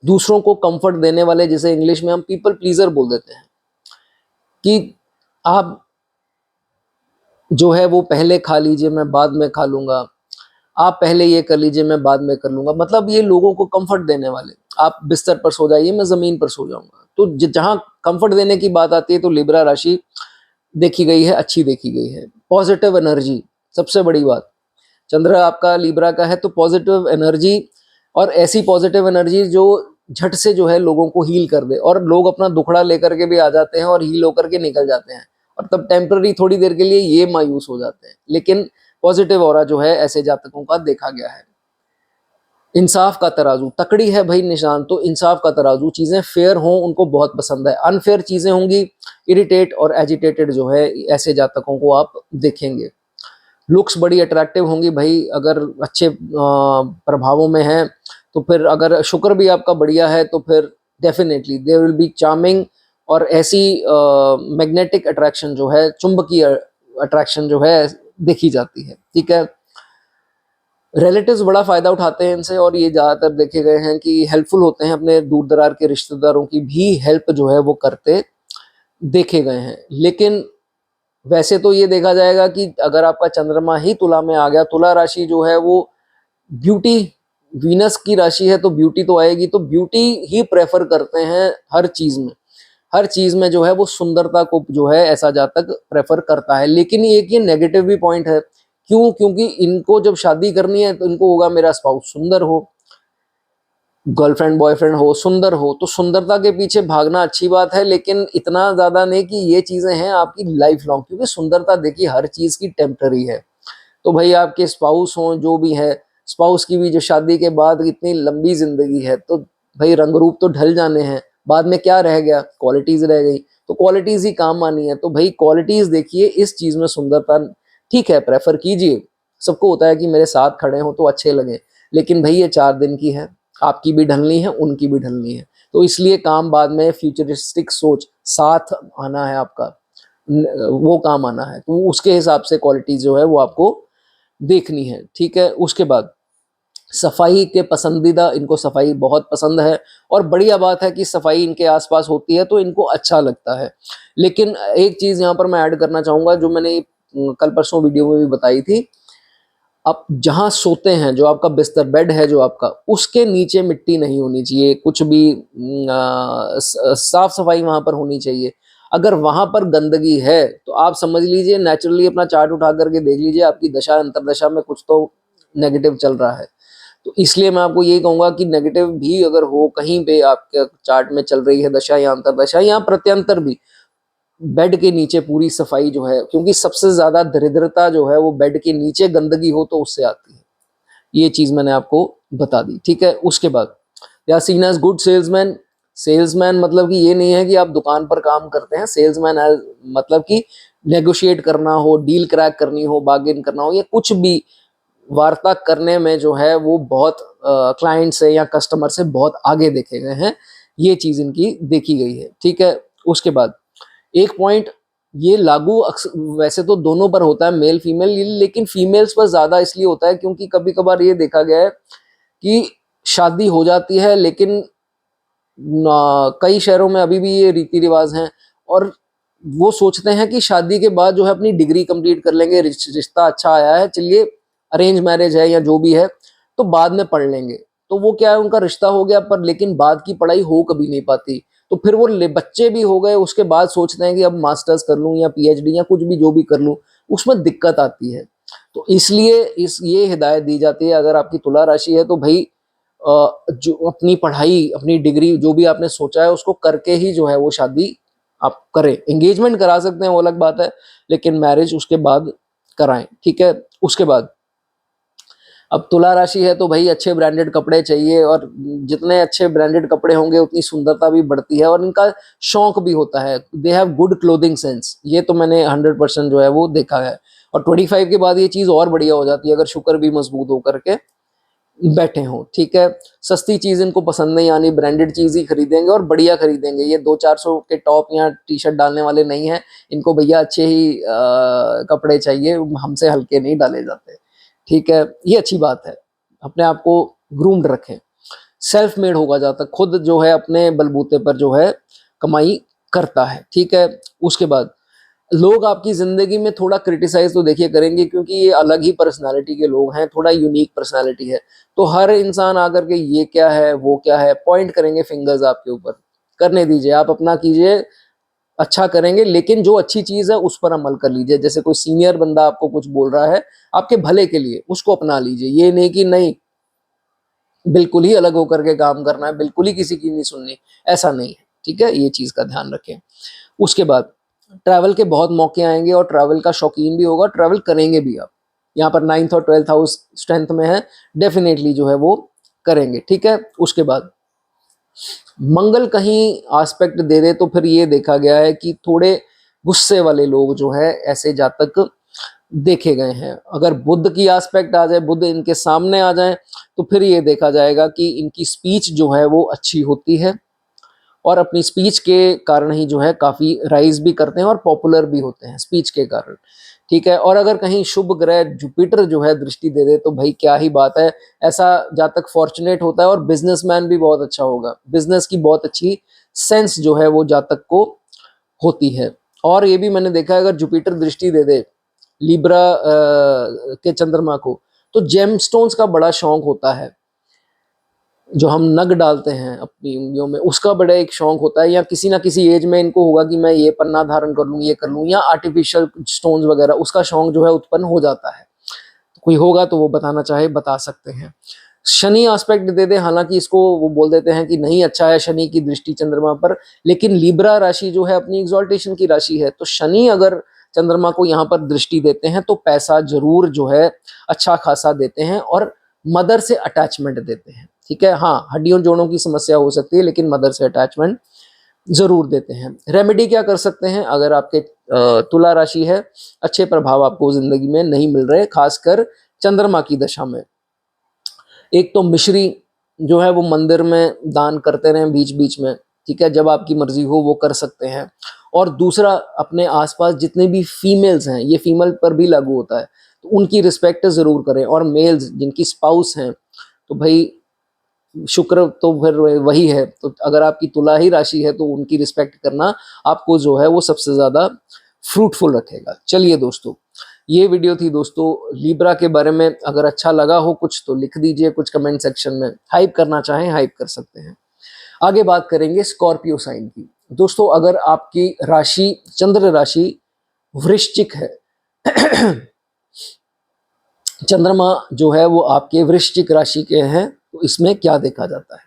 दूसरों को कंफर्ट देने वाले, जिसे इंग्लिश में हम पीपल प्लीजर बोल देते हैं, कि आप जो है वो पहले खा लीजिए मैं बाद में खा लूंगा, आप पहले ये कर लीजिए मैं बाद में कर लूंगा। मतलब ये लोगों को कंफर्ट देने वाले, आप बिस्तर पर सो जाइए मैं जमीन पर सो जाऊंगा। तो जहां कंफर्ट देने की बात आती है तो लिब्रा राशि देखी गई है, अच्छी देखी गई है। पॉजिटिव एनर्जी सबसे बड़ी बात, चंद्र आपका लिब्रा का है तो पॉजिटिव एनर्जी, और ऐसी पॉजिटिव एनर्जी जो झट से जो है लोगों को हील कर दे, और लोग अपना दुखड़ा लेकर के भी आ जाते हैं और हील होकर के निकल जाते हैं, और तब टेम्पररी थोड़ी देर के लिए ये मायूस हो जाते हैं। लेकिन पॉजिटिव ऑरा जो है ऐसे जातकों का देखा गया है। इंसाफ का तराजू, तकड़ी है भाई निशान, तो इंसाफ का तराजू, चीजें फेयर हों उनको बहुत पसंद है। अनफेयर चीजें होंगी, इरिटेट और एजिटेटेड जो है ऐसे जातकों को आप देखेंगे। लुक्स बड़ी अट्रैक्टिव होंगी भाई, अगर अच्छे प्रभावों में है तो फिर, अगर शुक्र भी आपका बढ़िया है तो फिर definitely they will be charming, और ऐसी मैग्नेटिक अट्रैक्शन जो है, चुंबकीय अट्रैक्शन जो है देखी जाती है। ठीक है, रिलेटिव्स बड़ा फायदा उठाते हैं इनसे, और ये ज्यादातर देखे गए हैं कि हेल्पफुल होते हैं, अपने दूर दरार के रिश्तेदारों की भी हेल्प जो है वो करते देखे गए हैं। लेकिन वैसे तो ये देखा जाएगा कि अगर आपका चंद्रमा ही तुला में आ गया, तुला राशि जो है वो ब्यूटी, वीनस की राशि है तो ब्यूटी तो आएगी, तो ब्यूटी ही प्रेफर करते हैं हर चीज में, हर चीज में जो है वो सुंदरता को जो है ऐसा जातक प्रेफर करता है। लेकिन एक ये नेगेटिव भी पॉइंट है, क्यों, क्योंकि इनको जब शादी करनी है तो इनको होगा मेरा स्पाउस सुंदर हो, गर्लफ्रेंड बॉयफ्रेंड हो सुंदर हो, तो सुंदरता के पीछे भागना अच्छी बात है, लेकिन इतना ज्यादा नहीं कि ये चीजें हैं आपकी लाइफ लॉन्ग, क्योंकि सुंदरता देखिए हर चीज की टेम्पररी है। तो भाई आपके स्पाउस हो जो भी है, स्पाउस की भी जो शादी के बाद इतनी लंबी जिंदगी है, तो भाई रंग रूप तो ढल जाने हैं, बाद में क्या रह गया, क्वालिटीज रह गई, तो क्वालिटीज ही काम आनी है। तो भाई क्वालिटीज देखिए, इस चीज में सुंदरता ठीक है प्रेफर कीजिए, सबको होता है कि मेरे साथ खड़े हो तो अच्छे लगे, लेकिन भाई ये 4 दिन की है, आपकी भी ढलनी है उनकी भी ढलनी है। तो इसलिए काम बाद में फ्यूचरिस्टिक सोच, साथ आना है आपका, वो काम आना है, तो उसके हिसाब से क्वालिटी जो है वो आपको देखनी है। ठीक है, उसके बाद सफाई के पसंदीदा, इनको सफाई बहुत पसंद है, और बढ़िया बात है कि सफाई इनके आसपास होती है तो इनको अच्छा लगता है। लेकिन एक चीज यहाँ पर मैं ऐड करना चाहूंगा, जो मैंने कल परसों वीडियो में भी बताई थी, आप जहां सोते हैं, जो आपका बिस्तर बेड है जो आपका, उसके नीचे मिट्टी नहीं होनी चाहिए, कुछ भी साफ सफाई वहां पर होनी चाहिए। अगर वहां पर गंदगी है तो आप समझ लीजिए, नेचुरली अपना चार्ट उठा करके देख लीजिए, आपकी दशा अंतरदशा में कुछ तो नेगेटिव चल रहा है। तो इसलिए मैं आपको यही कहूंगा कि नेगेटिव भी अगर हो कहीं पे आपके चार्ट में चल रही है दशा या अंतरदशा या प्रत्यंतर भी, बेड के नीचे पूरी सफाई जो है, क्योंकि सबसे ज्यादा दरिद्रता जो है वो बेड के नीचे गंदगी हो तो उससे आती है। ये चीज मैंने आपको बता दी, ठीक है। उसके बाद या seen as good salesman. Salesman मतलब कि ये नहीं है कि आप दुकान पर काम करते हैं। सेल्समैन मतलब कि नेगोशिएट करना हो, डील क्रैक करनी हो, बार्गेन करना हो, या कुछ भी वार्ता करने में जो है वो बहुत क्लाइंट से या कस्टमर से बहुत आगे देखे गए हैं। ये चीज इनकी देखी गई है, ठीक है। उसके बाद एक पॉइंट ये लागू वैसे तो दोनों पर होता है, मेल फीमेल, लेकिन फीमेल्स पर ज्यादा इसलिए होता है क्योंकि कभी कभार ये देखा गया है कि शादी हो जाती है लेकिन कई शहरों में अभी भी ये रीति रिवाज हैं, और वो सोचते हैं कि शादी के बाद जो है अपनी डिग्री कंप्लीट कर लेंगे, रिश्ता अच्छा आया है, चलिए अरेंज मैरिज है या जो भी है तो बाद में पढ़ लेंगे। तो वो क्या है, उनका रिश्ता हो गया पर लेकिन बाद की पढ़ाई हो कभी नहीं पाती। तो फिर वो बच्चे भी हो गए, उसके बाद सोचते हैं कि अब मास्टर्स कर लूं या पीएचडी या कुछ भी जो भी कर लूं, उसमें दिक्कत आती है। तो इसलिए ये हिदायत दी जाती है, अगर आपकी तुला राशि है तो भाई जो अपनी पढ़ाई, अपनी डिग्री जो भी आपने सोचा है उसको करके ही जो है वो शादी आप करें। एंगेजमेंट करा सकते हैं वो अलग बात है, लेकिन मैरिज उसके बाद कराएं, ठीक है। उसके बाद अब तुला राशि है तो भाई अच्छे ब्रांडेड कपड़े चाहिए, और जितने अच्छे ब्रांडेड कपड़े होंगे उतनी सुंदरता भी बढ़ती है, और इनका शौक भी होता है। They have good clothing sense, ये तो मैंने 100% जो है वो देखा है। और 25 के बाद ये चीज और बढ़िया हो जाती है अगर शुक्र भी मजबूत होकर के बैठे हों, ठीक है। सस्ती चीज इनको पसंद नहीं आनी, ब्रांडेड चीज ही खरीदेंगे और बढ़िया खरीदेंगे। ये 200-400 के टॉप या टी शर्ट डालने वाले नहीं है, इनको भैया अच्छे ही कपड़े चाहिए, हमसे हल्के नहीं डाले जाते, ठीक है। ये अच्छी बात है, अपने आप को ग्रूम्ड रखें। सेल्फ मेड होगा जाता, खुद जो है अपने बलबूते पर जो है कमाई करता है, ठीक है। उसके बाद लोग आपकी जिंदगी में थोड़ा क्रिटिसाइज तो देखिए करेंगे, क्योंकि ये अलग ही पर्सनालिटी के लोग हैं, थोड़ा यूनिक पर्सनालिटी है। तो हर इंसान आकर के ये क्या है वो क्या है पॉइंट करेंगे फिंगर्स आपके ऊपर। करने दीजिए, आप अपना कीजिए, अच्छा करेंगे, लेकिन जो अच्छी चीज है उस पर अमल कर लीजिए। जैसे कोई सीनियर बंदा आपको कुछ बोल रहा है आपके भले के लिए, उसको अपना लीजिए। ये नहीं कि नहीं बिल्कुल ही अलग होकर के काम करना है, बिल्कुल ही किसी की नहीं सुननी, ऐसा नहीं है, ठीक है। ये चीज का ध्यान रखें। उसके बाद ट्रैवल के बहुत मौके आएंगे, और ट्रैवल का शौकीन भी होगा, ट्रैवल करेंगे भी आप। यहाँ पर 9th और 12th हाउस स्ट्रेंथ में है, डेफिनेटली जो है वो करेंगे, ठीक है। उसके बाद मंगल कहीं एस्पेक्ट दे दे तो फिर ये देखा गया है कि थोड़े गुस्से वाले लोग जो है ऐसे जातक देखे गए हैं। अगर बुध की एस्पेक्ट आ जाए, बुध इनके सामने आ जाए, तो फिर ये देखा जाएगा कि इनकी स्पीच जो है वो अच्छी होती है, और अपनी स्पीच के कारण ही जो है काफी राइज भी करते हैं और पॉपुलर भी होते हैं स्पीच के कारण, ठीक है। और अगर कहीं शुभ ग्रह जुपिटर जो है दृष्टि दे दे तो भाई क्या ही बात है, ऐसा जातक फॉर्चुनेट होता है, और बिजनेसमैन भी बहुत अच्छा होगा। बिजनेस की बहुत अच्छी सेंस जो है वो जातक को होती है। और ये भी मैंने देखा है, अगर जुपिटर दृष्टि दे दे लिब्रा के चंद्रमा को, तो जेमस्टोन्स का बड़ा शौक होता है। जो हम नग डालते हैं अपनी उंगलियों में, उसका बड़ा एक शौक होता है, या किसी ना किसी एज में इनको होगा कि मैं ये पन्ना धारण कर लूँ, ये कर लूँ, या आर्टिफिशियल स्टोन्स वगैरह, उसका शौक जो है उत्पन्न हो जाता है। कोई होगा तो वो बताना चाहे बता सकते हैं। शनि एस्पेक्ट दे दे, हालांकि इसको वो बोल देते हैं कि नहीं अच्छा है शनि की दृष्टि चंद्रमा पर, लेकिन लिब्रा राशि जो है अपनी एग्जॉल्टेशन की राशि है, तो शनि अगर चंद्रमा को यहाँ पर दृष्टि देते हैं तो पैसा जरूर जो है अच्छा खासा देते हैं, और मदर से अटैचमेंट देते हैं, ठीक है। हाँ, हड्डियों जोड़ों की समस्या हो सकती है, लेकिन मदर से अटैचमेंट जरूर देते हैं। रेमेडी क्या कर सकते हैं, अगर आपके तुला राशि है, अच्छे प्रभाव आपको जिंदगी में नहीं मिल रहे खासकर चंद्रमा की दशा में, एक तो मिश्री जो है वो मंदिर में दान करते रहें बीच बीच में, ठीक है, जब आपकी मर्जी हो वो कर सकते हैं। और दूसरा, अपने आसपास जितने भी फीमेल्स हैं, ये फीमेल पर भी लागू होता है, तो उनकी रिस्पेक्ट जरूर करें। और मेल्स जिनकी स्पाउस हैं, तो भाई शुक्र तो फिर वही है, तो अगर आपकी तुला ही राशि है तो उनकी रिस्पेक्ट करना आपको जो है वो सबसे ज्यादा फ्रूटफुल रखेगा। चलिए दोस्तों, ये वीडियो थी दोस्तों लीब्रा के बारे में। अगर अच्छा लगा हो कुछ तो लिख दीजिए कुछ कमेंट सेक्शन में, हाइप करना चाहें हाइप कर सकते हैं। आगे बात करेंगे स्कॉर्पियो साइन की। दोस्तों अगर आपकी राशि चंद्र राशि वृश्चिक है, चंद्रमा जो है वो आपके वृश्चिक राशि के हैं, तो इसमें क्या देखा जाता है?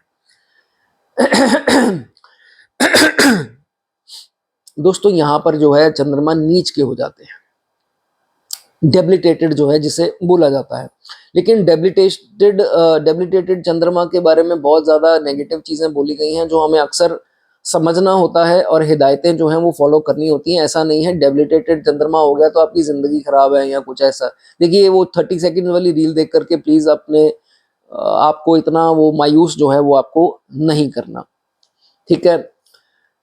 दोस्तों यहां पर जो है चंद्रमा नीच के हो जाते हैं, डेबिलिटेटेड जो है जिसे बोला जाता है। लेकिन डेबिलिटेटेड चंद्रमा के बारे में बहुत ज़्यादा नेगेटिव चीज़ें बोली गई हैं जो हमें अक्सर समझना होता है और हिदायतें जो हैं वो फॉलो करनी होती हैं। ऐसा नहीं है डेबिलिटेटेड चंद्रमा हो गया तो आपकी ज़िंदगी ख़राब है या कुछ ऐसा। देखिए वो 30 सेकंड वाली रील देख करके प्लीज़ अपने आपको इतना वो मायूस जो है वो आपको नहीं करना, ठीक है।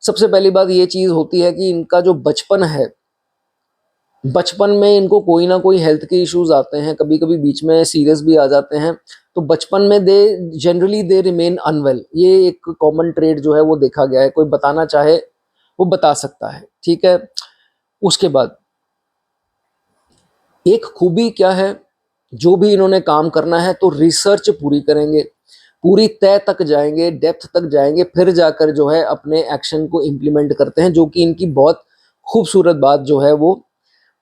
सबसे पहली बात ये चीज़ होती है कि इनका जो बचपन है, बचपन में इनको कोई ना कोई हेल्थ के इश्यूज आते हैं, कभी कभी बीच में सीरियस भी आ जाते हैं, तो बचपन में दे रिमेन अनवेल। ये एक कॉमन ट्रेड जो है वो देखा गया है, कोई बताना चाहे वो बता सकता है, ठीक है। उसके बाद एक खूबी क्या है, जो भी इन्होंने काम करना है तो रिसर्च पूरी करेंगे, पूरी तय तक जाएंगे, डेप्थ तक जाएंगे, फिर जाकर जो है अपने एक्शन को इम्प्लीमेंट करते हैं, जो कि इनकी बहुत खूबसूरत बात जो है वो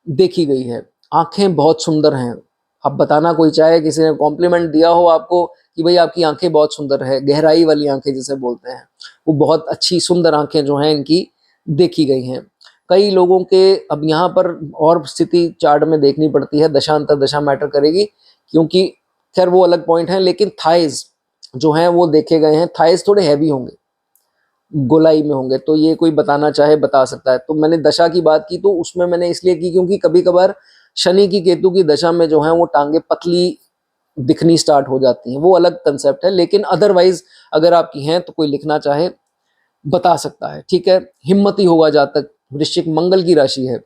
देखी गई है। आंखें बहुत सुंदर हैं। अब बताना कोई चाहे, किसी ने कॉम्प्लीमेंट दिया हो आपको कि भाई आपकी आंखें बहुत सुंदर है, गहराई वाली आंखें जिसे बोलते हैं, वो बहुत अच्छी सुंदर आंखें जो हैं इनकी देखी गई हैं। कई लोगों के अब यहाँ पर और स्थिति चार्ट में देखनी पड़ती है, दशा अंतर दशा मैटर करेगी, क्योंकि खैर वो अलग पॉइंट है। लेकिन थाइज जो हैं वो देखे गए हैं, थाइज थोड़े हैवी होंगे, गोलाई में होंगे, तो ये कोई बताना चाहे बता सकता है। तो मैंने दशा की बात की तो उसमें मैंने इसलिए की क्योंकि कभी कभार शनि की केतु की दशा में जो है वो टांगे पतली दिखनी स्टार्ट हो जाती हैं, वो अलग कंसेप्ट है। लेकिन अदरवाइज अगर आपकी हैं तो कोई लिखना चाहे बता सकता है, ठीक है। हिम्मती होगा जातक, वृश्चिक मंगल की राशि है,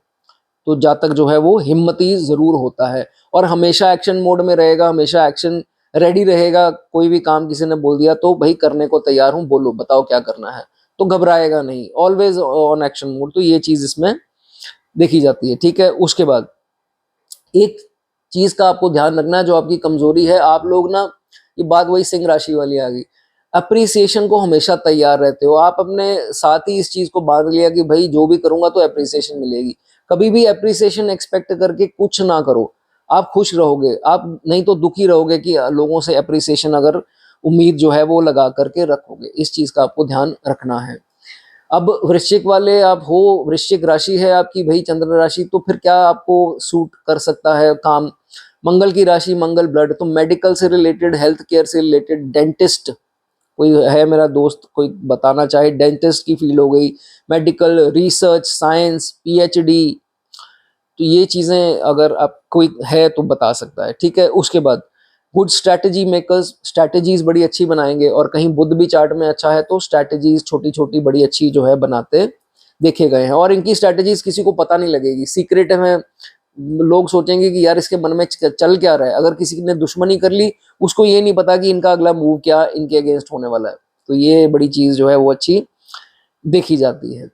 तो जातक जो है वो हिम्मती जरूर होता है और हमेशा एक्शन मोड में रहेगा, हमेशा एक्शन रेडी रहेगा। कोई भी काम किसी ने बोल दिया तो भाई करने को तैयार हूँ, बोलो बताओ क्या करना है, तो घबराएगा नहीं, ऑलवेज ऑन एक्शन मोड। तो ये चीज इसमें देखी जाती है, ठीक है। उसके बाद एक चीज का आपको ध्यान रखना है, जो आपकी कमजोरी है, आप लोग ना, ये बात वही सिंह राशि वाली आ गई, अप्रिसिएशन को हमेशा तैयार रहते हो। आप अपने साथ ही इस चीज को बांध लिया कि भाई जो भी करूंगा तो अप्रिसिएशन मिलेगी। कभी भी अप्रिसिएशन एक्सपेक्ट करके कुछ ना करो, आप खुश रहोगे, आप नहीं तो दुखी रहोगे कि लोगों से अप्रिसिएशन अगर उम्मीद जो है वो लगा करके रखोगे। इस चीज का आपको ध्यान रखना है। अब वृश्चिक वाले आप हो, वृश्चिक राशि है आपकी भाई चंद्र राशि, तो फिर क्या आपको सूट कर सकता है काम? मंगल की राशि, मंगल ब्लड, तो मेडिकल से रिलेटेड, हेल्थ केयर से रिलेटेड, डेंटिस्ट कोई है मेरा दोस्त कोई बताना चाहे, डेंटिस्ट की फील्ड हो गई, मेडिकल रिसर्च साइंस पीएचडी, तो ये चीजें अगर आप कोई है तो बता सकता है, ठीक है। उसके बाद गुड स्ट्रैटेजी मेकर्स, स्ट्रैटेजीज बड़ी अच्छी बनाएंगे, और कहीं बुध भी चार्ट में अच्छा है तो स्ट्रैटेजीज छोटी छोटी बड़ी अच्छी जो है बनाते देखे गए हैं, और इनकी स्ट्रैटेजीज किसी को पता नहीं लगेगी, सीक्रेटिव है। लोग सोचेंगे कि यार इसके मन में चल क्या रहा है, अगर किसी ने दुश्मनी कर ली उसको ये नहीं पता कि इनका अगला मूव क्या इनके अगेंस्ट होने वाला है। तो ये बड़ी चीज जो है वो अच्छी देखी जाती है।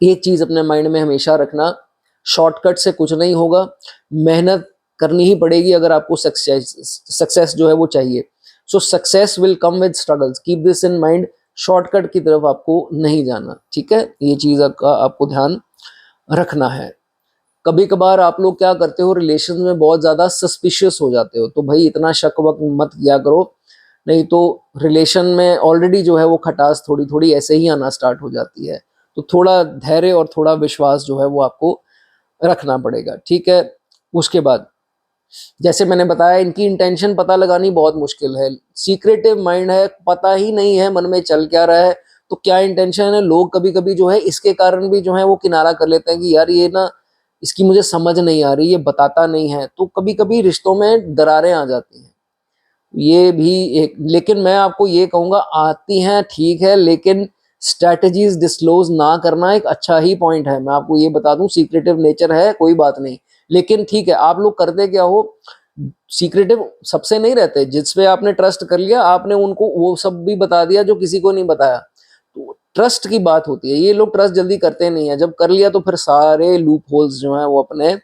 एक चीज अपने माइंड में हमेशा रखना, शॉर्टकट से कुछ नहीं होगा, मेहनत करनी ही पड़ेगी अगर आपको सक्सेस जो है वो चाहिए। सो success will come with struggles, keep this in mind. Shortcut की तरफ आपको नहीं जाना, ठीक है। ये चीज आपको ध्यान रखना है। कभी कभार आप लोग क्या करते हो, रिलेशन में बहुत ज्यादा सस्पिशियस हो जाते हो, तो भाई इतना शक वक मत किया करो, नहीं तो रिलेशन में ऑलरेडी जो है वो खटास थोड़ी थोड़ी ऐसे ही आना स्टार्ट हो जाती है। तो थोड़ा धैर्य और थोड़ा विश्वास जो है वो आपको रखना पड़ेगा, ठीक है। उसके बाद जैसे मैंने बताया, इनकी इंटेंशन पता लगानी बहुत मुश्किल है, सीक्रेटिव माइंड है, पता ही नहीं है मन में चल क्या रहा है, तो क्या इंटेंशन है। लोग कभी कभी जो है इसके कारण भी जो है वो किनारा कर लेते हैं कि यार ये ना, इसकी मुझे समझ नहीं आ रही, ये बताता नहीं है, तो कभी कभी रिश्तों में दरारें आ जाती हैं। ये भी एक, लेकिन मैं आपको ये कहूंगा आती हैं ठीक है, लेकिन स्ट्रैटेजीज डिस्क्लोज ना करना एक अच्छा ही पॉइंट है। मैं आपको ये बता दूं, सीक्रेटिव नेचर है कोई बात नहीं, लेकिन ठीक है, आप लोग करते क्या हो, सीक्रेटिव सबसे नहीं रहते, जिसपे आपने ट्रस्ट कर लिया आपने उनको वो सब भी बता दिया जो किसी को नहीं बताया, तो ट्रस्ट की बात होती है। ये लोग ट्रस्ट जल्दी करते नहीं है, जब कर लिया तो फिर सारे लूप होल्स जो है वो अपने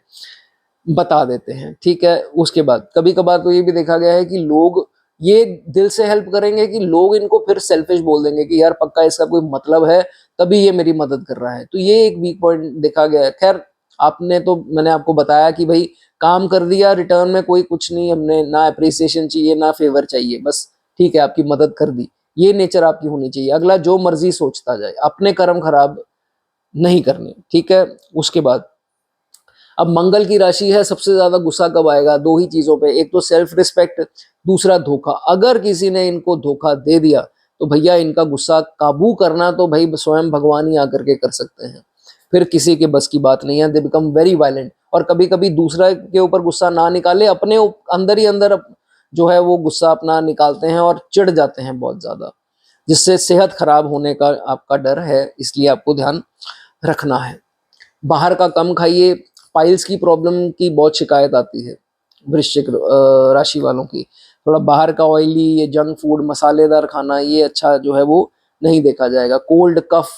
बता देते हैं, ठीक है। उसके बाद कभी कभार तो ये भी देखा गया है कि लोग ये दिल से हेल्प करेंगे कि लोग इनको फिर सेल्फिश बोल देंगे कि यार पक्का इसका कोई मतलब है तभी ये मेरी मदद कर रहा है। तो ये एक वीक पॉइंट देखा गया है। खैर आपने तो, मैंने आपको बताया कि भाई काम कर दिया, रिटर्न में कोई कुछ नहीं, हमने ना अप्रिसिएशन चाहिए ना फेवर चाहिए, बस ठीक है आपकी मदद कर दी, ये नेचर आपकी होनी चाहिए। अगला जो मर्जी सोचता जाए, अपने कर्म खराब नहीं करने, ठीक है। उसके बाद अब मंगल की राशि है, सबसे ज्यादा गुस्सा कब आएगा? दो ही चीजों पे, एक तो सेल्फ रिस्पेक्ट, दूसरा धोखा। अगर किसी ने इनको धोखा दे दिया तो भैया इनका गुस्सा काबू करना तो भाई स्वयं भगवान ही आकर के कर सकते हैं, फिर किसी के बस की बात नहीं है। They become very violent. और कभी कभी दूसरा के ऊपर गुस्सा ना निकाले, अपने अंदर ही अंदर जो है वो गुस्सा अपना निकालते हैं और चिढ़ जाते हैं बहुत ज्यादा, जिससे सेहत खराब होने का आपका डर है, इसलिए आपको ध्यान रखना है। बाहर का कम खाइए। पाइल्स की प्रॉब्लम की बहुत शिकायत आती है वृश्चिक राशि वालों की। थोड़ा बाहर का ऑयली, ये जंक फूड, मसालेदार खाना, ये अच्छा जो है वो नहीं देखा जाएगा। कोल्ड, कफ,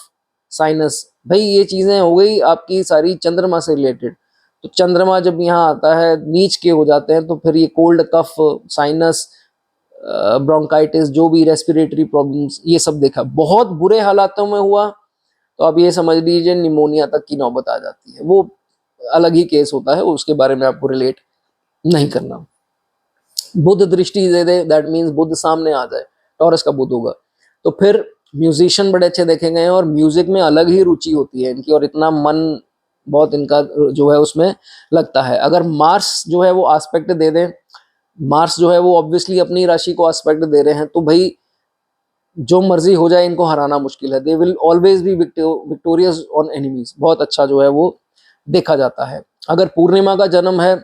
साइनस, भाई ये चीजें हो गई आपकी सारी चंद्रमा से रिलेटेड। तो चंद्रमा जब यहाँ आता है, नीच के हो जाते हैं, तो फिर ये कोल्ड, कफ, साइनस, ब्रोंकाइटिस, जो भी रेस्पिरेटरी प्रॉब्लम्स, ये सब देखा। बहुत बुरे हालातों में हुआ तो आप ये समझ लीजिए निमोनिया तक की नौबत आ जाती है। वो अलग ही केस होता है, उसके बारे में आपको रिलेट नहीं करना। बुध दृष्टि दे दे, दैट मीन्स बुध सामने आ जाए, टॉरस का बुध होगा, तो फिर म्यूजिशियन बड़े अच्छे देखे गए हैं और म्यूजिक में अलग ही रुचि होती है इनकी, और इतना मन बहुत इनका जो है उसमें लगता है। अगर मार्स जो है वो आस्पेक्ट दे दे, मार्स जो है वो ऑब्वियसली अपनी राशि को आस्पेक्ट दे रहे हैं, तो भाई जो मर्जी हो जाए इनको हराना मुश्किल है। They will always be victorious on enemies, बहुत अच्छा जो है वो देखा जाता है। अगर पूर्णिमा का जन्म है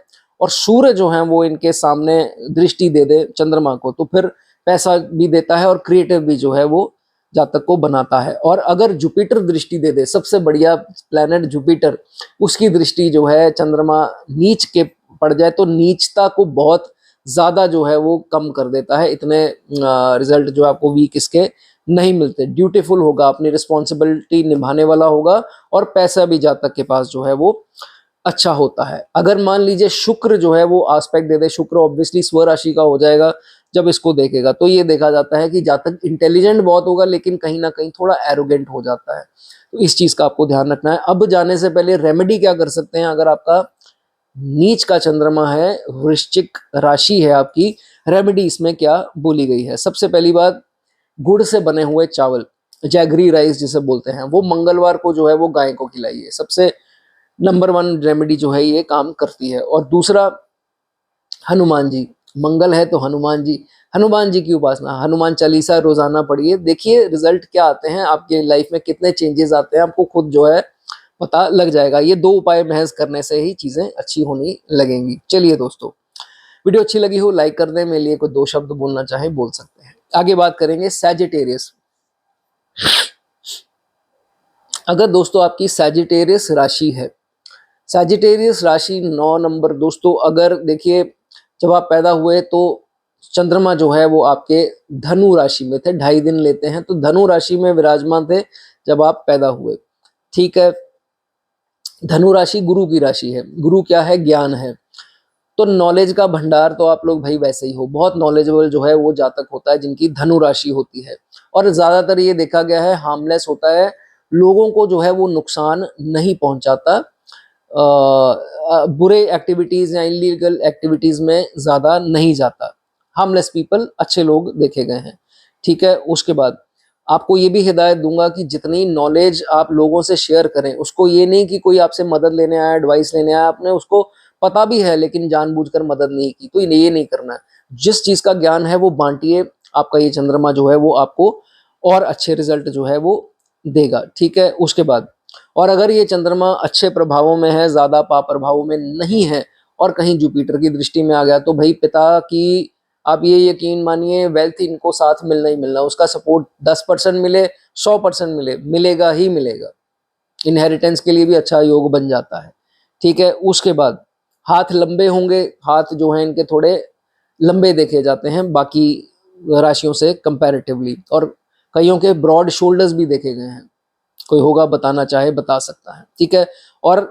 और सूर्य जो है वो इनके सामने दृष्टि दे दे चंद्रमा को, तो फिर पैसा भी देता है और क्रिएटिव भी जो है वो जातक को बनाता है। और अगर जुपिटर दृष्टि दे दे, सबसे बढ़िया प्लेनेट जुपिटर, उसकी दृष्टि जो है चंद्रमा नीच के पड़ जाए तो नीचता को बहुत ज्यादा जो है वो कम कर देता है। इतने रिजल्ट जो आपको वीक इसके नहीं मिलते। ड्यूटीफुल होगा, अपनी रिस्पॉन्सिबिलिटी निभाने वाला होगा, और पैसा भी जातक के पास जो है वो अच्छा होता है। अगर मान लीजिए शुक्र जो है वो आस्पेक्ट दे दे, शुक्र ऑब्वियसली स्वराशि का हो जाएगा जब इसको देखेगा, तो ये देखा जाता है कि जातक इंटेलिजेंट बहुत होगा लेकिन कहीं ना कहीं थोड़ा एरोगेंट हो जाता है। तो इस चीज का आपको ध्यान रखना है। अब जाने से पहले रेमेडी क्या कर सकते हैं? अगर आपका नीच का चंद्रमा है, वृश्चिक राशि है आपकी, रेमेडी इसमें क्या बोली गई है? सबसे पहली बात, गुड़ से बने हुए चावल, जैगरी राइस जिसे बोलते हैं, वो मंगलवार को जो है वो गाय को खिलाइए। सबसे नंबर वन रेमेडी जो है ये काम करती है। और दूसरा, हनुमान जी, मंगल है तो हनुमान जी, हनुमान जी की उपासना, हनुमान चालीसा रोजाना पढ़िए। देखिए रिजल्ट क्या आते हैं आपके लाइफ में, कितने चेंजेस आते हैं, आपको खुद जो है पता लग जाएगा। ये दो उपाय महज करने से ही चीजें अच्छी होनी लगेंगी। चलिए दोस्तों, वीडियो अच्छी लगी हो लाइक कर दें, मेरे लिए कोई दो शब्द बोलना चाहे बोल सकते हैं। आगे बात करेंगे सैजिटेरियस। अगर दोस्तों आपकी सैजिटेरियस राशि है, सैजिटेरियस राशि 9 नंबर, दोस्तों अगर देखिए जब आप पैदा हुए तो चंद्रमा जो है वो आपके धनु राशि में थे, 2.5 दिन लेते हैं, तो धनु राशि में विराजमान थे जब आप पैदा हुए, ठीक है। धनु राशि गुरु की राशि है, गुरु क्या है? ज्ञान है। तो नॉलेज का भंडार तो आप लोग भाई वैसे ही हो, बहुत नॉलेजेबल जो है वो जातक होता है जिनकी धनु राशि होती है। और ज्यादातर ये देखा गया है हार्मलेस होता है, लोगों को जो है वो नुकसान नहीं पहुंचाता, बुरे एक्टिविटीज या इलीगल एक्टिविटीज में ज्यादा नहीं जाता। हार्मलेस पीपल, अच्छे लोग देखे गए हैं, ठीक है। उसके बाद आपको ये भी हिदायत दूंगा कि जितनी नॉलेज आप लोगों से शेयर करें, उसको ये नहीं कि कोई आपसे मदद लेने आया, एडवाइस लेने आया, आपने उसको पता भी है लेकिन जानबूझकर मदद नहीं की, तो ये नहीं करना है। जिस चीज का ज्ञान है वो बांटिए, आपका ये चंद्रमा जो है वो आपको और अच्छे रिजल्ट जो है वो देगा, ठीक है। उसके बाद, और अगर ये चंद्रमा अच्छे प्रभावों में है, ज्यादा पाप प्रभावों में नहीं है, और कहीं जुपिटर की दृष्टि में आ गया, तो भाई पिता की आप ये यकीन मानिए वेल्थ इनको साथ मिलना ही मिलना, उसका सपोर्ट 10% मिले, 100% मिले, मिलेगा ही मिलेगा। इनहेरिटेंस के लिए भी अच्छा योग बन जाता है, ठीक है। उसके बाद हाथ लंबे होंगे, हाथ जो है इनके थोड़े लंबे देखे जाते हैं बाकी राशियों से कंपैरेटिवली, और कईयों के ब्रॉड शोल्डर्स भी देखे गए हैं। कोई होगा बताना चाहे बता सकता है, ठीक है। और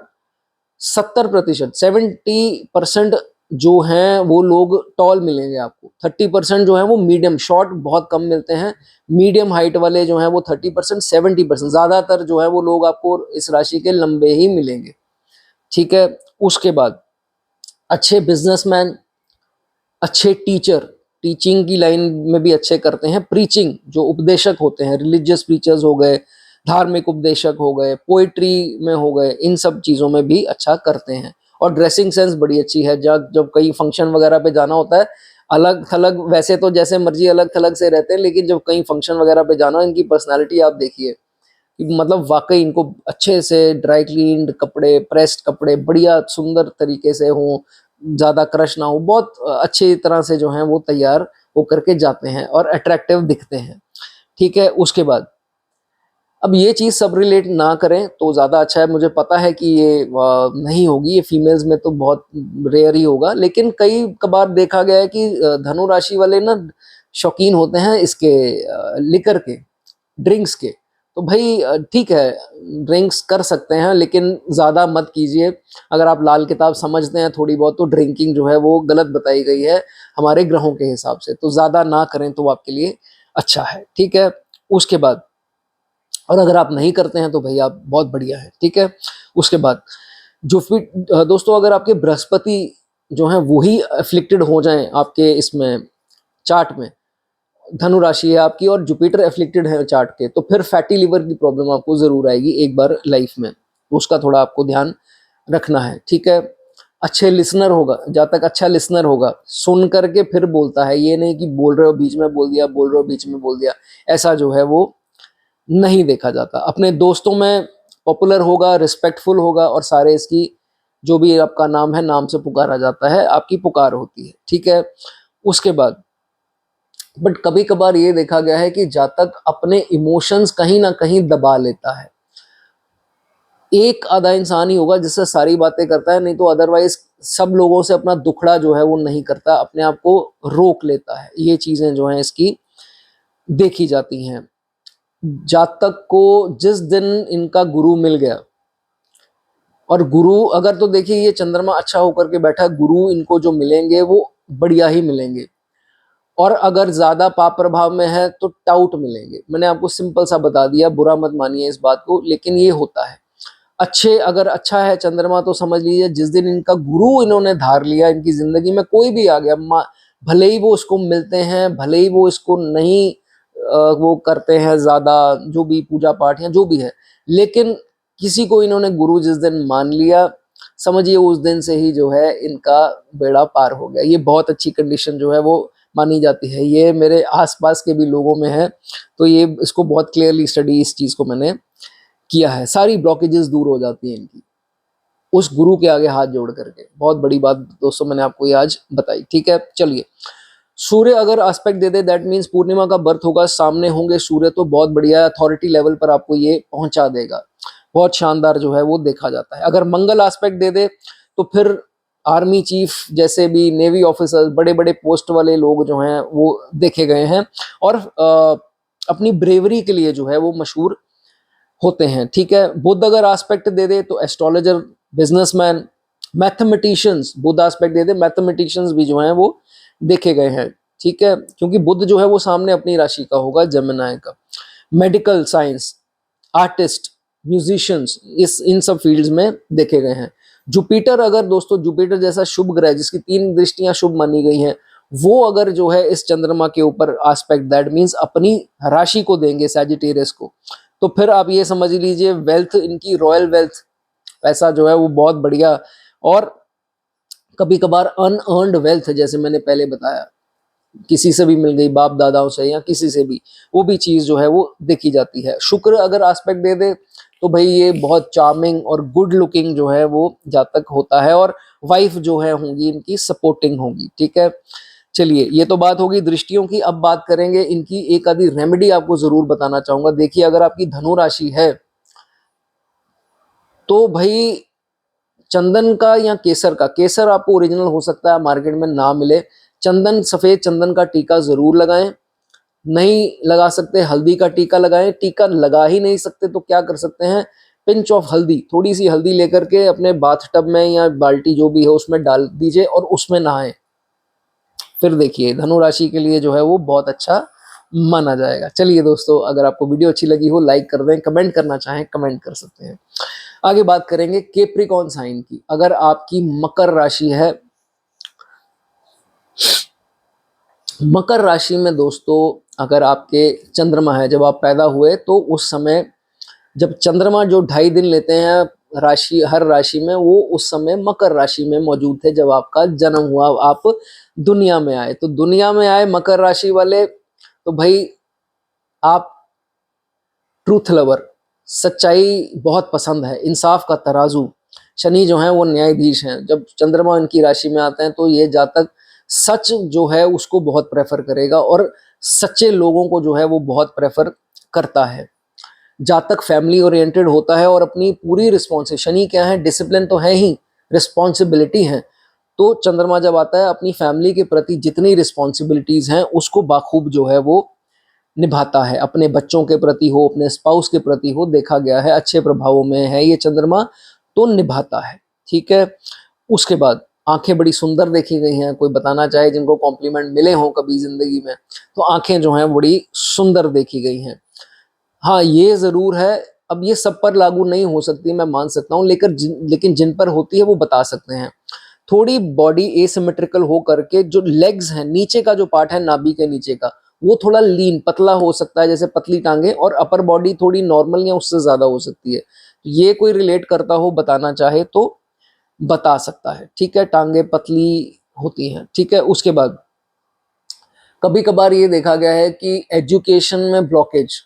70%, 70% जो हैं वो लोग टॉल मिलेंगे आपको, 30% जो है वो मीडियम, शॉर्ट बहुत कम मिलते हैं, मीडियम हाइट वाले जो हैं वो 30%, 70%, ज्यादातर जो है वो लोग आपको इस राशि के लंबे ही मिलेंगे। ठीक है, उसके बाद अच्छे बिजनेसमैन, अच्छे टीचर, टीचिंग की लाइन में भी अच्छे करते हैं, प्रीचिंग जो उपदेशक होते हैं, रिलीजियस प्रीचर्स हो गए, धार्मिक उपदेशक हो गए, पोइट्री में हो गए, इन सब चीज़ों में भी अच्छा करते हैं। और ड्रेसिंग सेंस बड़ी अच्छी है, जब जब कहीं फंक्शन वगैरह पे जाना होता है, अलग थलग, वैसे तो जैसे मर्जी अलग थलग से रहते हैं, लेकिन जब कहीं फंक्शन वगैरह पे जाना, इनकी पर्सनैलिटी आप देखिए कि मतलब वाकई इनको अच्छे से ड्राई क्लीन्ड कपड़े, प्रेस्ड कपड़े बढ़िया सुंदर तरीके से हों, ज़्यादा क्रश ना हो, बहुत अच्छी तरह से जो हैं वो तैयार होकर के जाते हैं और अट्रैक्टिव दिखते हैं। ठीक है, उसके बाद अब ये चीज़ सब रिलेट ना करें तो ज़्यादा अच्छा है। मुझे पता है कि ये नहीं होगी, ये फीमेल्स में तो बहुत रेयर ही होगा, लेकिन कई कबार देखा गया है कि धनु राशि वाले ना शौकीन होते हैं इसके, लिकर के, ड्रिंक्स के। तो भाई ठीक है, ड्रिंक्स कर सकते हैं लेकिन ज़्यादा मत कीजिए। अगर आप लाल किताब समझते हैं थोड़ी बहुत, तो ड्रिंकिंग जो है वो गलत बताई गई है हमारे ग्रहों के हिसाब से, तो ज़्यादा ना करें तो आपके लिए अच्छा है। ठीक है, उसके बाद और अगर आप नहीं करते हैं तो भाई आप बहुत बढ़िया है। ठीक है, उसके बाद जो फिर दोस्तों अगर आपके बृहस्पति जो हैं वही अफ्लिक्टेड हो जाएं आपके इसमें चार्ट में, धनु राशि है आपकी और जुपिटर एफ्लिक्टेड है चार्ट के, तो फिर फैटी लिवर की प्रॉब्लम आपको जरूर आएगी एक बार लाइफ में, तो उसका थोड़ा आपको ध्यान रखना है। ठीक है, अच्छे लिसनर होगा, जहाँ तक अच्छा लिसनर होगा, सुन करके फिर बोलता है, ये नहीं कि बोल रहे हो बीच में बोल दिया, बोल रहे हो बीच में बोल दिया, ऐसा जो है वो नहीं देखा जाता। अपने दोस्तों में पॉपुलर होगा, रिस्पेक्टफुल होगा, और सारे इसकी जो भी आपका नाम है, नाम से पुकारा जाता है, आपकी पुकार होती है। ठीक है, उसके बाद बट कभी कभार ये देखा गया है कि जातक अपने इमोशंस कहीं ना कहीं दबा लेता है। एक आधा इंसान ही होगा जिससे सारी बातें करता है, नहीं तो अदरवाइज सब लोगों से अपना दुखड़ा जो है वो नहीं करता, अपने आप को रोक लेता है। ये चीजें जो हैं इसकी देखी जाती हैं। जातक को जिस दिन इनका गुरु मिल गया, और गुरु अगर तो देखिए ये चंद्रमा अच्छा होकर के बैठा, गुरु इनको जो मिलेंगे वो बढ़िया ही मिलेंगे, और अगर ज्यादा पाप प्रभाव में है तो टाउट मिलेंगे। मैंने आपको सिंपल सा बता दिया, बुरा मत मानिए इस बात को, लेकिन ये होता है। अच्छे अगर अच्छा है चंद्रमा तो समझ लीजिए जिस दिन इनका गुरु इन्होंने धार लिया, इनकी जिंदगी में कोई भी आ गया, भले ही वो उसको मिलते हैं, भले ही वो इसको नहीं वो करते हैं ज्यादा, जो भी पूजा पाठ या जो भी है, लेकिन किसी को इन्होंने गुरु जिस दिन मान लिया, समझिए उस दिन से ही जो है इनका बेड़ा पार हो गया। ये बहुत अच्छी कंडीशन जो है वो मानी जाती है। ये मेरे आसपास के भी लोगों में है, तो ये इसको बहुत क्लियरली स्टडी इस चीज को मैंने किया है। सारी ब्लॉकेजेस दूर हो जाती हैं इनकी उस गुरु के आगे हाथ जोड़ करके। बहुत बड़ी बात दोस्तों मैंने आपको ये आज बताई। ठीक है, चलिए, सूर्य अगर एस्पेक्ट दे दे, दैट मीन्स पूर्णिमा का बर्थ होगा, सामने होंगे सूर्य, तो बहुत बढ़िया अथॉरिटी लेवल पर आपको ये पहुंचा देगा, बहुत शानदार जो है वो देखा जाता है। अगर मंगल एस्पेक्ट दे दे तो फिर आर्मी चीफ जैसे भी, नेवी ऑफिसर्स, बड़े बड़े पोस्ट वाले लोग जो हैं वो देखे गए हैं, और अपनी ब्रेवरी के लिए जो है वो मशहूर होते हैं। ठीक है, बुध अगर एस्पेक्ट दे दे तो एस्ट्रोलॉजर, बिजनेसमैन, मैथमेटिशियंस, बुध एस्पेक्ट दे दे, मैथमेटिशियंस भी जो हैं वो देखे गए हैं। ठीक है, क्योंकि बुध जो है वो सामने अपनी राशि का होगा, जमेनाय का। मेडिकल साइंस, आर्टिस्ट, म्यूजिशियंस, इस इन सब फील्ड्स में देखे गए हैं। जुपिटर अगर दोस्तों, जुपिटर जैसा शुभ ग्रह जिसकी 3 दृष्टियां शुभ मानी गई हैं, वो अगर जो है इस चंद्रमा के ऊपर एस्पेक्ट, दैट मींस अपनी राशि को देंगे, सैजिटेरियस को, तो फिर आप ये समझ लीजिए वेल्थ इनकी, रॉयल वेल्थ, पैसा जो है वो बहुत बढ़िया। और कभी कभार अनअर्न्ड वेल्थ, जैसे मैंने पहले बताया, किसी से भी मिल गई, बाप दादाओं से या किसी से भी, वो भी चीज जो है वो देखी जाती है। शुक्र अगर एस्पेक्ट दे दे तो भाई ये बहुत चार्मिंग और गुड लुकिंग जो है वो जातक होता है, और वाइफ जो है होंगी इनकी सपोर्टिंग होंगी। ठीक है, चलिए, ये तो बात होगी दृष्टियों की। अब बात करेंगे इनकी एक आधी रेमेडी आपको जरूर बताना चाहूंगा। देखिए, अगर आपकी धनु राशि है तो भाई चंदन का या केसर का, केसर आपको ओरिजिनल हो सकता है मार्केट में ना मिले, चंदन, सफेद चंदन का टीका जरूर लगाएं। नहीं लगा सकते, हल्दी का टीका लगाएं। टीका लगा ही नहीं सकते तो क्या कर सकते हैं, पिंच ऑफ हल्दी, थोड़ी सी हल्दी लेकर के अपने बाथ टब में या बाल्टी जो भी है उसमें डाल दीजिए और उसमें नहाएं। फिर देखिए धनु राशि के लिए जो है वो बहुत अच्छा माना जाएगा। चलिए दोस्तों, अगर आपको वीडियो अच्छी लगी हो लाइक कर दें, कमेंट करना चाहें कमेंट कर सकते हैं। आगे बात करेंगे कैप्रिकॉर्न साइन की। अगर आपकी मकर राशि है, मकर राशि में दोस्तों अगर आपके चंद्रमा है, जब आप पैदा हुए तो उस समय जब चंद्रमा जो 2.5 दिन लेते हैं राशि, हर राशि में, वो उस समय मकर राशि में मौजूद थे जब आपका जन्म हुआ, आप दुनिया में आए। तो दुनिया में आए मकर राशि वाले, तो भाई आप ट्रूथ लवर, सच्चाई बहुत पसंद है, इंसाफ का तराजू। शनि जो है वो न्यायाधीश हैं। जब चंद्रमा इनकी राशि में आते हैं तो ये जातक सच जो है उसको बहुत प्रेफर करेगा और सच्चे लोगों को जो है वो बहुत प्रेफर करता है। जातक फैमिली ओरिएंटेड होता है और अपनी पूरी रिस्पॉन्सिबिलिटी, शनि क्या है, डिसिप्लिन तो है ही, रिस्पॉन्सिबिलिटी है। तो चंद्रमा जब आता है अपनी फैमिली के प्रति जितनी रिस्पॉन्सिबिलिटीज हैं उसको बाखूब जो है वो निभाता है। अपने बच्चों के प्रति हो, अपने स्पाउस के प्रति हो, देखा गया है अच्छे प्रभावों में है ये चंद्रमा, तो निभाता है। ठीक है। उसके बाद आंखें बड़ी सुंदर देखी गई हैं। कोई बताना चाहे जिनको कॉम्प्लीमेंट मिले हों कभी जिंदगी में, तो आंखें जो हैं बड़ी सुंदर देखी गई हैं। हाँ ये जरूर है, अब ये सब पर लागू नहीं हो सकती मैं मान सकता हूँ, लेकिन जिन पर होती है वो बता सकते हैं। थोड़ी बॉडी एसिमेट्रिकल हो करके जो लेग्स हैं, नीचे का जो पार्ट है नाभि के नीचे का, वो थोड़ा लीन पतला हो सकता है, जैसे पतली टांगे, और अपर बॉडी थोड़ी नॉर्मल या उससे ज्यादा हो सकती है। ये कोई रिलेट करता हो, बताना चाहे तो बता सकता है। ठीक है, टांगे पतली होती हैं। ठीक है। उसके बाद कभी कभार ये देखा गया है कि एजुकेशन में ब्लॉकेज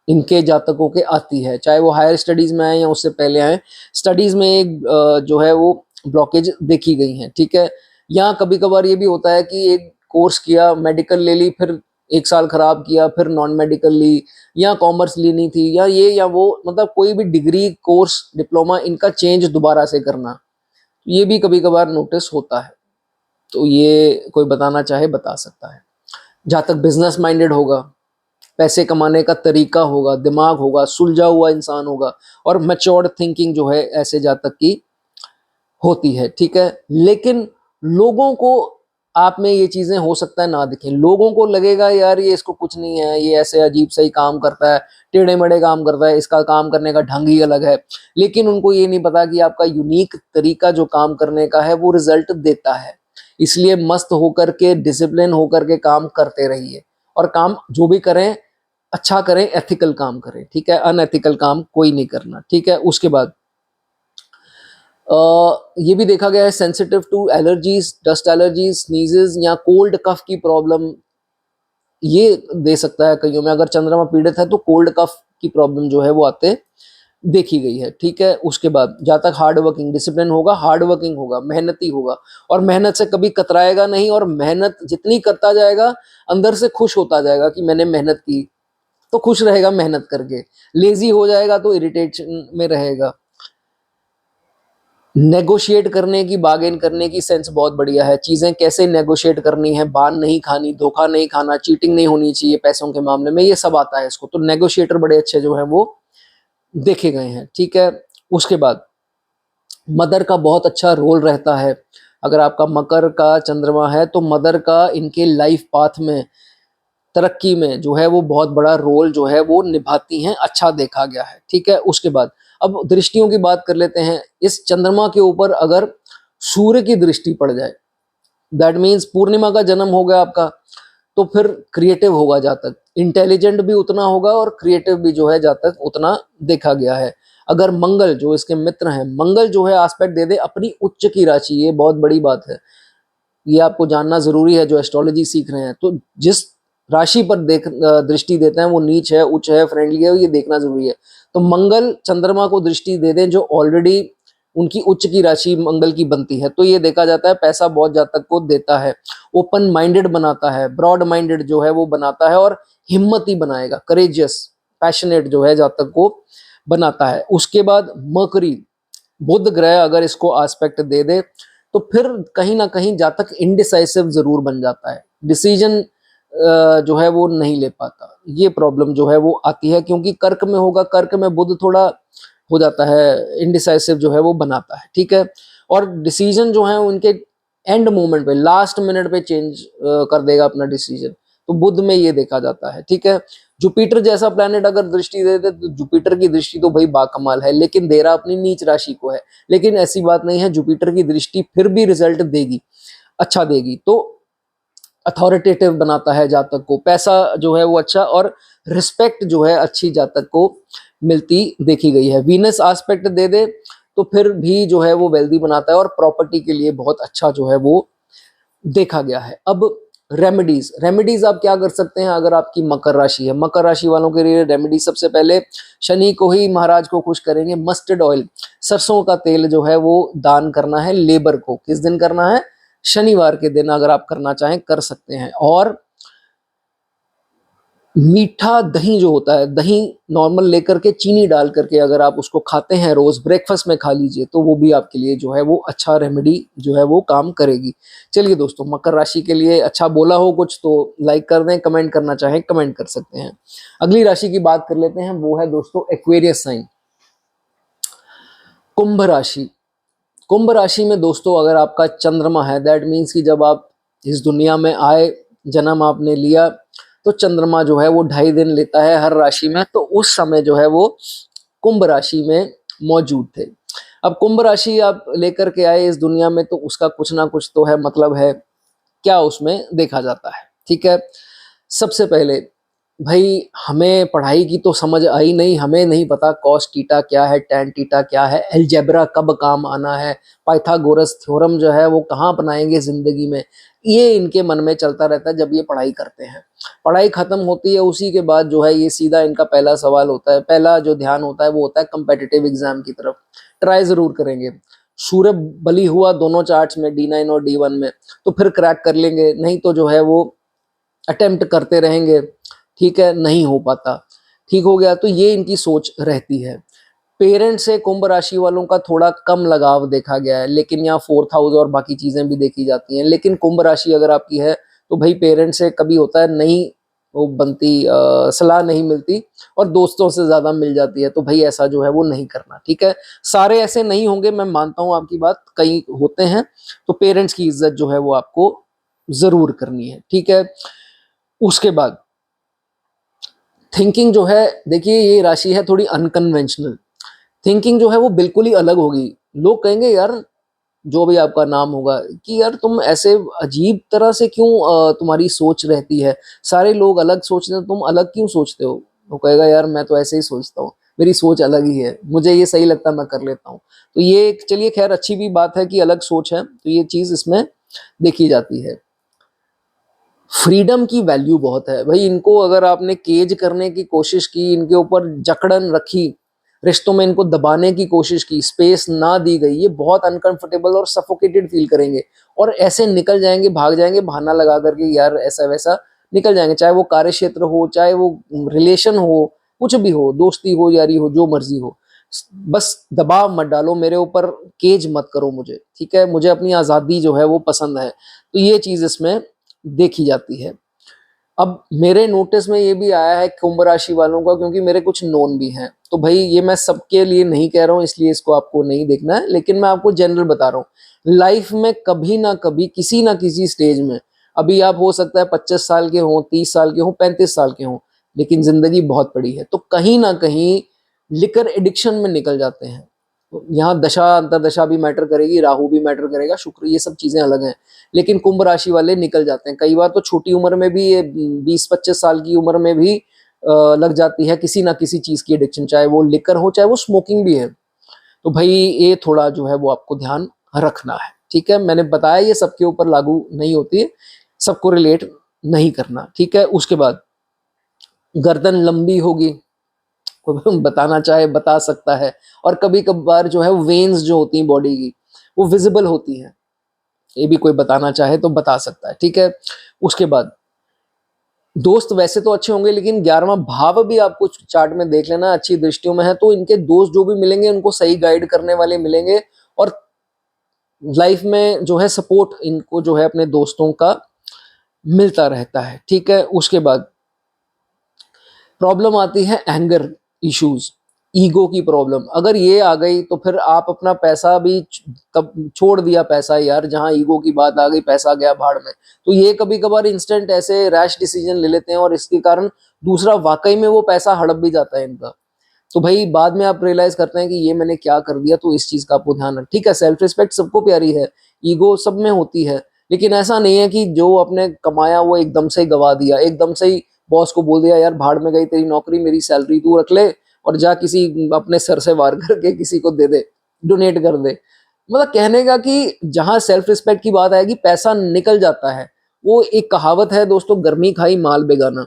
इनके जातकों के आती है, चाहे वो हायर स्टडीज में आए या उससे पहले आए। स्टडीज में एक जो है वो ब्लॉकेज देखी गई है। ठीक है। यहाँ कभी कभार ये भी होता है कि एक कोर्स किया, मेडिकल ले ली, फिर 1 साल खराब किया, फिर नॉन मेडिकल ली, या कॉमर्स लेनी थी, या ये या वो, मतलब कोई भी डिग्री कोर्स डिप्लोमा इनका चेंज दोबारा से करना, ये भी कभी कभार नोटिस होता है। तो ये कोई बताना चाहे बता सकता है। जहाँ तक बिजनेस माइंडेड होगा, पैसे कमाने का तरीका होगा, दिमाग होगा, सुलझा हुआ इंसान होगा, और मैच्योर्ड थिंकिंग जो है ऐसे जातक की होती है। ठीक है। लेकिन लोगों को आप में ये चीजें हो सकता है ना दिखें, लोगों को लगेगा यार ये इसको कुछ नहीं है, ये ऐसे अजीब सा ही काम करता है, टेढ़े मेढ़े काम करता है, इसका काम करने का ढंग ही अलग है। लेकिन उनको ये नहीं पता कि आपका यूनिक तरीका जो काम करने का है वो रिजल्ट देता है। इसलिए मस्त होकर के, डिसिप्लिन होकर के काम करते रहिए, और काम जो भी करें अच्छा करें, एथिकल काम करें। ठीक है। अनएथिकल काम कोई नहीं करना। ठीक है। उसके बाद ये भी देखा गया है sensitive to allergies, dust allergies, sneezes या कोल्ड कफ की प्रॉब्लम ये दे सकता है कईयों में। अगर चंद्रमा पीड़ित है तो कोल्ड कफ की प्रॉब्लम जो है वो आते देखी गई है। ठीक है। उसके बाद जहाँ तक हार्ड वर्किंग, डिसिप्लिन होगा, हार्ड वर्किंग होगा, मेहनती होगा, और मेहनत से कभी कतराएगा नहीं, और मेहनत जितनी करता जाएगा अंदर से खुश होता जाएगा कि मैंने मेहनत की, तो खुश रहेगा मेहनत करके। लेजी हो जाएगा तो इरिटेशन में रहेगा। नेगोशिएट करने की, बार्गेन करने की सेंस बहुत बढ़िया है। चीजें कैसे नेगोशिएट करनी है, बान नहीं खानी, धोखा नहीं खाना, चीटिंग नहीं होनी चाहिए पैसों के मामले में, ये सब आता है इसको। तो नेगोशिएटर बड़े अच्छे जो है वो देखे गए हैं। ठीक है। उसके बाद मदर का बहुत अच्छा रोल रहता है। अगर आपका मकर का चंद्रमा है तो मदर का इनके लाइफ पाथ में, तरक्की में जो है वो बहुत बड़ा रोल जो है वो निभाती हैं, अच्छा देखा गया है। ठीक है। उसके बाद अब दृष्टियों की बात कर लेते हैं। इस चंद्रमा के ऊपर अगर सूर्य की दृष्टि पड़ जाए, दैट मीन्स पूर्णिमा का जन्म हो गया आपका, तो फिर क्रिएटिव होगा जातक, इंटेलिजेंट भी उतना होगा और क्रिएटिव भी जो है जातक उतना देखा गया है। अगर मंगल जो इसके मित्र हैं, मंगल जो है एस्पेक्ट दे दे अपनी उच्च की राशि, ये बहुत बड़ी बात है, ये आपको जानना जरूरी है जो एस्ट्रोलॉजी सीख रहे हैं। तो जिस राशि पर दृष्टि देते हैं वो नीच है, उच्च है, फ्रेंडली है, ये देखना जरूरी है। तो मंगल चंद्रमा को दृष्टि दे दें जो ऑलरेडी उनकी उच्च की राशि मंगल की बनती है, तो ये देखा जाता है पैसा बहुत जातक को देता है, ओपन माइंडेड बनाता है, ब्रॉड माइंडेड जो है वो बनाता है, और हिम्मती बनाएगा, करेजियस, पैशनेट जो है जातक को बनाता है। उसके बाद मकरी, बुध ग्रह अगर इसको एस्पेक्ट दे दे तो फिर कहीं ना कहीं जातक इनडिसाइसिव जरूर बन जाता है, डिसीजन जो है वो नहीं ले पाता। ये प्रॉब्लम जो है वो आती है क्योंकि कर्क में होगा, कर्क में बुध थोड़ा हो जाता है, इनडिसाइसिव जो है वो बनाता है, ठीक है। और डिसीजन जो है उनके एंड मोमेंट पे, लास्ट मिनट पे चेंज कर देगा अपना डिसीजन। तो बुध में ये देखा जाता है, ठीक है। जुपिटर जैसा प्लैनेट अगर दृष्टि दे दे तो जुपिटर की दृष्टि तो भाई बाकमाल है, लेकिन दे रहा अपनी नीच राशि को है। लेकिन ऐसी बात नहीं है, जुपिटर की दृष्टि फिर भी रिजल्ट देगी, अच्छा देगी। तो अथॉरिटेटिव बनाता है जातक को, पैसा जो है वो अच्छा, और रिस्पेक्ट जो है अच्छी जातक को मिलती देखी गई है। वीनस एस्पेक्ट दे दे तो फिर भी जो है वो वेल्दी बनाता है, और प्रॉपर्टी के लिए बहुत अच्छा जो है वो देखा गया है। अब रेमेडीज, रेमेडीज आप क्या कर सकते हैं अगर आपकी मकर राशि है। मकर राशि वालों के लिए रेमेडी सबसे पहले शनि को ही महाराज को खुश करेंगे। मस्टर्ड ऑयल, सरसों का तेल जो है वो दान करना है लेबर को। किस दिन करना है? शनिवार के दिन अगर आप करना चाहें कर सकते हैं। और मीठा दही जो होता है, दही नॉर्मल लेकर के चीनी डाल करके अगर आप उसको खाते हैं, रोज ब्रेकफास्ट में खा लीजिए, तो वो भी आपके लिए जो है वो अच्छा रेमेडी जो है वो काम करेगी। चलिए दोस्तों, मकर राशि के लिए अच्छा बोला हो कुछ तो लाइक कर दें, कमेंट करना चाहें कमेंट कर सकते हैं। अगली राशि की बात कर लेते हैं, वो है दोस्तों एक्वेरियस साइन, कुंभ राशि। कुंभ राशि में दोस्तों अगर आपका चंद्रमा है, दैट मीन्स कि जब आप इस दुनिया में आए, जन्म आपने लिया, तो चंद्रमा जो है वो 2.5 दिन लेता है हर राशि में। तो उस समय जो है वो कुंभ राशि में मौजूद थे। अब कुंभ राशि आप लेकर के आए इस दुनिया में, तो उसका कुछ ना कुछ तो है, मतलब है क्या उसमें देखा जाता है, ठीक है। सबसे पहले भाई हमें पढ़ाई की तो समझ आई नहीं, हमें नहीं पता कॉस थीटा क्या है, टैन थीटा क्या है, अलजेब्रा कब काम आना है, पाइथागोरस थ्योरम जो है वो कहाँ अपनाएंगे जिंदगी में, ये इनके मन में चलता रहता है जब ये पढ़ाई करते हैं। पढ़ाई खत्म होती है, उसी के बाद जो है ये सीधा इनका पहला सवाल होता है, पहला जो ध्यान होता है वो होता है कंपेटिटिव एग्जाम की तरफ। ट्राई जरूर करेंगे, सूर्य बली हुआ दोनों चार्ट्स में, D9 और D1 में, तो फिर क्रैक कर लेंगे, नहीं तो जो है वो अटेम्प्ट करते रहेंगे, ठीक है, नहीं हो पाता। ठीक हो गया, तो ये इनकी सोच रहती है। पेरेंट्स से कुंभ राशि वालों का थोड़ा कम लगाव देखा गया है, लेकिन यहाँ 4th हाउस और बाकी चीजें भी देखी जाती हैं। लेकिन कुंभ राशि अगर आपकी है तो भाई पेरेंट्स से कभी होता है नहीं वो बनती, सलाह नहीं मिलती, और दोस्तों से ज्यादा मिल जाती है। तो भाई ऐसा जो है वो नहीं करना, ठीक है। सारे ऐसे नहीं होंगे, मैं मानता हूं आपकी बात, कई होते हैं। तो पेरेंट्स की इज्जत जो है वो आपको जरूर करनी है, ठीक है। उसके बाद थिंकिंग जो है, देखिए ये राशि है थोड़ी अनकन्वेंशनल, थिंकिंग जो है वो बिल्कुल ही अलग होगी। लोग कहेंगे यार, जो भी आपका नाम होगा, कि यार तुम ऐसे अजीब तरह से क्यों, तुम्हारी सोच रहती है, सारे लोग अलग सोचते हैं, तुम अलग क्यों सोचते हो? वो कहेगा यार मैं तो ऐसे ही सोचता हूँ, मेरी सोच अलग ही है, मुझे ये सही लगता है मैं कर लेता हूँ। तो ये चलिए खैर अच्छी भी बात है कि अलग सोच है, तो ये चीज इसमें देखी जाती है। फ्रीडम की वैल्यू बहुत है भाई, इनको अगर आपने केज करने की कोशिश की, इनके ऊपर जकड़न रखी, रिश्तों में इनको दबाने की कोशिश की, स्पेस ना दी गई, ये बहुत अनकंफर्टेबल और सफोकेटेड फील करेंगे, और ऐसे निकल जाएंगे, भाग जाएंगे बहाना लगा करके, यार ऐसा वैसा निकल जाएंगे। चाहे वो कार्य क्षेत्र हो, चाहे वो रिलेशन हो, कुछ भी हो, दोस्ती हो, यारी हो, जो मर्जी हो, बस दबाव मत डालो मेरे ऊपर, केज मत करो मुझे, ठीक है। मुझे अपनी आज़ादी जो है वो पसंद है, तो ये चीज इसमें देखी जाती है। अब मेरे नोटिस में ये भी आया है कुंभ राशि वालों का, क्योंकि मेरे कुछ नोन भी हैं, तो भाई ये मैं सबके लिए नहीं कह रहा हूँ, इसलिए इसको आपको नहीं देखना है, लेकिन मैं आपको जनरल बता रहा हूँ। लाइफ में कभी ना कभी किसी ना किसी स्टेज में, अभी आप हो सकता है 25 साल के हों, 30 साल के हों, 35 साल के हों, लेकिन जिंदगी बहुत बड़ी है, तो कहीं ना कहीं लिकर एडिक्शन में निकल जाते हैं। तो यहाँ दशा अंतरदशा भी मैटर करेगी, राहु भी मैटर करेगा, शुक्र, ये सब चीजें अलग हैं। लेकिन कुंभ राशि वाले निकल जाते हैं कई बार, तो छोटी उम्र में भी, ये 20-25 साल की उम्र में भी लग जाती है किसी ना किसी चीज की एडिक्शन, चाहे वो लिकर हो, चाहे वो स्मोकिंग भी है। तो भाई ये थोड़ा जो है वो आपको ध्यान रखना है, ठीक है। मैंने बताया ये सबके ऊपर लागू नहीं होती है, सबको रिलेट नहीं करना, ठीक है। उसके बाद गर्दन लंबी होगी, कोई बताना चाहे बता सकता है, और कभी कभार जो है वेन्स जो होती हैं बॉडी की वो विजिबल होती हैं, ये भी कोई बताना चाहे तो बता सकता है, ठीक है। उसके बाद दोस्त वैसे तो अच्छे होंगे, लेकिन 11वां भाव भी आपको चार्ट में देख लेना, अच्छी दृष्टियों में है, तो इनके दोस्त जो भी मिलेंगे उनको सही गाइड करने वाले मिलेंगे, और लाइफ में जो है सपोर्ट इनको जो है अपने दोस्तों का मिलता रहता है, ठीक है। उसके बाद प्रॉब्लम आती है एंगर इश्यूज, ईगो की प्रॉब्लम, अगर ये आ गई तो फिर आप अपना पैसा भी कब छोड़ दिया, पैसा यार, जहां ईगो की बात आ गई पैसा गया भाड़ में। तो ये कभी कभार इंस्टेंट ऐसे रैश डिसीजन ले लेते हैं और इसके कारण दूसरा वाकई में वो पैसा हड़प भी जाता है इनका। तो भाई बाद में आप रियलाइज करते हैं कि ये मैंने क्या कर दिया, तो इस चीज का आपको ध्यान रख। ठीक है, सेल्फ रिस्पेक्ट सबको प्यारी है, ईगो सब में होती है, लेकिन ऐसा नहीं है कि जो आपने कमाया वो एकदम से ही गवा दिया, एकदम से ही बॉस को बोल दिया यार भाड़ में गई तेरी नौकरी, मेरी सैलरी तू रख ले और जा किसी अपने सर से वार करके किसी को दे दे, डोनेट कर दे। मतलब कहने का कि जहां सेल्फ रिस्पेक्ट की बात आएगी पैसा निकल जाता है। वो एक कहावत है दोस्तों, गर्मी खाई माल बेगाना।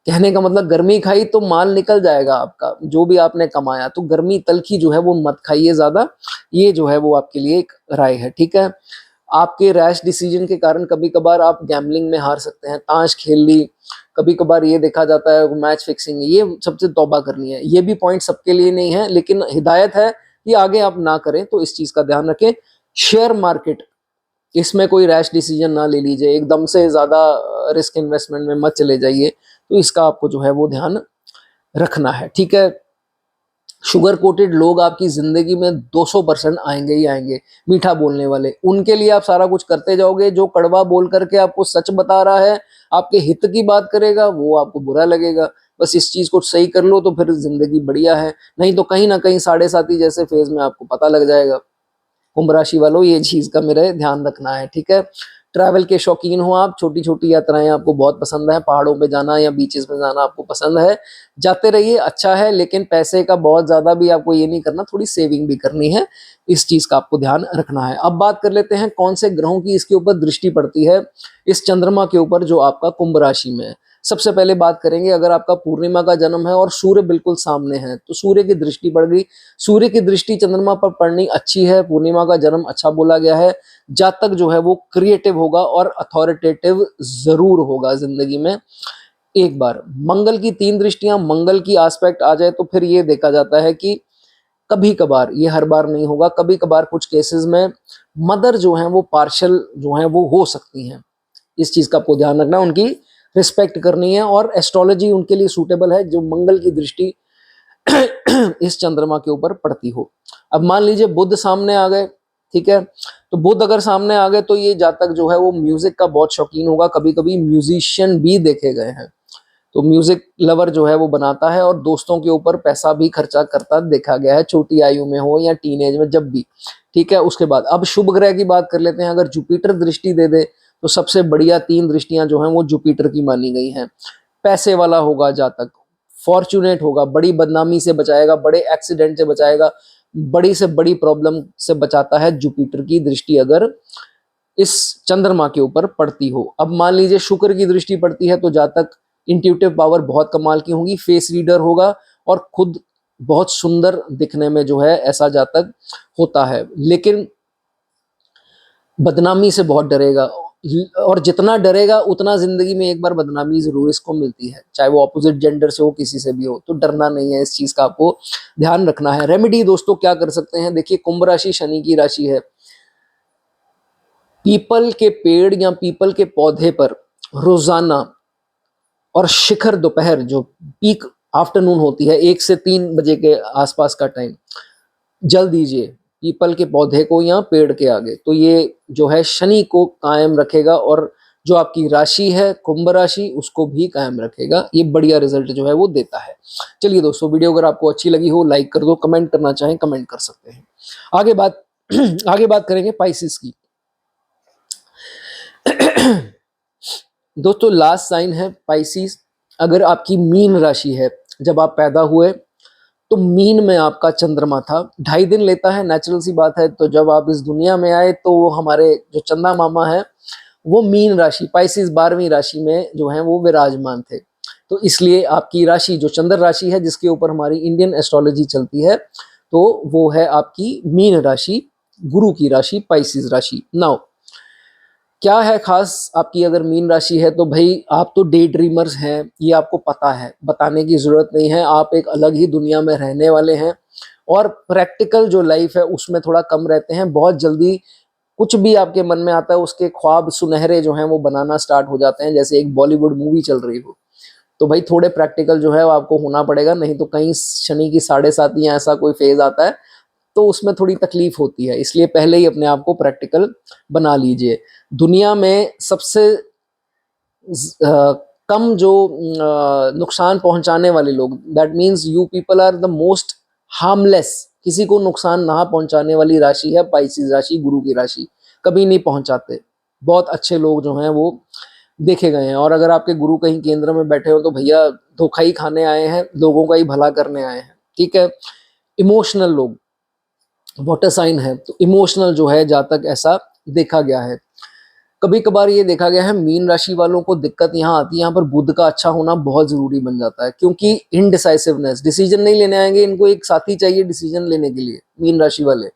कहने का मतलब गर्मी खाई तो माल निकल जाएगा आपका, जो भी आपने कमाया। तो गर्मी तलखी जो है वो मत खाइए ज्यादा, ये जो है वो आपके लिए एक राय है। ठीक है, आपके रैश डिसीजन के कारण कभी कभार आप गैम्बलिंग में हार सकते हैं, ताश खेल ली, कभी कभार ये देखा जाता है मैच फिक्सिंग, ये सबसे तौबा करनी है। ये भी पॉइंट सबके लिए नहीं है, लेकिन हिदायत है कि आगे आप ना करें, तो इस चीज का ध्यान रखें। शेयर मार्केट, इसमें कोई रैश डिसीजन ना ले लीजिए, एकदम से ज्यादा रिस्क इन्वेस्टमेंट में मत चले जाइए, तो इसका आपको जो है वो ध्यान रखना है। ठीक है, शुगर कोटेड लोग आपकी जिंदगी में 200% आएंगे ही आएंगे, मीठा बोलने वाले, उनके लिए आप सारा कुछ करते जाओगे। जो कड़वा बोल करके आपको सच बता रहा है, आपके हित की बात करेगा, वो आपको बुरा लगेगा। बस इस चीज को सही कर लो तो फिर जिंदगी बढ़िया है, नहीं तो कहीं ना कहीं साढ़े साथी जैसे फेज में आपको पता लग जाएगा। कुंभ राशि वालों, ये चीज का मेरा ध्यान रखना है। ठीक है, ट्रैवल के शौकीन हो आप, छोटी छोटी यात्राएं आपको बहुत पसंद है, पहाड़ों पे जाना या बीचेस पे जाना आपको पसंद है, जाते रहिए, अच्छा है। लेकिन पैसे का बहुत ज्यादा भी आपको ये नहीं करना, थोड़ी सेविंग भी करनी है, इस चीज का आपको ध्यान रखना है। अब बात कर लेते हैं कौन से ग्रहों की इसके ऊपर दृष्टि पड़ती है, इस चंद्रमा के ऊपर जो आपका कुंभ राशि में है। सबसे पहले बात करेंगे, अगर आपका पूर्णिमा का जन्म है और सूर्य बिल्कुल सामने है तो सूर्य की दृष्टि पड़ गई। सूर्य की दृष्टि चंद्रमा पर पड़नी अच्छी है, पूर्णिमा का जन्म अच्छा बोला गया है। जातक जो है वो क्रिएटिव होगा और अथॉरिटेटिव जरूर होगा जिंदगी में। एक बार मंगल की 3 दृष्टियां, मंगल की एस्पेक्ट आ जाए तो फिर ये देखा जाता है कि कभी कभार, ये हर बार नहीं होगा, कभी कभार कुछ केसेस में मदर जो है वो पार्शल जो है वो हो सकती हैं। इस चीज का आपको ध्यान रखना, उनकी रिस्पेक्ट करनी है, और एस्ट्रोलॉजी उनके लिए सूटेबल है जो मंगल की दृष्टि इस चंद्रमा के ऊपर पड़ती हो। अब मान लीजिए बुध सामने आ गए, ठीक है, तो बुध अगर सामने आ गए तो ये जातक जो है वो म्यूजिक का बहुत शौकीन होगा, कभी कभी म्यूजिशियन भी देखे गए हैं। तो म्यूजिक लवर जो है वो बनाता है और दोस्तों के ऊपर पैसा भी खर्चा करता देखा गया है, छोटी आयु में हो या टीनेज में, जब भी। ठीक है, उसके बाद अब शुभ ग्रह की बात कर लेते हैं। अगर जुपिटर दृष्टि दे दे तो सबसे बढ़िया 3 दृष्टियां जो हैं वो जुपिटर की मानी गई हैं। पैसे वाला होगा जातक, फॉर्चुनेट होगा, बड़ी बदनामी से बचाएगा, बड़े एक्सीडेंट से बचाएगा, बड़ी से बड़ी प्रॉब्लम से बचाता है जुपिटर की दृष्टि अगर इस चंद्रमा के ऊपर पड़ती हो। अब मान लीजिए शुक्र की दृष्टि पड़ती है तो जातक इंट्यूटिव पावर बहुत कमाल की होगी, फेस रीडर होगा और खुद बहुत सुंदर दिखने में जो है ऐसा जातक होता है, लेकिन बदनामी से बहुत डरेगा, और जितना डरेगा उतना जिंदगी में एक बार बदनामी जरूर इसको मिलती है, चाहे वो ऑपोजिट जेंडर से हो, किसी से भी हो। तो डरना नहीं है, इस चीज का आपको ध्यान रखना है। रेमेडी दोस्तों क्या कर सकते हैं, देखिए कुंभ राशि शनि की राशि है। पीपल के पेड़ या पीपल के पौधे पर रोजाना और शिखर दोपहर जो पीक आफ्टरनून होती है 1 से 3 बजे के आसपास का टाइम, जल दीजिए पीपल के पौधे को या पेड़ के आगे। तो ये जो है शनि को कायम रखेगा और जो आपकी राशि है कुंभ राशि उसको भी कायम रखेगा। ये बढ़िया रिजल्ट जो है वो देता है। चलिए दोस्तों, वीडियो अगर आपको अच्छी लगी हो लाइक कर दो, कमेंट करना चाहें कमेंट कर सकते हैं। आगे बात आगे बात करेंगे पाइसिस की। दोस्तों लास्ट साइन है पाइसिस। अगर आपकी मीन राशि है, जब आप पैदा हुए तो मीन में आपका चंद्रमा था, 2.5 दिन लेता है, नेचुरल सी बात है। तो जब आप इस दुनिया में आए तो वो हमारे जो चंदा मामा है वो मीन राशि पाइसिस 12वीं राशि में जो है वो विराजमान थे। तो इसलिए आपकी राशि जो चंद्र राशि है जिसके ऊपर हमारी इंडियन एस्ट्रोलॉजी चलती है, तो वो है आपकी मीन राशि, गुरु की राशि पाइसिस राशि। नाउ क्या है खास आपकी अगर मीन राशि है तो भाई आप तो डे ड्रीमर्स हैं, ये आपको पता है, बताने की जरूरत नहीं है। आप एक अलग ही दुनिया में रहने वाले हैं और प्रैक्टिकल जो लाइफ है उसमें थोड़ा कम रहते हैं। बहुत जल्दी कुछ भी आपके मन में आता है उसके ख्वाब सुनहरे जो हैं वो बनाना स्टार्ट हो जाते हैं, जैसे एक बॉलीवुड मूवी चल रही हो। तो भाई थोड़े प्रैक्टिकल जो है वो आपको होना पड़ेगा, नहीं तो कहीं शनि की 7.5 या ऐसा कोई फेज आता है तो उसमें थोड़ी तकलीफ होती है। इसलिए पहले ही अपने आप को प्रैक्टिकल बना लीजिए। दुनिया में सबसे कम जो नुकसान पहुंचाने वाले लोग, that means you people are the most harmless, किसी को नुकसान ना पहुंचाने वाली राशि है पाइसिस राशि, गुरु की राशि। कभी नहीं पहुंचाते, बहुत अच्छे लोग जो हैं वो देखे गए हैं। और अगर आपके गुरु कहीं केंद्र में बैठे हो तो भैया धोखा ही खाने आए हैं, लोगों का ही भला करने आए हैं, ठीक है। इमोशनल लोग, वाटर साइन है तो इमोशनल जो है जातक ऐसा देखा गया है। कभी कभार ये देखा गया है मीन राशि वालों को दिक्कत यहाँ आती है, यहाँ पर बुध का अच्छा होना बहुत जरूरी बन जाता है, क्योंकि इनडिसाइसिवनेस, डिसीजन नहीं लेने आएंगे, इनको एक साथी चाहिए डिसीजन लेने के लिए, मीन राशि वाले।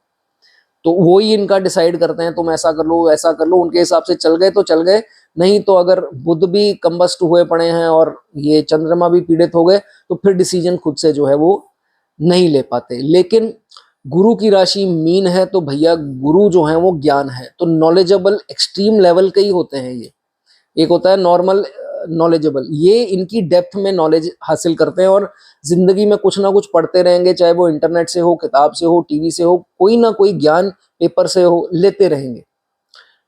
तो वो ही इनका डिसाइड करते हैं, तुम ऐसा कर लो ऐसा कर लो, उनके हिसाब से चल गए तो चल गए, नहीं तो अगर बुध भी कंबस्ट हुए पड़े हैं और ये चंद्रमा भी पीड़ित हो गए तो फिर डिसीजन खुद से जो है वो नहीं ले पाते। लेकिन गुरु की राशि मीन है तो भैया गुरु जो है वो ज्ञान है, तो नॉलेजेबल एक्सट्रीम लेवल के ही होते हैं ये। एक होता है नॉर्मल नॉलेजेबल, ये इनकी डेप्थ में नॉलेज हासिल करते हैं और जिंदगी में कुछ ना कुछ पढ़ते रहेंगे, चाहे वो इंटरनेट से हो, किताब से हो, टीवी से हो, कोई ना कोई ज्ञान पेपर से हो, लेते रहेंगे।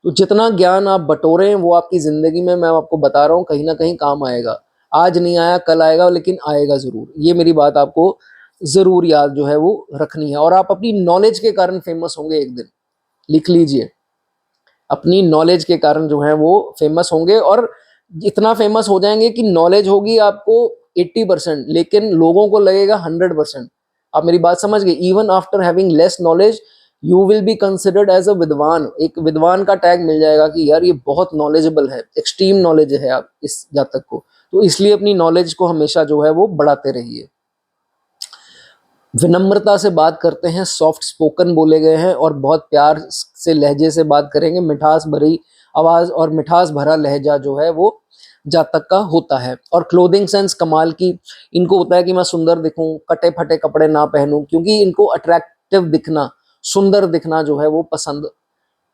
तो जितना ज्ञान आप बटोरे हैं वो आपकी जिंदगी में, मैं आपको बता रहा हूँ, कहीं ना कहीं काम आएगा। आज नहीं आया कल आएगा, लेकिन आएगा जरूर। ये मेरी बात आपको जरूर याद जो है वो रखनी है। और आप अपनी नॉलेज के कारण फेमस होंगे एक दिन, लिख लीजिए, अपनी नॉलेज के कारण जो है वो फेमस होंगे। और इतना फेमस हो जाएंगे कि नॉलेज होगी आपको 80%, लेकिन लोगों को लगेगा 100%। आप मेरी बात समझ गए। Even after having less knowledge you will be considered as a विद्वान, एक विद्वान का टैग मिल जाएगा कि यार ये बहुत नॉलेजेबल है, एक्सट्रीम नॉलेज है आप इस जातक को। तो इसलिए अपनी नॉलेज को हमेशा जो है वो बढ़ाते रहिए। विनम्रता से बात करते हैं, सॉफ्ट स्पोकन बोले गए हैं और बहुत प्यार से लहजे से बात करेंगे, मिठास भरी आवाज और मिठास भरा लहजा जो है वो जातक का होता है। और क्लोथिंग सेंस कमाल की, इनको होता है कि मैं सुंदर दिखूं, कटे फटे कपड़े ना पहनूं, क्योंकि इनको अट्रैक्टिव दिखना, सुंदर दिखना जो है वो पसंद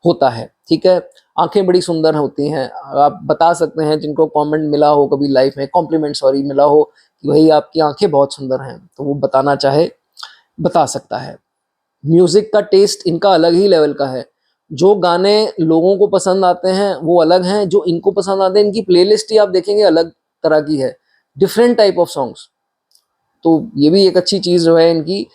होता है, ठीक है। आंखें बड़ी सुंदर होती हैं। आप बता सकते हैं जिनको कमेंट मिला हो कभी लाइफ में, कॉम्प्लीमेंट सॉरी मिला हो कि भाई आपकी आंखें बहुत सुंदर हैं, तो वो बताना चाहे बता सकता है। म्यूजिक का टेस्ट इनका अलग ही लेवल का है। जो गाने लोगों को पसंद आते हैं वो अलग हैं, जो इनको पसंद आते हैं, इनकी प्लेलिस्ट ही आप देखेंगे अलग तरह की है, डिफरेंट टाइप ऑफ सॉन्ग्स। तो ये भी एक अच्छी चीज जो है इनकी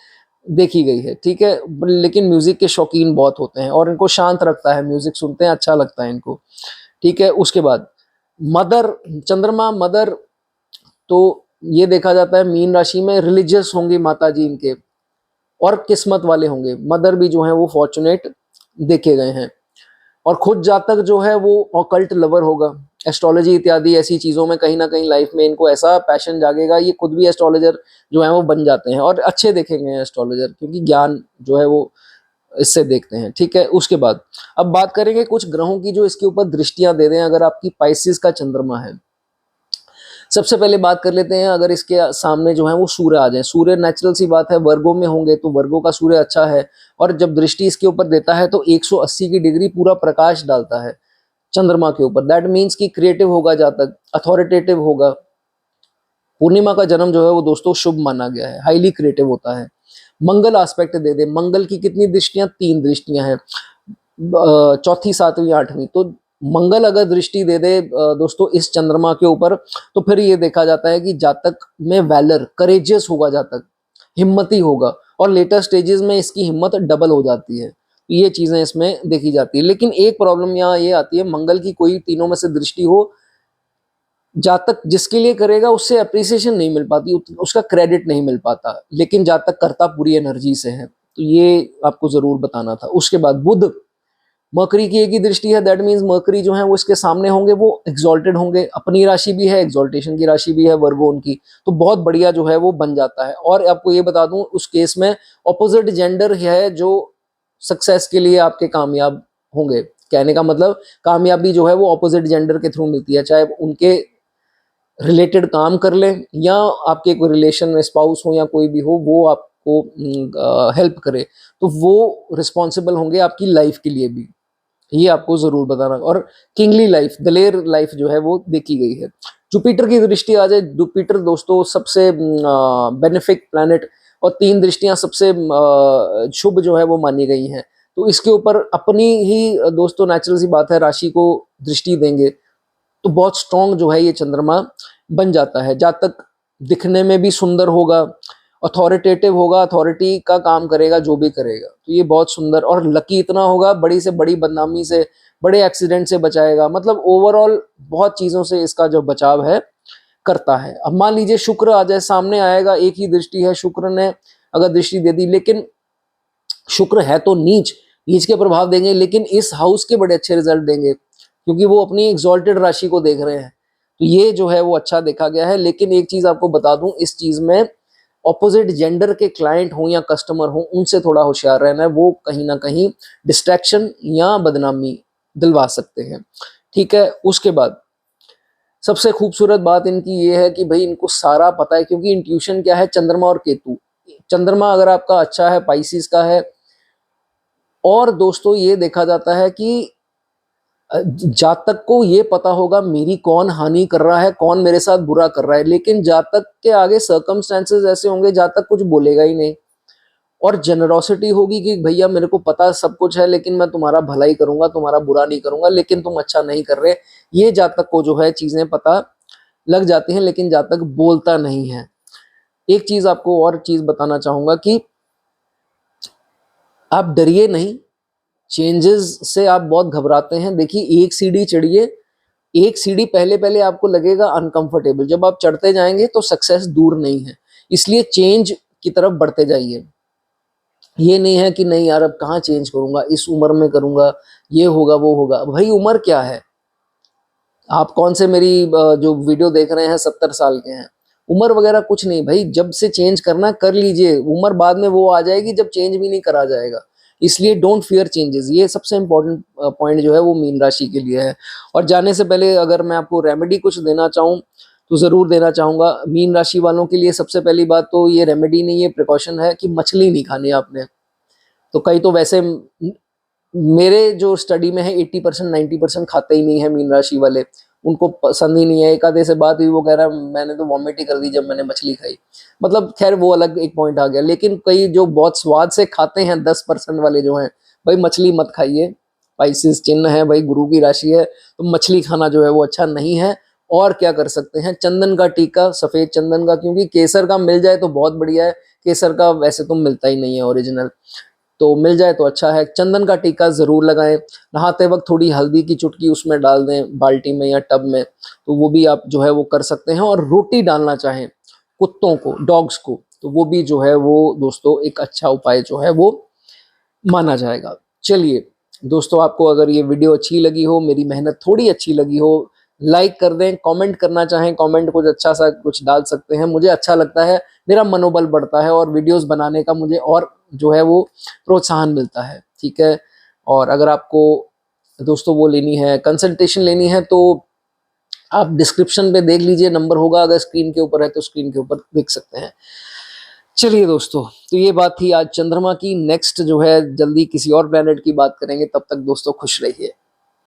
देखी गई है, ठीक है। लेकिन म्यूजिक के शौकीन बहुत होते हैं और इनको शांत रखता है, म्यूजिक सुनते हैं अच्छा लगता है इनको, ठीक है। उसके बाद मदर, चंद्रमा मदर, तो ये देखा जाता है मीन राशि में रिलीजियस होंगी माता जी इनके, और किस्मत वाले होंगे। मदर भी जो है वो फॉर्चुनेट देखे गए हैं। और खुद जातक जो है वो ऑकल्ट लवर होगा, एस्ट्रोलॉजी इत्यादि ऐसी चीजों में कहीं ना कहीं लाइफ में इनको ऐसा पैशन जागेगा, ये खुद भी एस्ट्रोलॉजर जो है वो बन जाते हैं और अच्छे देखेंगे एस्ट्रोलॉजर, क्योंकि ज्ञान जो है वो इससे देखते हैं, ठीक है। उसके बाद अब बात करेंगे कुछ ग्रहों की जो इसके ऊपर दृष्टियां दे रहे हैं, अगर आपकी पाइसिस का चंद्रमा है। सबसे पहले बात कर लेते हैं, अगर इसके सामने जो है वो सूर्य आ जाए, सूर्य नेचुरल सी बात है वर्गों में होंगे तो वर्गों का सूर्य अच्छा है, और जब दृष्टि इसके ऊपर देता है तो 180 की डिग्री पूरा प्रकाश डालता है चंद्रमा के ऊपर। दैट मीन्स कि क्रिएटिव होगा जातक, अथॉरिटेटिव होगा। पूर्णिमा का जन्म जो है वो दोस्तों शुभ माना गया है, हाईली क्रिएटिव होता है। मंगल एस्पेक्ट दे दे, मंगल की कितनी दृष्टियां, 3 दृष्टियां हैं, चौथी सातवीं आठवीं। तो मंगल अगर दृष्टि दे दे दोस्तों इस चंद्रमा के ऊपर, तो फिर ये देखा जाता है कि जातक में वैलर, करेजियस होगा जातक, हिम्मती होगा, और लेटर स्टेजेस में इसकी हिम्मत डबल हो जाती है। तो ये चीजें इसमें देखी जाती है। लेकिन एक प्रॉब्लम यहाँ ये आती है, मंगल की कोई तीनों में से दृष्टि हो, जातक जिसके लिए करेगा उससे अप्रिसिएशन नहीं मिल पाती, उसका क्रेडिट नहीं मिल पाता, लेकिन जातक करता पूरी एनर्जी से है। तो ये आपको जरूर बताना था। उसके बाद बुध, मकरी की एक ही दृष्टि है, दैट मीन्स मकरी जो है वो इसके सामने होंगे, वो एग्जॉल्टेड होंगे, अपनी राशि भी है, एग्जॉल्टेशन की राशि भी है वर्गो उनकी, तो बहुत बढ़िया जो है वो बन जाता है। और आपको ये बता दूं उस केस में ऑपोजिट जेंडर है जो सक्सेस के लिए आपके कामयाब होंगे। कहने का मतलब कामयाबी जो है वो ऑपोजिट जेंडर के थ्रू मिलती है, चाहे उनके रिलेटेड काम कर ले या आपके कोई रिलेशन में स्पाउस हो या कोई भी हो वो आपको हेल्प करे, तो वो रिस्पॉन्सिबल होंगे आपकी लाइफ के लिए भी, ये आपको जरूर बताना। और किंगली लाइफ, दलेर लाइफ जो है वो देखी गई है। जुपिटर की दृष्टि आ जाए, जुपिटर दोस्तों सबसे बेनिफिक प्लैनेट, और 3 दृष्टियां सबसे शुभ जो है वो मानी गई हैं। तो इसके ऊपर अपनी ही दोस्तों नेचुरल सी बात है, राशि को दृष्टि देंगे तो बहुत स्ट्रांग जो है ये चंद्रमा बन जाता है। जातक दिखने में भी सुंदर होगा, अथॉरिटेटिव होगा, अथॉरिटी का काम करेगा जो भी करेगा, तो ये बहुत सुंदर। और लकी इतना होगा, बड़ी से बड़ी बदनामी से, बड़े एक्सीडेंट से बचाएगा, मतलब ओवरऑल बहुत चीजों से इसका जो बचाव है करता है। अब मान लीजिए शुक्र आ जाए सामने, आएगा, एक ही दृष्टि है, शुक्र ने अगर दृष्टि दे दी, लेकिन शुक्र है तो नीच, नीच के प्रभाव देंगे, लेकिन इस हाउस के बड़े अच्छे रिजल्ट देंगे क्योंकि वो अपनी एग्जॉल्टेड राशि को देख रहे हैं। तो ये जो है वो अच्छा देखा गया है। लेकिन एक चीज आपको बता दूं, इस चीज में ऑपोजिट जेंडर के क्लाइंट हो या कस्टमर हो, उनसे थोड़ा होशियार रहना है, वो कहीं ना कहीं डिस्ट्रैक्शन या बदनामी दिलवा सकते हैं। ठीक है, उसके बाद सबसे खूबसूरत बात इनकी ये है कि भाई इनको सारा पता है, क्योंकि इंट्यूशन क्या है, चंद्रमा और केतु। चंद्रमा अगर आपका अच्छा है, पाइसिस का है, और दोस्तों ये देखा जाता है कि जातक को ये पता होगा मेरी कौन हानि कर रहा है, कौन मेरे साथ बुरा कर रहा है, लेकिन जातक के आगे सर्कमस्टेंसेस ऐसे होंगे, जातक कुछ बोलेगा ही नहीं। और जेनरोसिटी होगी कि भैया मेरे को पता सब कुछ है, लेकिन मैं तुम्हारा भला ही करूंगा, तुम्हारा बुरा नहीं करूंगा, लेकिन तुम अच्छा नहीं कर रहे। ये जातक को जो है चीजें पता लग जाती हैं, लेकिन जातक बोलता नहीं है। एक चीज आपको और चीज बताना चाहूंगा कि आप डरिए नहीं, चेंजेस से आप बहुत घबराते हैं। देखिए, एक सीढ़ी चढ़िए, एक सीढ़ी पहले पहले आपको लगेगा अनकंफर्टेबल, जब आप चढ़ते जाएंगे तो सक्सेस दूर नहीं है। इसलिए चेंज की तरफ बढ़ते जाइए। ये नहीं है कि नहीं यार अब कहाँ चेंज करूंगा, इस उम्र में करूंगा, ये होगा वो होगा। भाई उम्र क्या है, आप कौन से मेरी जो वीडियो देख रहे हैं 70 साल के हैं, उम्र वगैरह कुछ नहीं भाई, जब से चेंज करना कर लीजिए। उम्र बाद में वो आ जाएगी जब चेंज भी नहीं करा जाएगा। इसलिए डोंट फियर चेंजेस, ये सबसे इंपॉर्टेंट पॉइंट जो है वो मीन राशि के लिए है। और जाने से पहले अगर मैं आपको रेमेडी कुछ देना चाहूँ तो जरूर देना चाहूंगा। मीन राशि वालों के लिए सबसे पहली बात तो ये रेमेडी नहीं, ये प्रिकॉशन है कि मछली नहीं खानी आपने। तो कई तो वैसे मेरे जो स्टडी में है 80% 90% खाते ही नहीं है मीन राशि वाले, उनको पसंद ही नहीं है। एक आधे से बात हुई, वो कह रहा है मैंने तो वॉमिट ही कर दी जब मैंने मछली खाई। मतलब खैर वो अलग एक पॉइंट आ गया। लेकिन कई जो बहुत स्वाद से खाते हैं 10% वाले जो हैं, भाई मछली मत खाइए। पाइसिस चिन्ह है भाई, गुरु की राशि है, तो मछली खाना जो है वो अच्छा नहीं है। और क्या कर सकते हैं, चंदन का टीका, सफेद चंदन का, क्योंकि केसर का मिल जाए तो बहुत बढ़िया है, केसर का वैसे तो मिलता ही नहीं है ओरिजिनल, तो मिल जाए तो अच्छा है। चंदन का टीका जरूर लगाएं। नहाते वक्त थोड़ी हल्दी की चुटकी उसमें डाल दें बाल्टी में या टब में, तो वो भी आप जो है वो कर सकते हैं। और रोटी डालना चाहें कुत्तों को, डॉग्स को, तो वो भी जो है वो दोस्तों एक अच्छा उपाय जो है वो माना जाएगा। चलिए दोस्तों, आपको अगर ये वीडियो अच्छी लगी हो, मेरी मेहनत थोड़ी अच्छी लगी हो, लाइक कर दें। कमेंट करना चाहें, कमेंट कुछ अच्छा सा कुछ डाल सकते हैं, मुझे अच्छा लगता है, मेरा मनोबल बढ़ता है और वीडियोस बनाने का मुझे और जो है वो प्रोत्साहन मिलता है। ठीक है, और अगर आपको दोस्तों वो लेनी है, कंसल्टेशन लेनी है, तो आप डिस्क्रिप्शन पे देख लीजिए, नंबर होगा, अगर स्क्रीन के ऊपर है तो स्क्रीन के ऊपर देख सकते हैं। चलिए दोस्तों, तो ये बात थी आज चंद्रमा की। नेक्स्ट जो है जल्दी किसी और प्लेनेट की बात करेंगे, तब तक दोस्तों खुश रहिए।